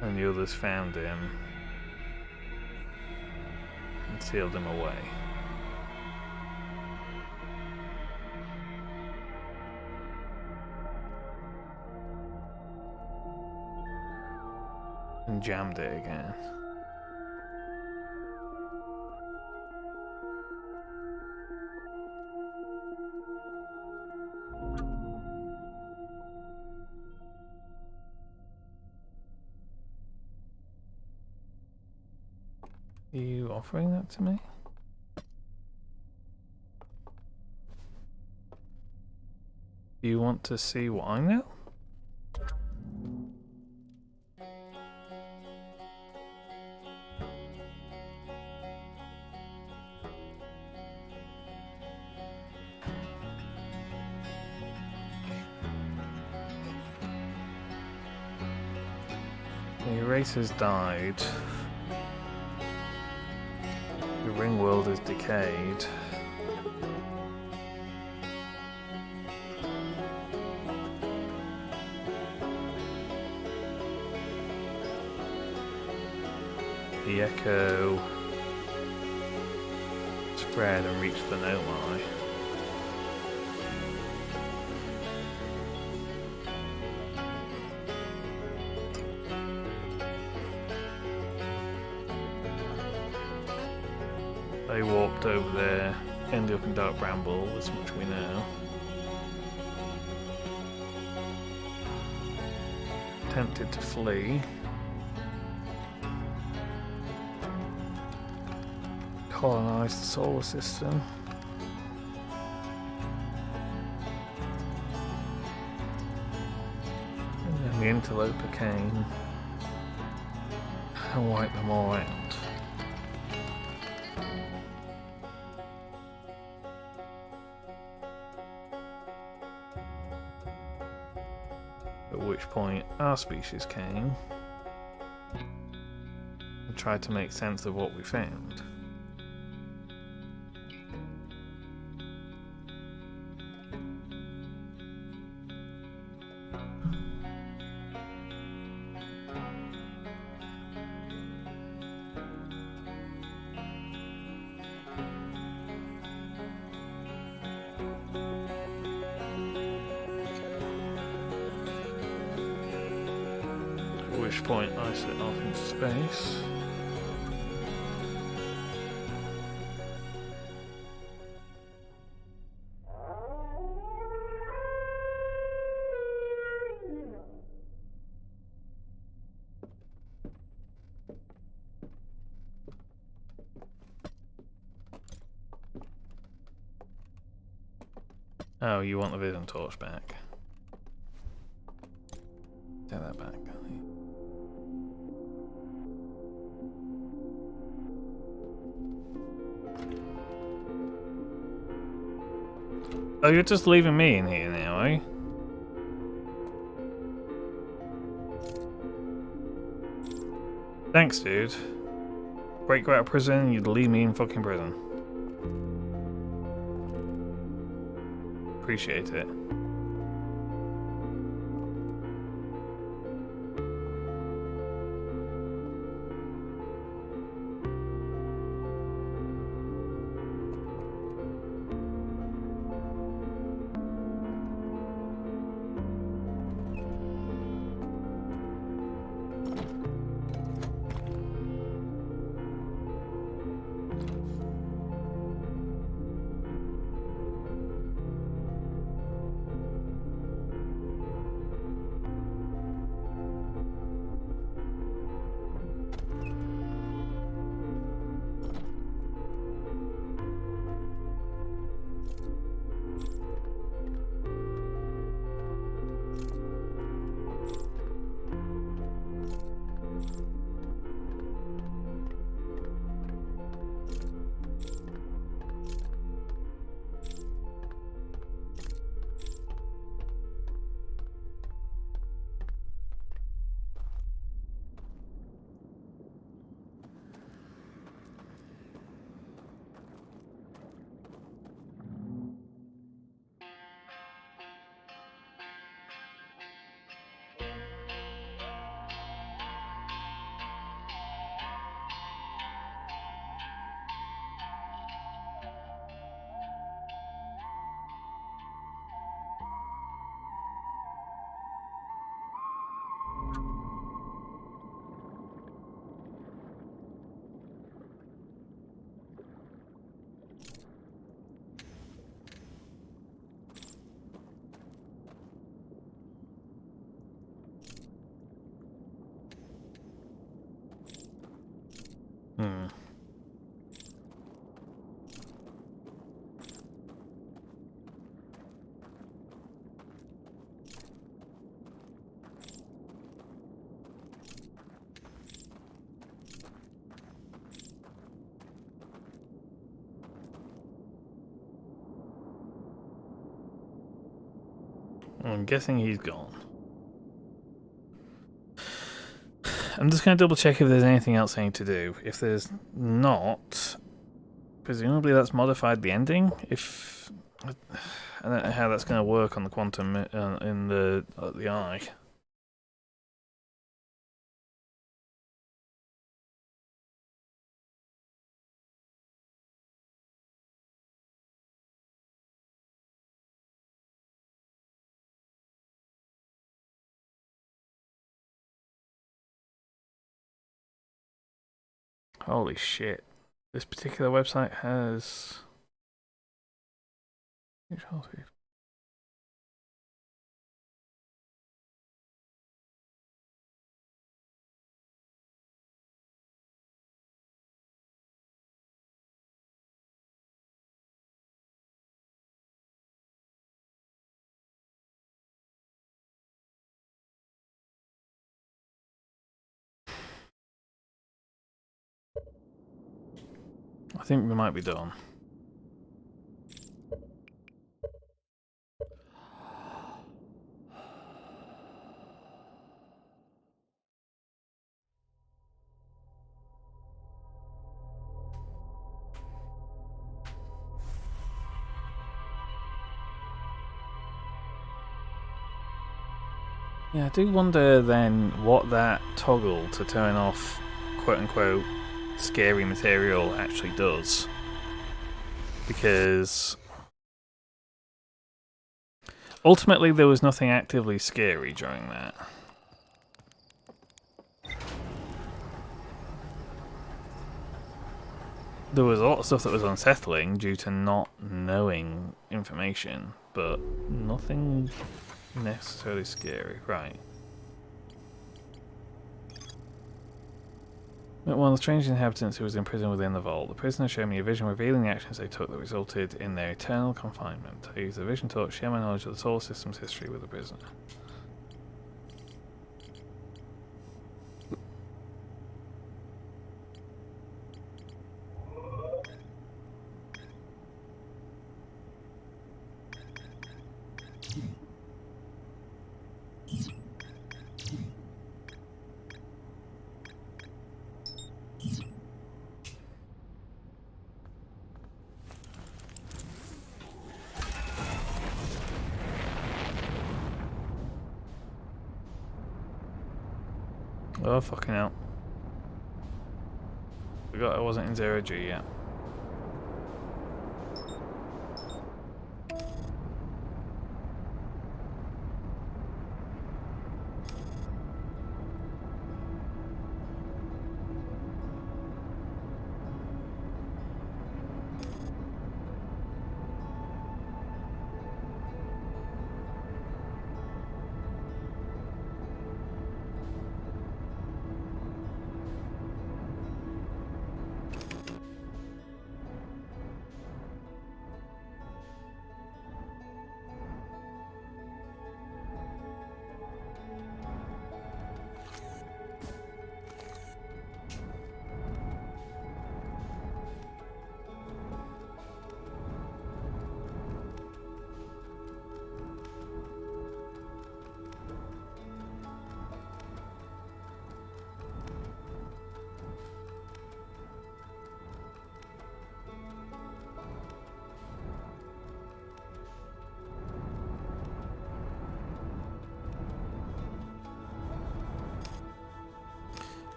And the others found him and sealed him away. And jammed it again. Are you offering that to me? Do you want to see what I know? racer's died. The ring world is decayed. The echo spread and reached the Nomai. They walked over there, ended up in Dark Bramble, as much we know. Attempted to flee. Colonized the solar system. And then the interloper came and wiped them all out. At which point our species came and tried to make sense of what we found. At which point I set off into space. Oh, you want the vision torch back? Take that back. Oh, you're just leaving me in here now, are you? Thanks, dude. Break you out of prison, you'd leave me in fucking prison. Appreciate it. I'm guessing he's gone. I'm just going to double check if there's anything else I need to do. If there's not, presumably that's modified the ending. If I don't know how that's going to work on the quantum in the eye. Holy shit. This particular website has... I think we might be done. Yeah, I do wonder then what that toggle to turn off quote-unquote scary material actually does. Because ultimately there was nothing actively scary during that. There was a lot of stuff that was unsettling due to not knowing information, but nothing necessarily scary. Right. One of the strange inhabitants who was imprisoned within the vault. The prisoner showed me a vision revealing the actions they took that resulted in their eternal confinement. I used the vision to share my knowledge of the solar system's history with the prisoner. Oh, fucking hell. Forgot I wasn't in 0G yet.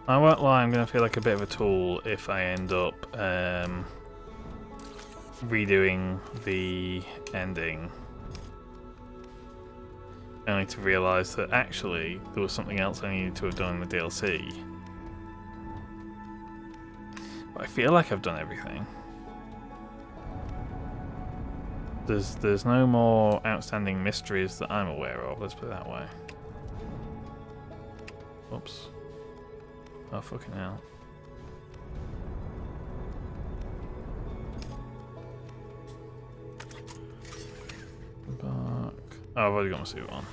I won't lie, I'm going to feel like a bit of a tool if I end up redoing the ending. Only to realise that actually there was something else I needed to have done in the DLC. But I feel like I've done everything. There's no more outstanding mysteries that I'm aware of, let's put it that way. Oops. Oh, fucking hell. Back. Oh, I've already got my suit on.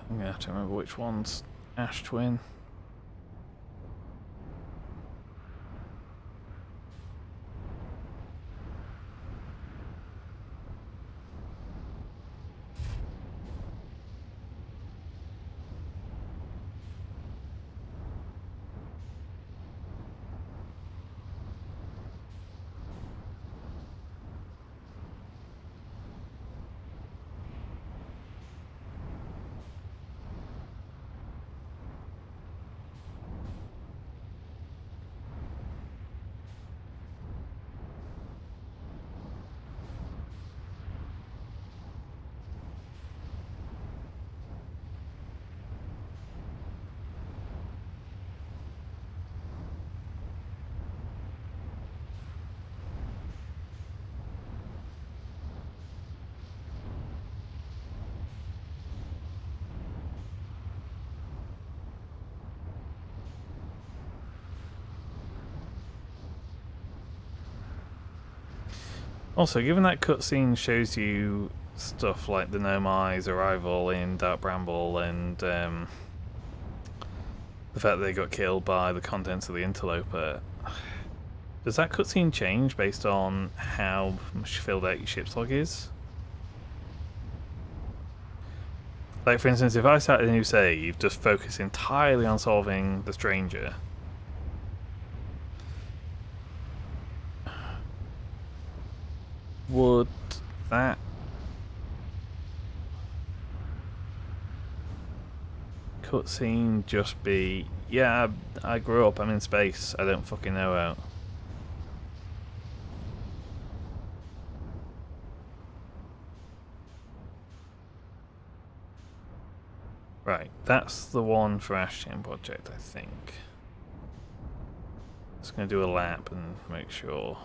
I'm gonna have to remember which one's Ash Twin. Also, given that cutscene shows you stuff like the Nomai's arrival in Dark Bramble and the fact that they got killed by the contents of the Interloper, does that cutscene change based on how much filled out your ship's log is? Like, for instance, if I started a new save, just focus entirely on solving the Stranger, would that cutscene just be, yeah, I grew up, I'm in space, I don't fucking know out? Right, that's the one for Ash Chain Project, I think. Just gonna do a lap and make sure.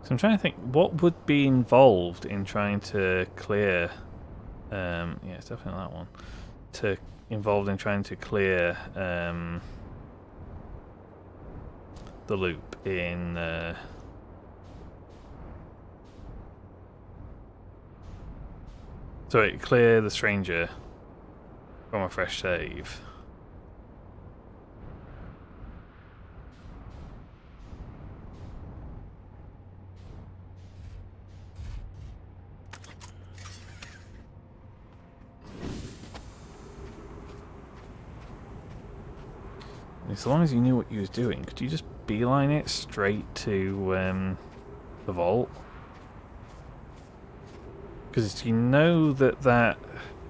So I'm trying to think, what would be involved in trying to clear... yeah, it's definitely that one. Involved in trying to clear the loop in... sorry, clear the Stranger from a fresh save. As long as you knew what you was doing, could you just beeline it straight to the vault? Because you know that...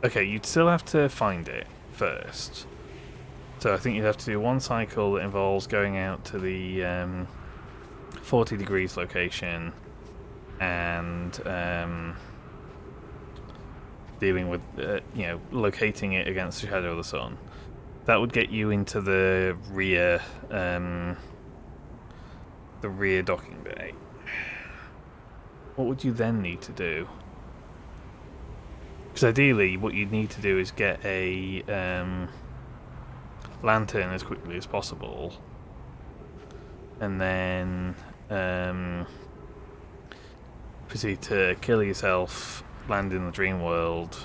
Okay, you'd still have to find it first. So I think you'd have to do one cycle that involves going out to the 40 degrees location and dealing with, you know, locating it against the shadow of the sun. That would get you into the rear docking bay. What would you then need to do? Because ideally, what you'd need to do is get a lantern as quickly as possible, and then proceed to kill yourself, land in the dream world,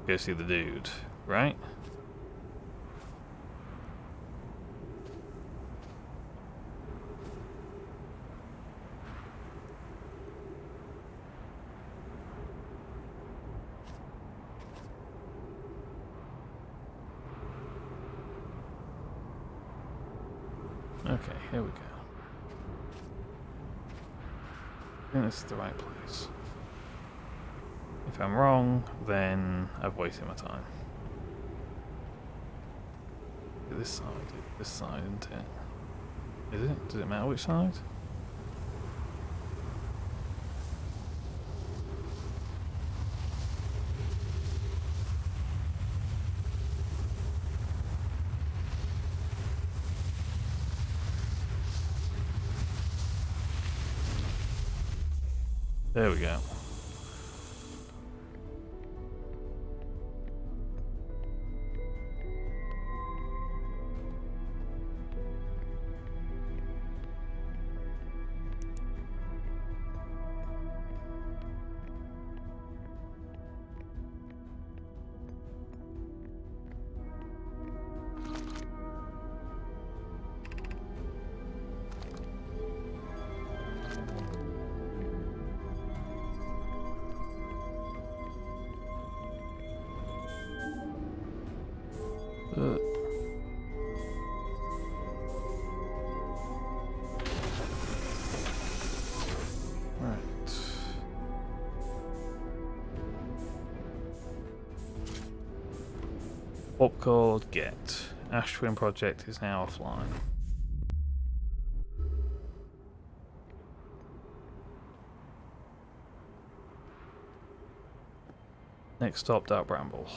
go see the dude, right? Okay, here we go. I think this is the right place. If I'm wrong, then I've wasted my time. This side, isn't it? Is it? Does it matter which side? There we go. Warp core get. Ash Twin project is now offline. Next stop, Dark Bramble.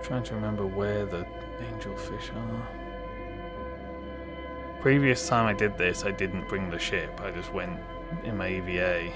Trying to remember where the angelfish are. Previous time I did this, I didn't bring the ship. I just went in my EVA.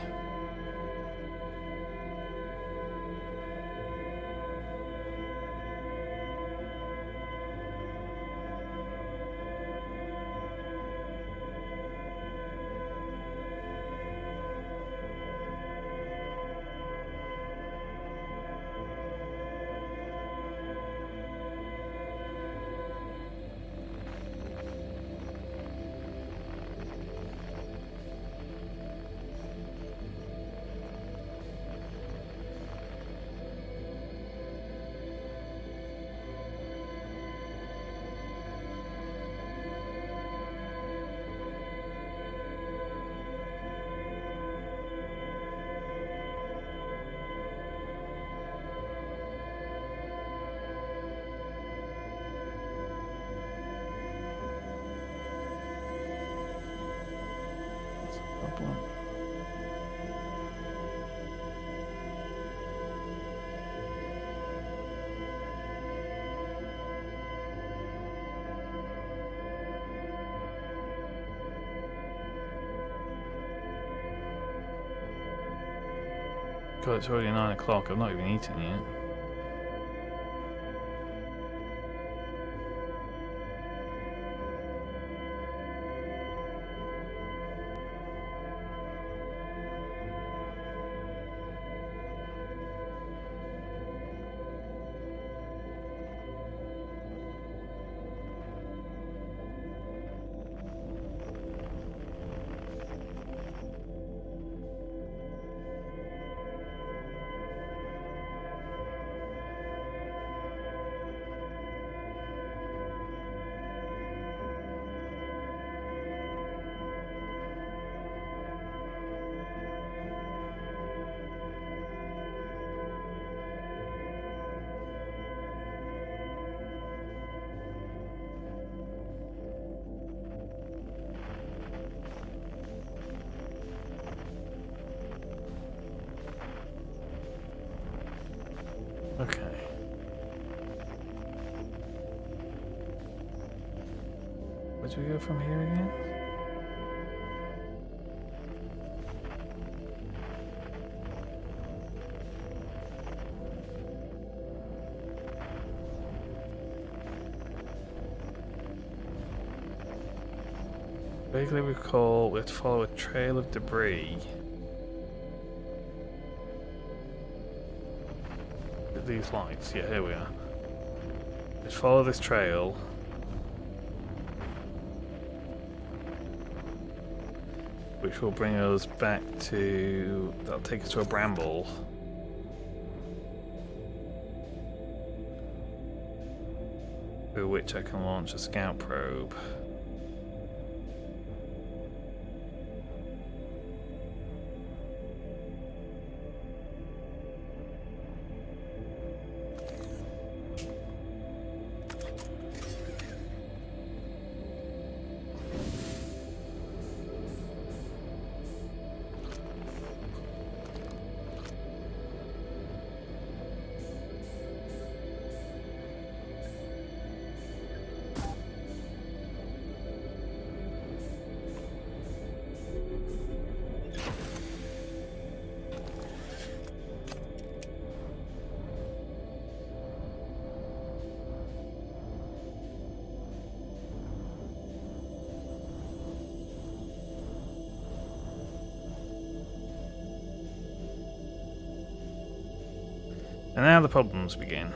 God, it's already 9 o'clock. I've not even eaten yet. Where do we go from here again? Vaguely recall we have to follow a trail of debris. These lights, yeah, here we are. Let's follow this trail. Which will bring us back to... that'll take us to a bramble. Through which I can launch a scout probe. And now the problems begin.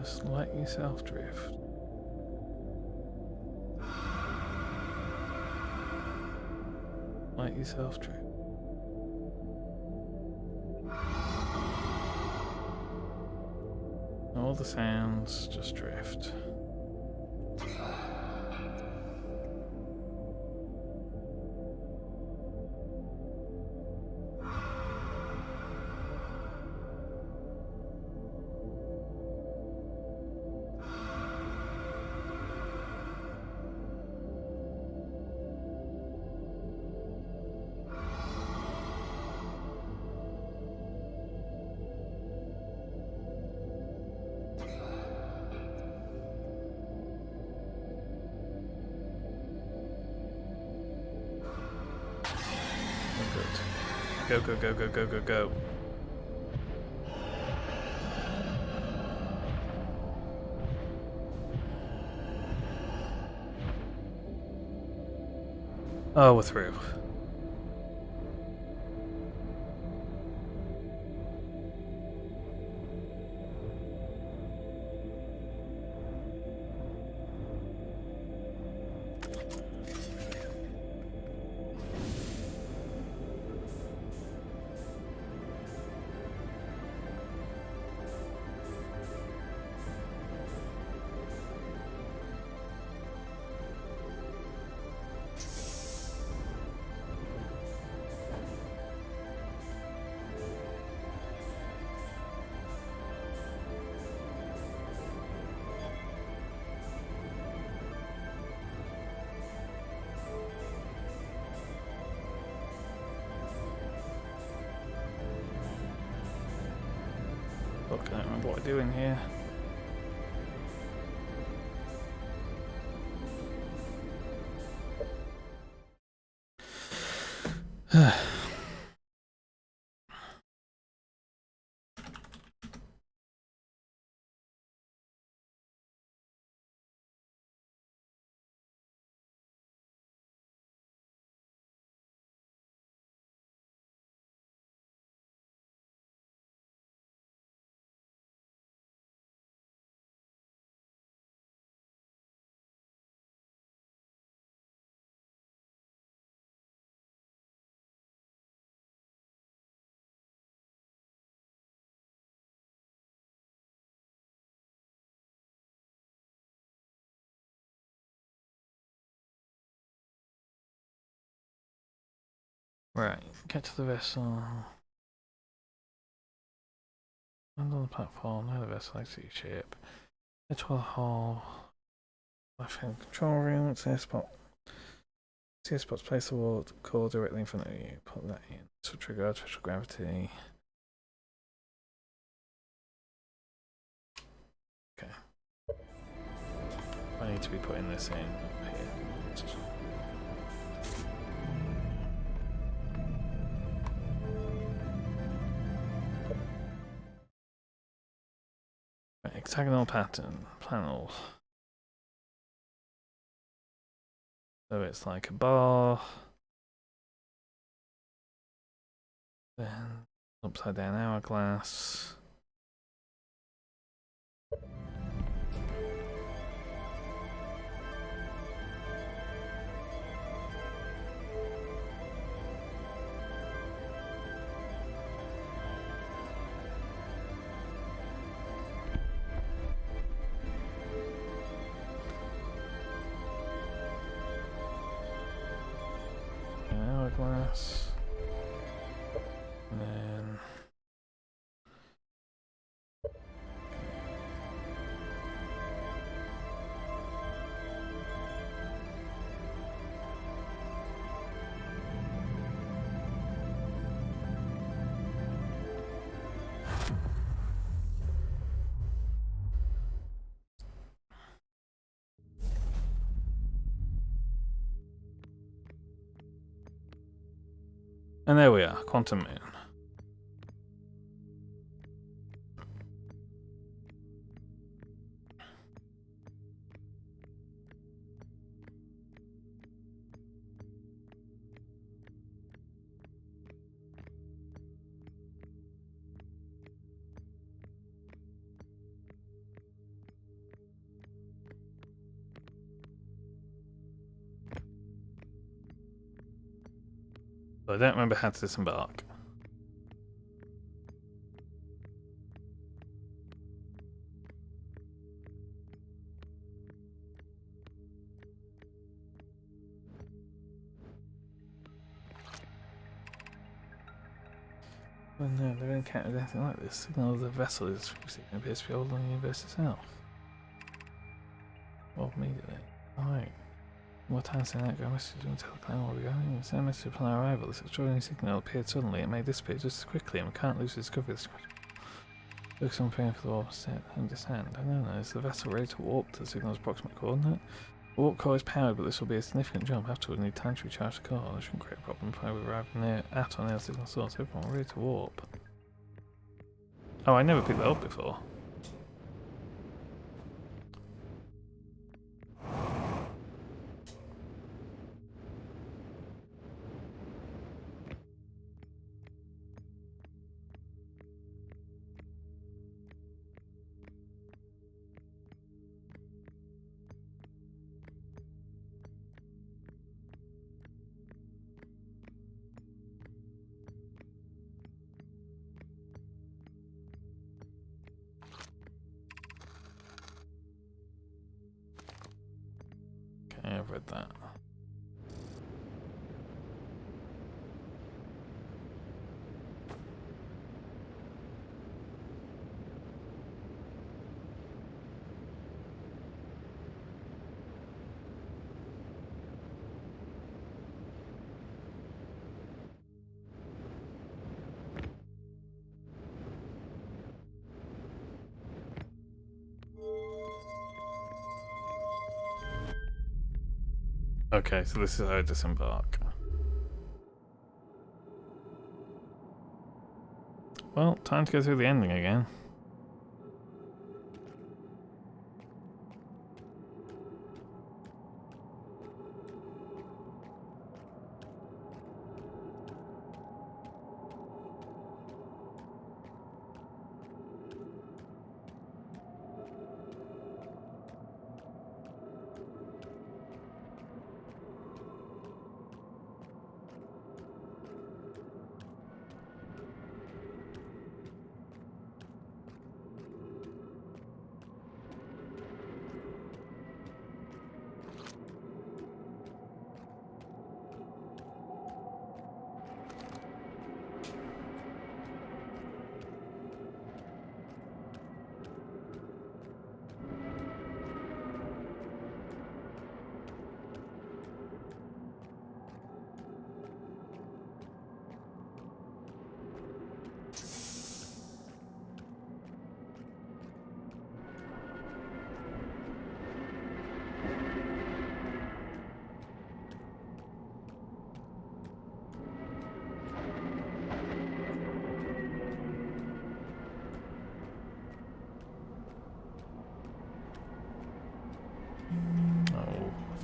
Just let yourself drift. Let yourself drift. All the sounds just drift. Go, go, go, go, go, go, go. Oh, we're through. Fuck, I don't remember what I do in here. Right, get to the vessel. Land on the platform, near the vessel, exit your ship. Head to the hull. Left hand control room, see a spot. See a spot to place the wall core directly in front of you. Put that in. This will trigger artificial gravity. Okay. I need to be putting this in up here. Right, hexagonal pattern. Panel. So it's like a bar. Then upside down hourglass. Hourglass. And then and there we are, Quantum Moon. But I don't remember how to disembark. Well, no, they've encountered anything like this. Signal of the vessel is appears to be older than the universe itself. Well, immediately. Alright. More time sending out a message to teleclaim where we're going. Send a message upon our arrival. This extraordinary signal appeared suddenly. It may disappear just as quickly, and we can't lose the discovery of this. Focus on preparing for the warp set and descend. I don't know, is the vessel ready to warp to the signal's approximate coordinate? The warp core is powered, but this will be a significant jump. Afterward, we need time to recharge the core. That shouldn't create a problem if we arrive at or near the signal source. Everyone ready to warp. Oh, I never picked that up before. Okay, I've read that. Okay, so this is how I disembark. Well, time to go through the ending again.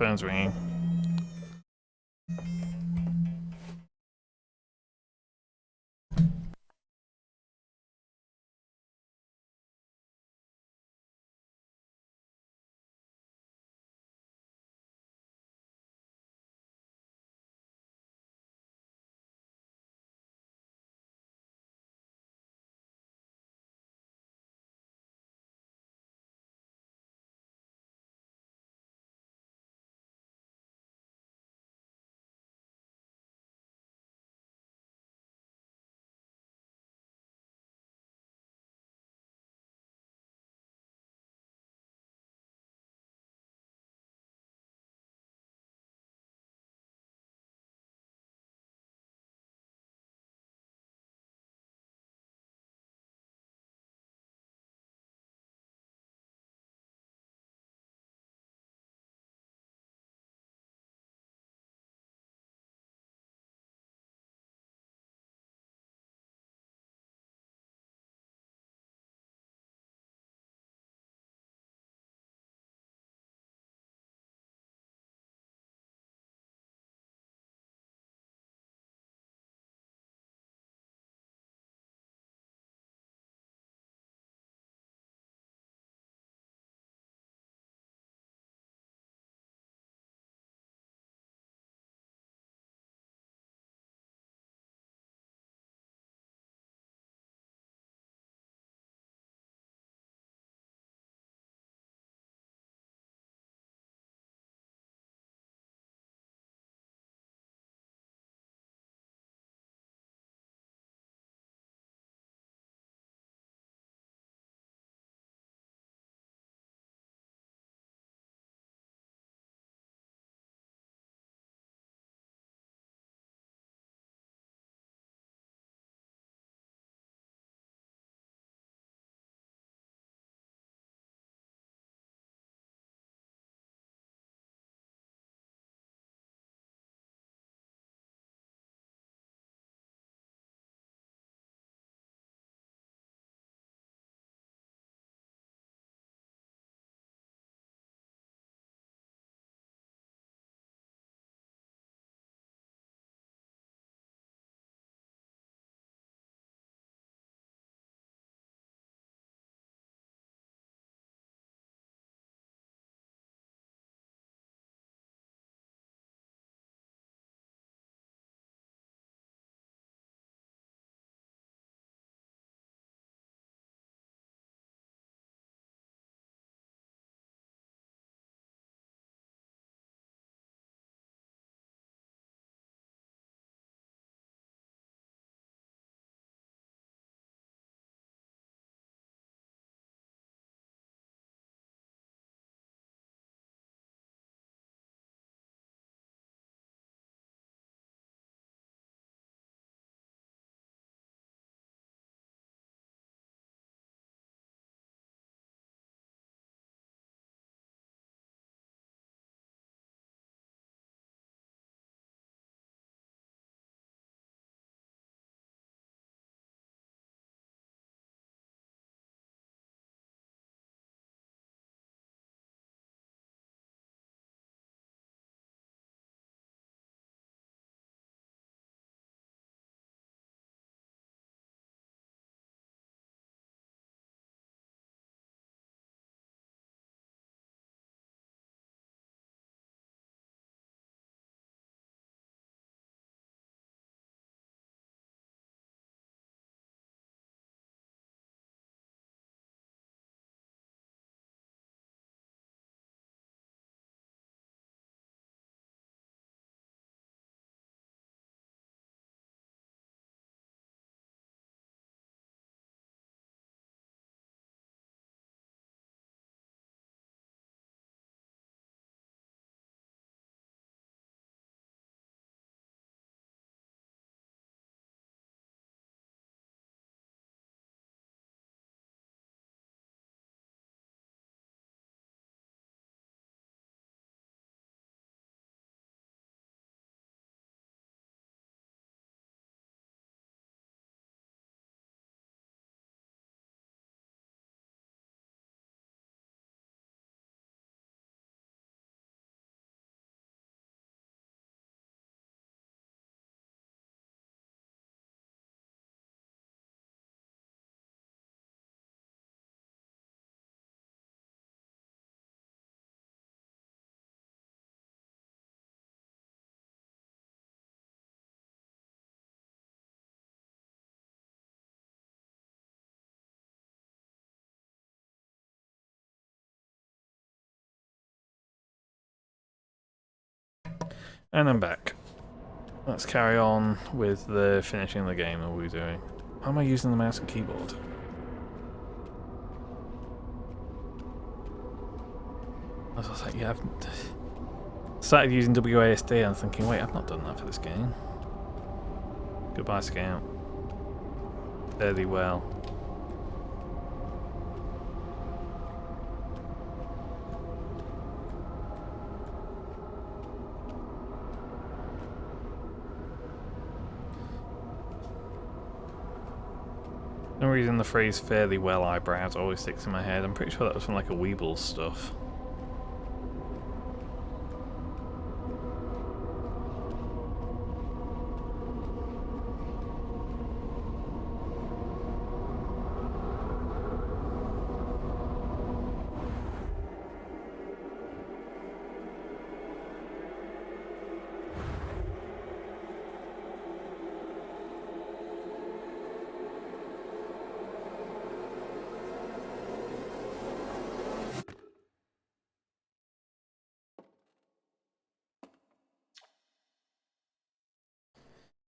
phone's ringing. And I'm back. Let's carry on with the finishing the game that we're doing. Why am I using the mouse and keyboard? I was like, yeah, I've started using WASD. I'm thinking, wait, I've not done that for this game. Goodbye, Scout. Fairly well. For some reason the phrase fairly well eyebrows always sticks in my head. I'm pretty sure that was from like a Weeble stuff.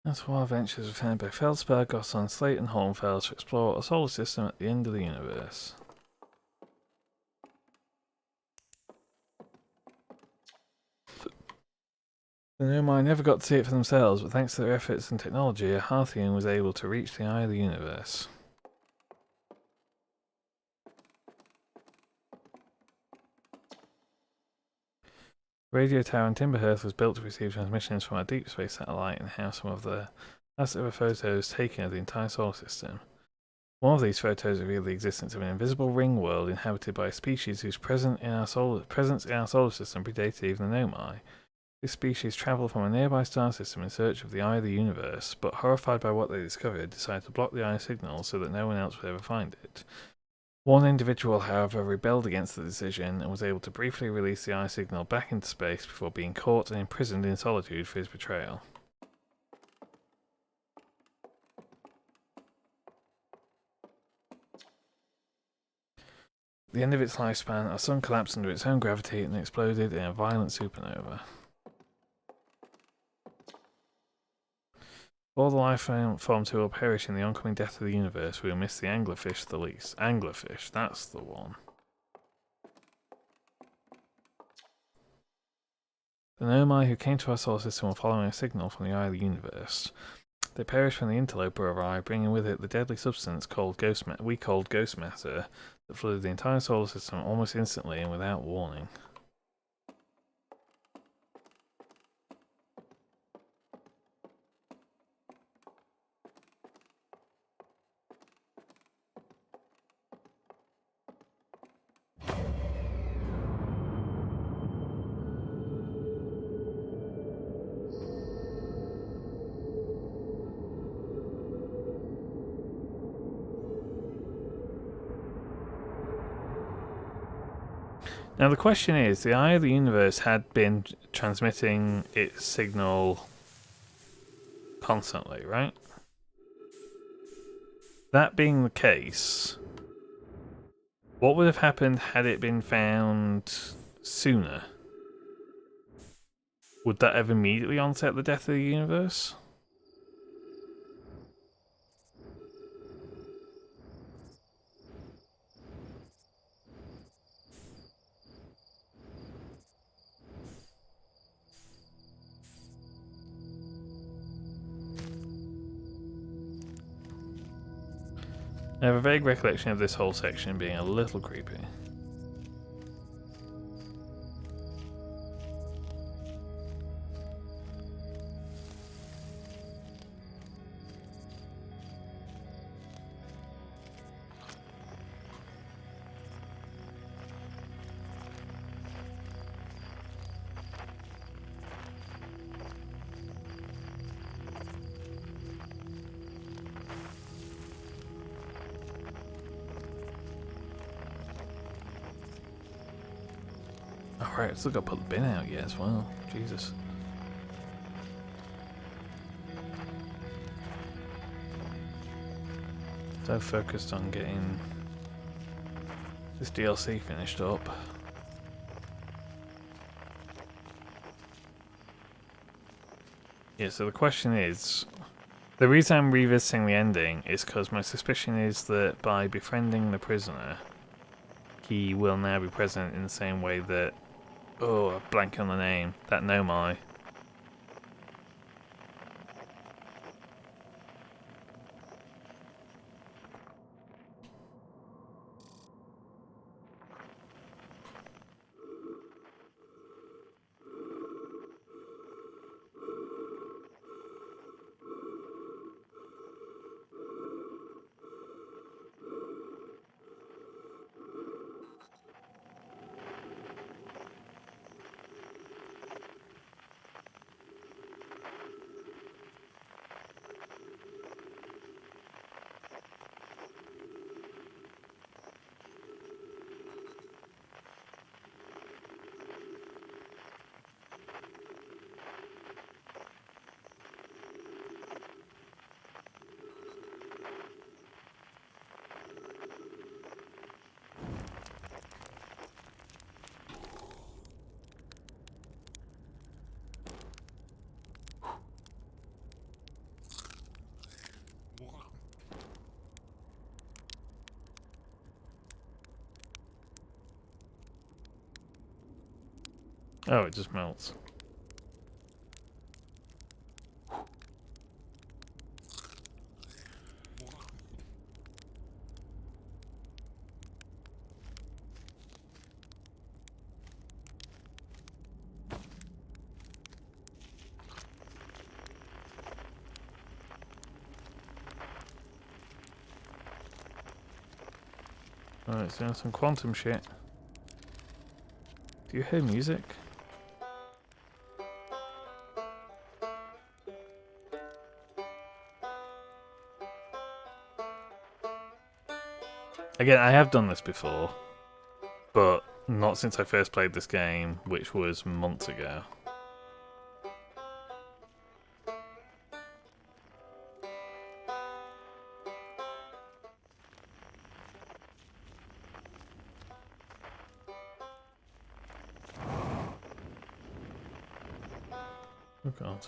That's why Ventures were found by Feldspar, Gosson, Slate and Holmfeld to explore a solar system at the end of the universe. The Nomai never got to see it for themselves, but thanks to their efforts and technology, a Harthian was able to reach the eye of the universe. Radio tower in Timberhurst was built to receive transmissions from a deep space satellite and house some of the last ever photos taken of the entire solar system. One of these photos revealed the existence of an invisible ring world inhabited by a species whose presence in our solar system predated even the Nomai. This species travelled from a nearby star system in search of the eye of the universe, but horrified by what they discovered, decided to block the eye signal so that no one else would ever find it. One individual, however, rebelled against the decision and was able to briefly release the eye signal back into space before being caught and imprisoned in solitude for his betrayal. At the end of its lifespan, our sun collapsed under its own gravity and exploded in a violent supernova. All the life forms who will perish in the oncoming death of the universe, we will miss the anglerfish the least. Anglerfish, that's the one. The Nomai who came to our solar system were following a signal from the eye of the universe. They perished when the interloper arrived, bringing with it the deadly substance called ghost matter that flooded the entire solar system almost instantly and without warning. Now the question is, the eye of the universe had been transmitting its signal constantly, right? That being the case, what would have happened had it been found sooner? Would that have immediately onset the death of the universe? I have a vague recollection of this whole section being a little creepy. Alright, still got to put the bin out yet as well. Jesus. So focused on getting this DLC finished up. Yeah, so the question is, the reason I'm revisiting the ending is because my suspicion is that by befriending the prisoner, he will now be present in the same way that, oh, blank on the name, that Nomai. Oh, it just melts. Alright, it's doing some quantum shit. Do you hear music? Again, I have done this before, but not since I first played this game, which was months ago. Oh god.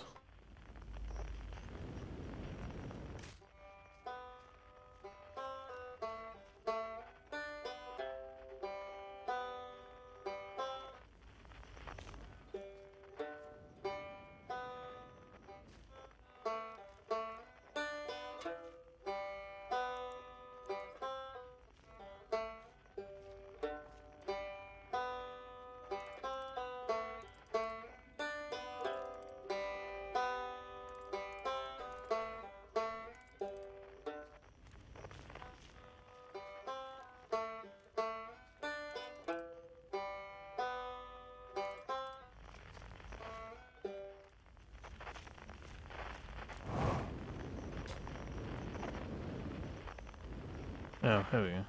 Oh, here we go.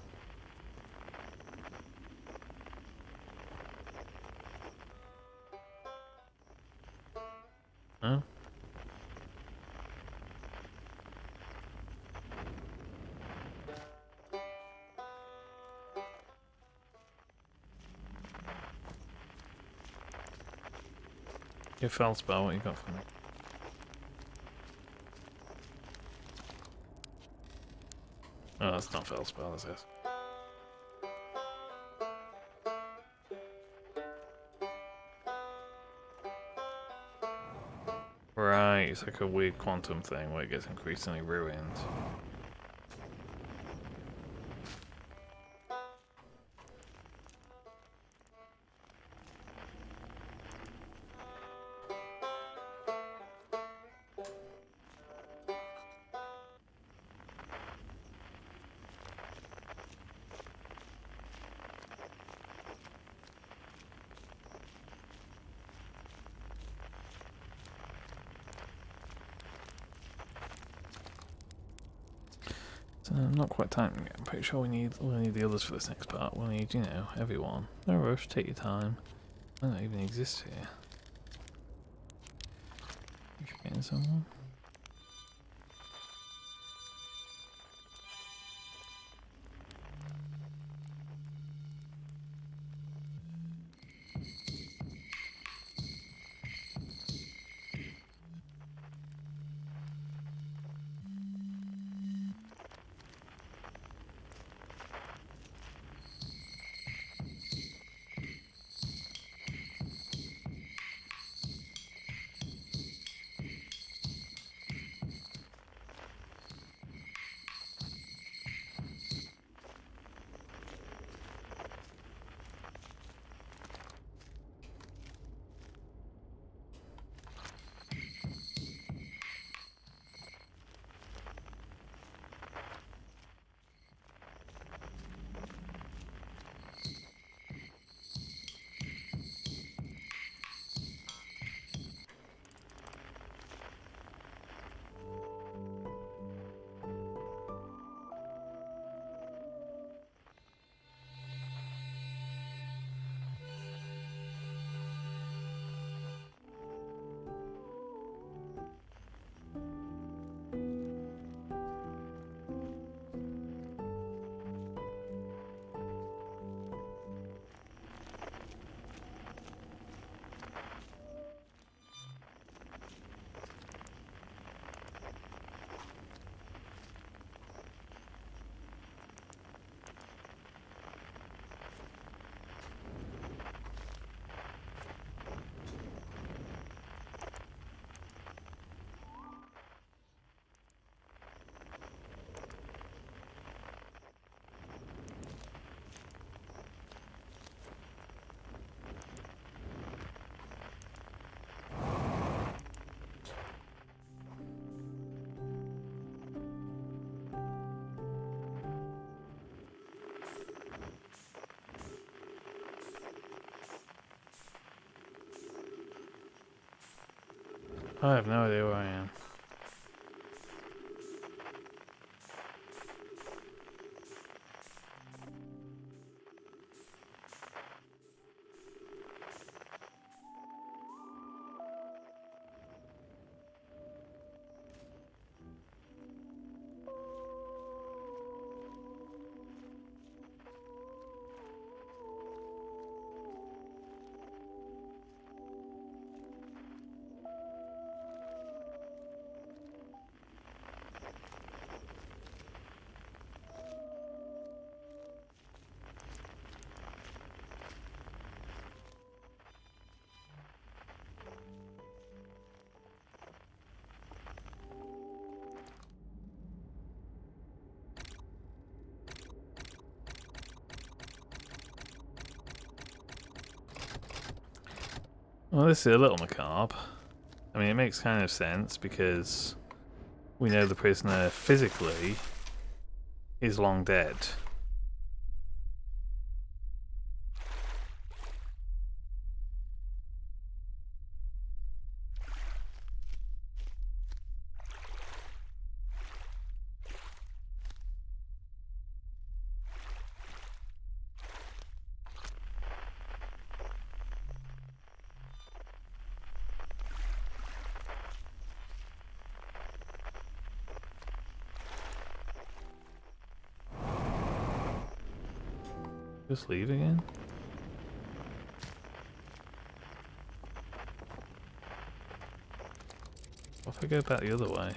Huh? Your Feldspar, what you got for me? Oh, that's not Feldspar, that's it. Right, it's like a weird quantum thing where it gets increasingly ruined. Not quite time yet. I'm pretty sure we'll need the others for this next part. We'll need, you know, everyone. No rush, take your time. I don't even exist here. You getting someone? I have no idea where I am. Well, this is a little macabre. I mean, it makes kind of sense because we know the prisoner physically is long dead. Just leave again? What if I go back the other way?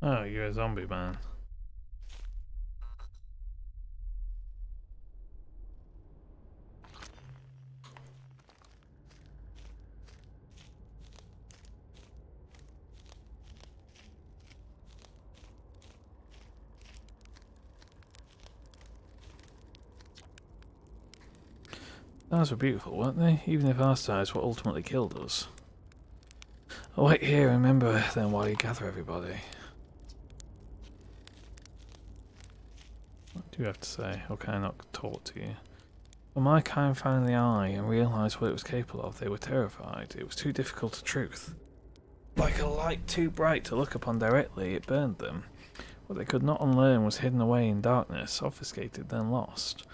Oh, you're a zombie man. Those were beautiful, weren't they? Even if our stars what ultimately killed us. I'll wait here and remember then while you gather everybody. What do you have to say? Or can I not talk to you? When my kind found the eye and realised what it was capable of, they were terrified. It was too difficult to truth. Like a light too bright to look upon directly, it burned them. What they could not unlearn was hidden away in darkness, obfuscated, then lost.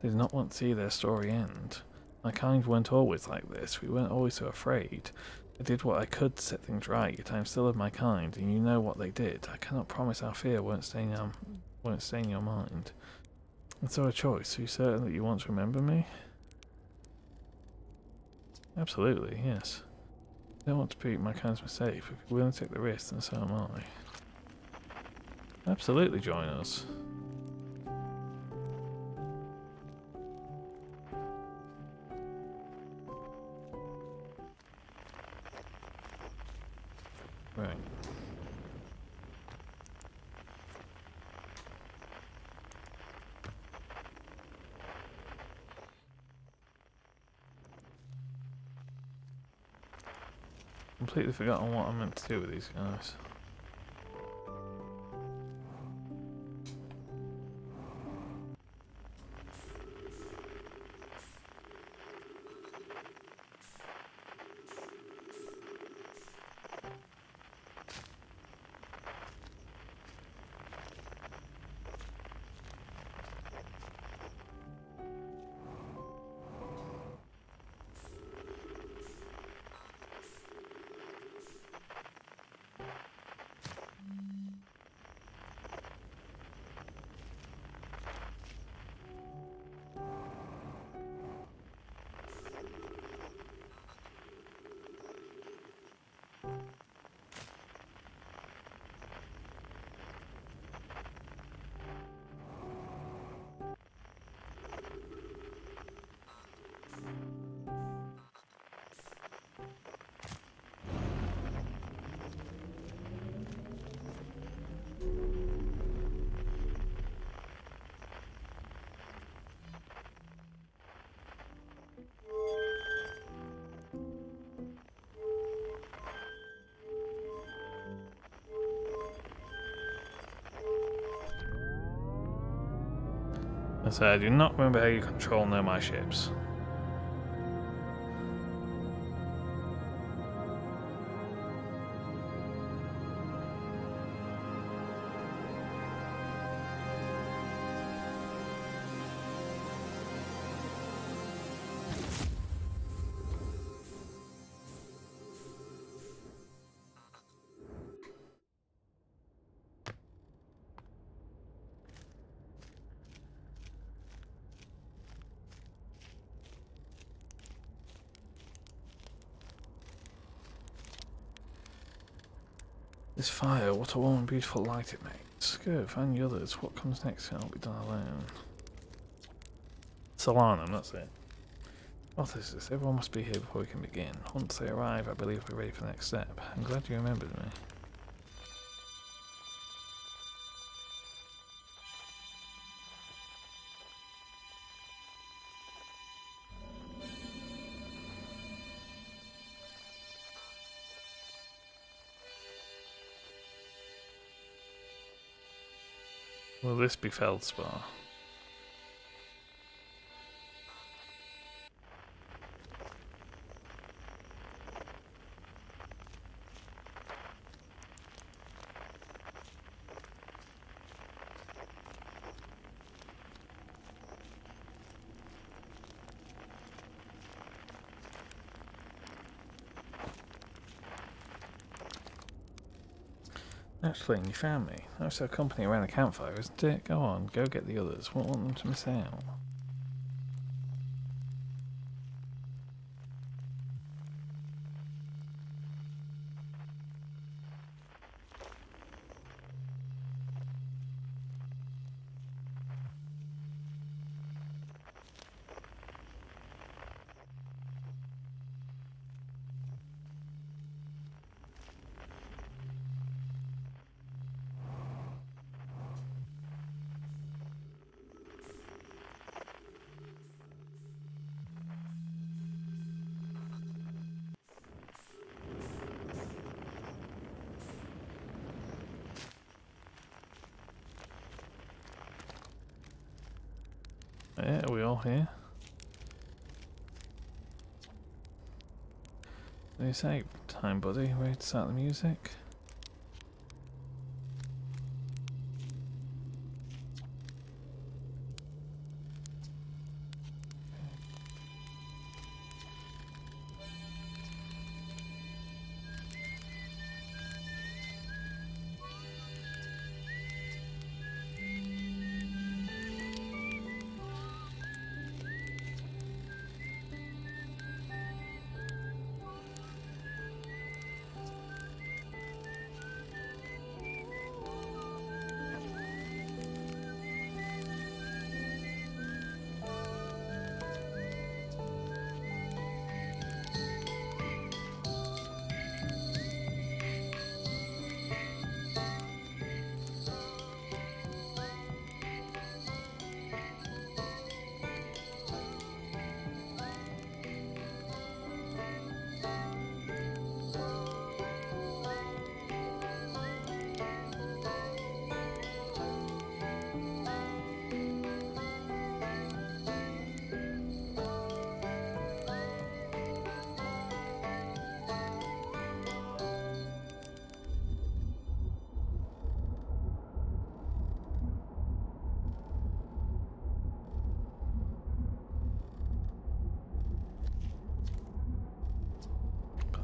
They did not want to see their story end. My kind weren't always like this. We weren't always so afraid. I did what I could to set things right, yet I am still of my kind, and you know what they did. I cannot promise our fear won't stay in your mind. And so a choice. Are you certain that you want to remember me? Absolutely, yes. I don't want to repeat my kind's mistake, but if you're willing to take the risk, then so am I. Absolutely join us. Right. Completely forgotten what I'm meant to do with these guys. I said, I do not remember how you control my ships. This fire, what a warm and beautiful light it makes. Good, find the others. What comes next cannot be done alone. Solanum, that's it. What is this? Everyone must be here before we can begin. Once they arrive, I believe we're ready for the next step. I'm glad you remembered me. Will this be Feldspar? Actually, you found me. Nice to have company around a campfire, isn't it? Go on, go get the others. Won't want them to miss out. Yeah, are we all here? What do you say? Time, buddy. Ready to start the music?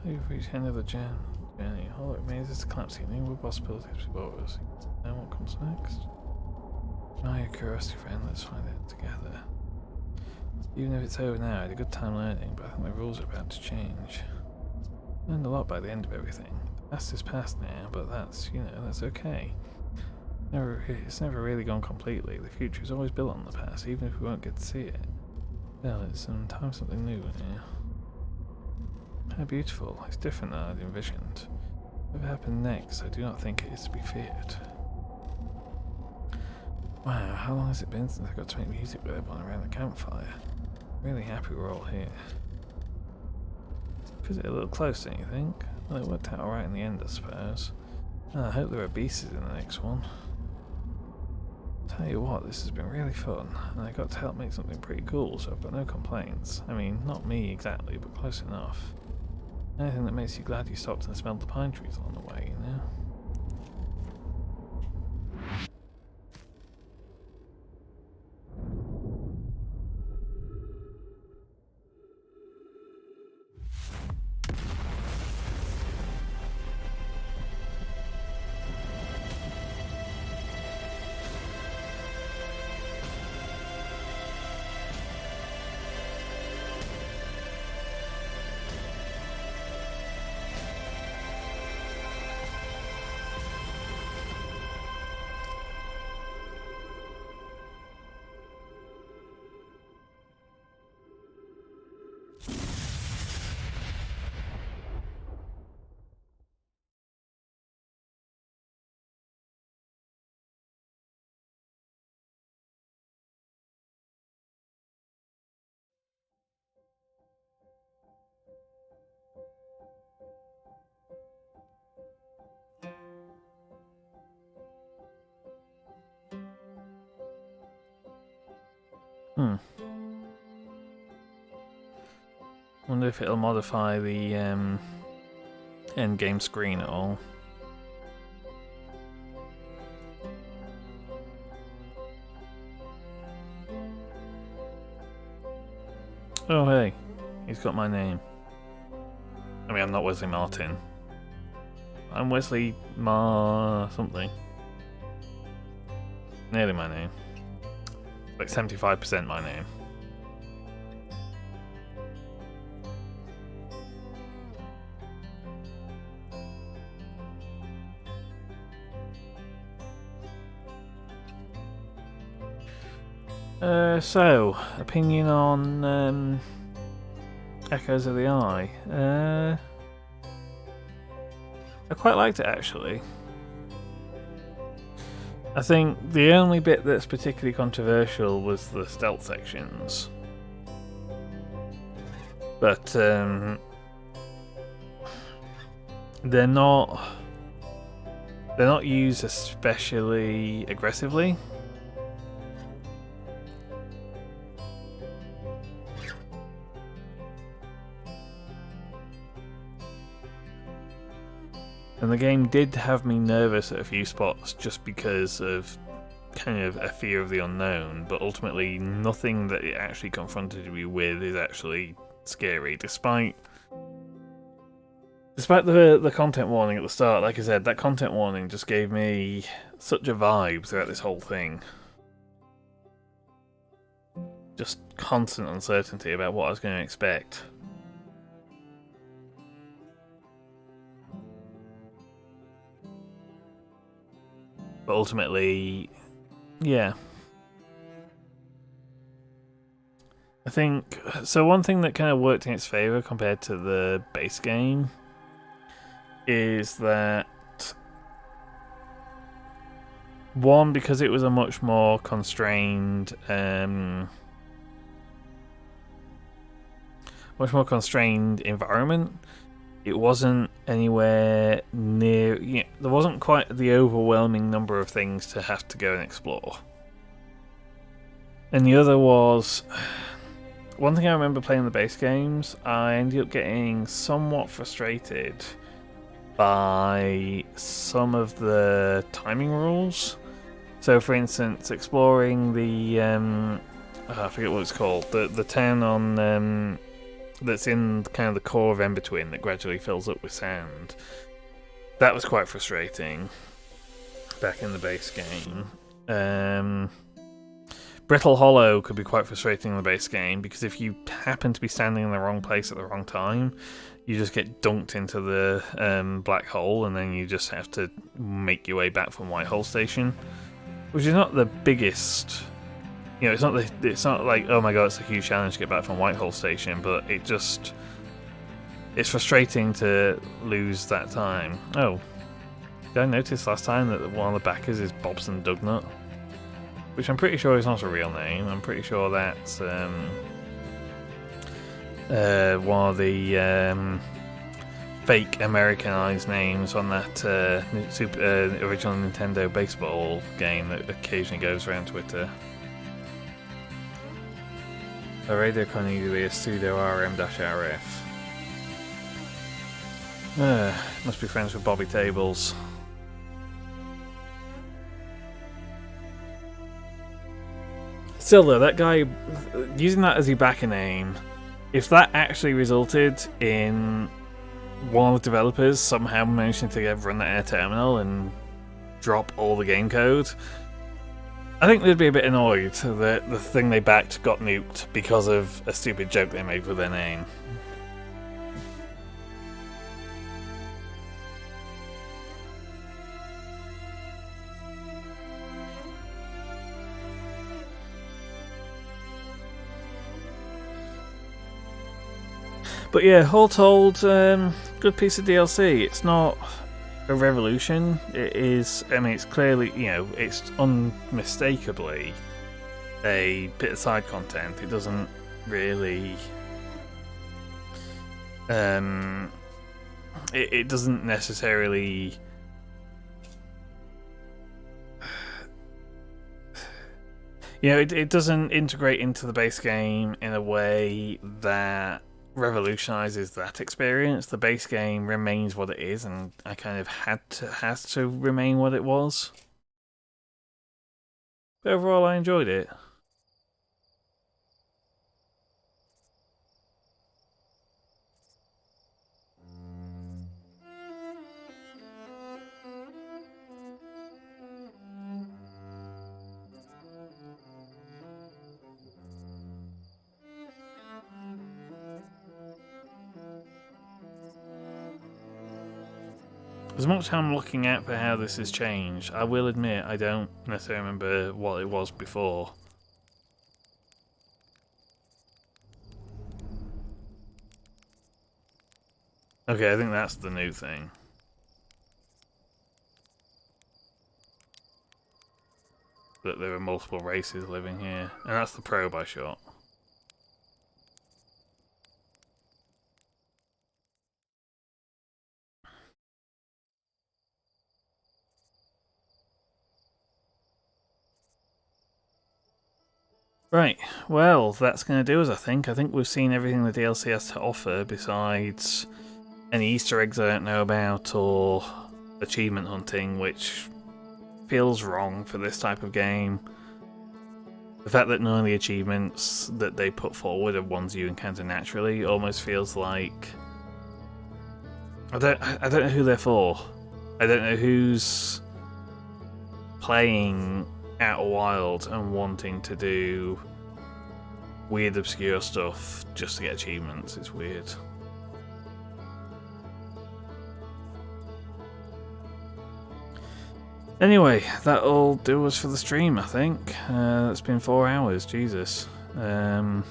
We've reached the end of the journey. All that remains is to collapse the innumerable possibilities before us. Now what comes next? Now your curiosity, friend, let's find out together. Even if it's over now, I had a good time learning, but I think the rules are about to change. I learned a lot by the end of everything. The past is past now, but that's, that's okay. It's never really gone completely. The future is always built on the past, even if we won't get to see it. Well, it's time for something new now. How beautiful. It's different than I'd envisioned. Whatever happened next, I do not think it is to be feared. Wow, how long has it been since I got to make music with everyone around the campfire? Really happy we're all here. Visit a little close, don't you think? Well, it worked out alright in the end, I suppose. I hope there are beasts in the next one. tell you what, this has been really fun, and I got to help make something pretty cool, so I've got no complaints. I mean, not me exactly, but close enough. Anything that makes you glad you stopped and smelled the pine trees along the way, you know? Wonder if it'll modify the end game screen at all. Oh hey, he's got my name. I mean, I'm not Wesley Martin. I'm Wesley something. Nearly my name. Like 75% my name. So, opinion on Echoes of the Eye. I quite liked it actually. I think the only bit that's particularly controversial was the stealth sections. But they're not used especially aggressively. And the game did have me nervous at a few spots just because of kind of a fear of the unknown, but ultimately nothing that it actually confronted me with is actually scary, despite the content warning at the start. Like I said, that content warning just gave me such a vibe throughout this whole thing. Just constant uncertainty about what I was going to expect. But ultimately, yeah. I think, so one thing that kind of worked in its favour compared to the base game is that, one, because it was a much more constrained environment, it wasn't anywhere near, there wasn't quite the overwhelming number of things to have to go and explore. And the other was, one thing I remember playing the base games, I ended up getting somewhat frustrated by some of the timing rules. So for instance, exploring the, I forget what it's called, the town on, that's in kind of the core of Embertwin that gradually fills up with sand. That was quite frustrating back in the base game. Brittle Hollow could be quite frustrating in the base game because if you happen to be standing in the wrong place at the wrong time, you just get dunked into the black hole, and then you just have to make your way back from Whitehole Station, which is not the biggest. It's not like, oh my god, it's a huge challenge to get back from Whitehall Station, but it's frustrating to lose that time. Oh, did I notice last time that one of the backers is Bobson Dugnut? Which I'm pretty sure is not a real name. I'm pretty sure that's one of the fake Americanized names on that original Nintendo baseball game that occasionally goes around Twitter. A radio Cornelia is sudo rm-rf. Must be friends with Bobby Tables. Still though, that guy, using that as your backer name, if that actually resulted in one of the developers somehow managing to run the air terminal and drop all the game code, I think they'd be a bit annoyed that the thing they backed got nuked because of a stupid joke they made with their name. But yeah, all told, good piece of DLC. It's not a revolution. It is, I mean, it's clearly, you know, it's unmistakably a bit of side content. It doesn't really, it doesn't necessarily, you know, it doesn't integrate into the base game in a way that revolutionizes that experience. The base game remains what it is, and I kind of has to remain what it was. But overall, I enjoyed it. As much as I'm looking out for how this has changed, I will admit I don't necessarily remember what it was before. Okay, I think that's the new thing. That there are multiple races living here. And that's the probe I shot. Right, well, that's going to do us, I think. I think we've seen everything the DLC has to offer, besides any Easter eggs I don't know about, or achievement hunting, which feels wrong for this type of game. The fact that none of the achievements that they put forward are ones you encounter naturally almost feels like... I don't know who they're for. I don't know who's playing Outer Wild and wanting to do weird, obscure stuff just to get achievements. It's weird. Anyway, that'll do us for the stream, I think. It's been 4 hours, Jesus. Yeah.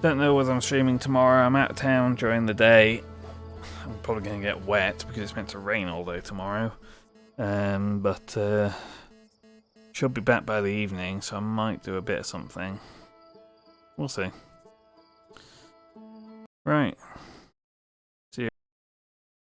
Don't know whether I'm streaming tomorrow. I'm out of town during the day. I'm probably going to get wet because it's meant to rain all day tomorrow. But should be back by the evening, so I might do a bit of something. We'll see. Right.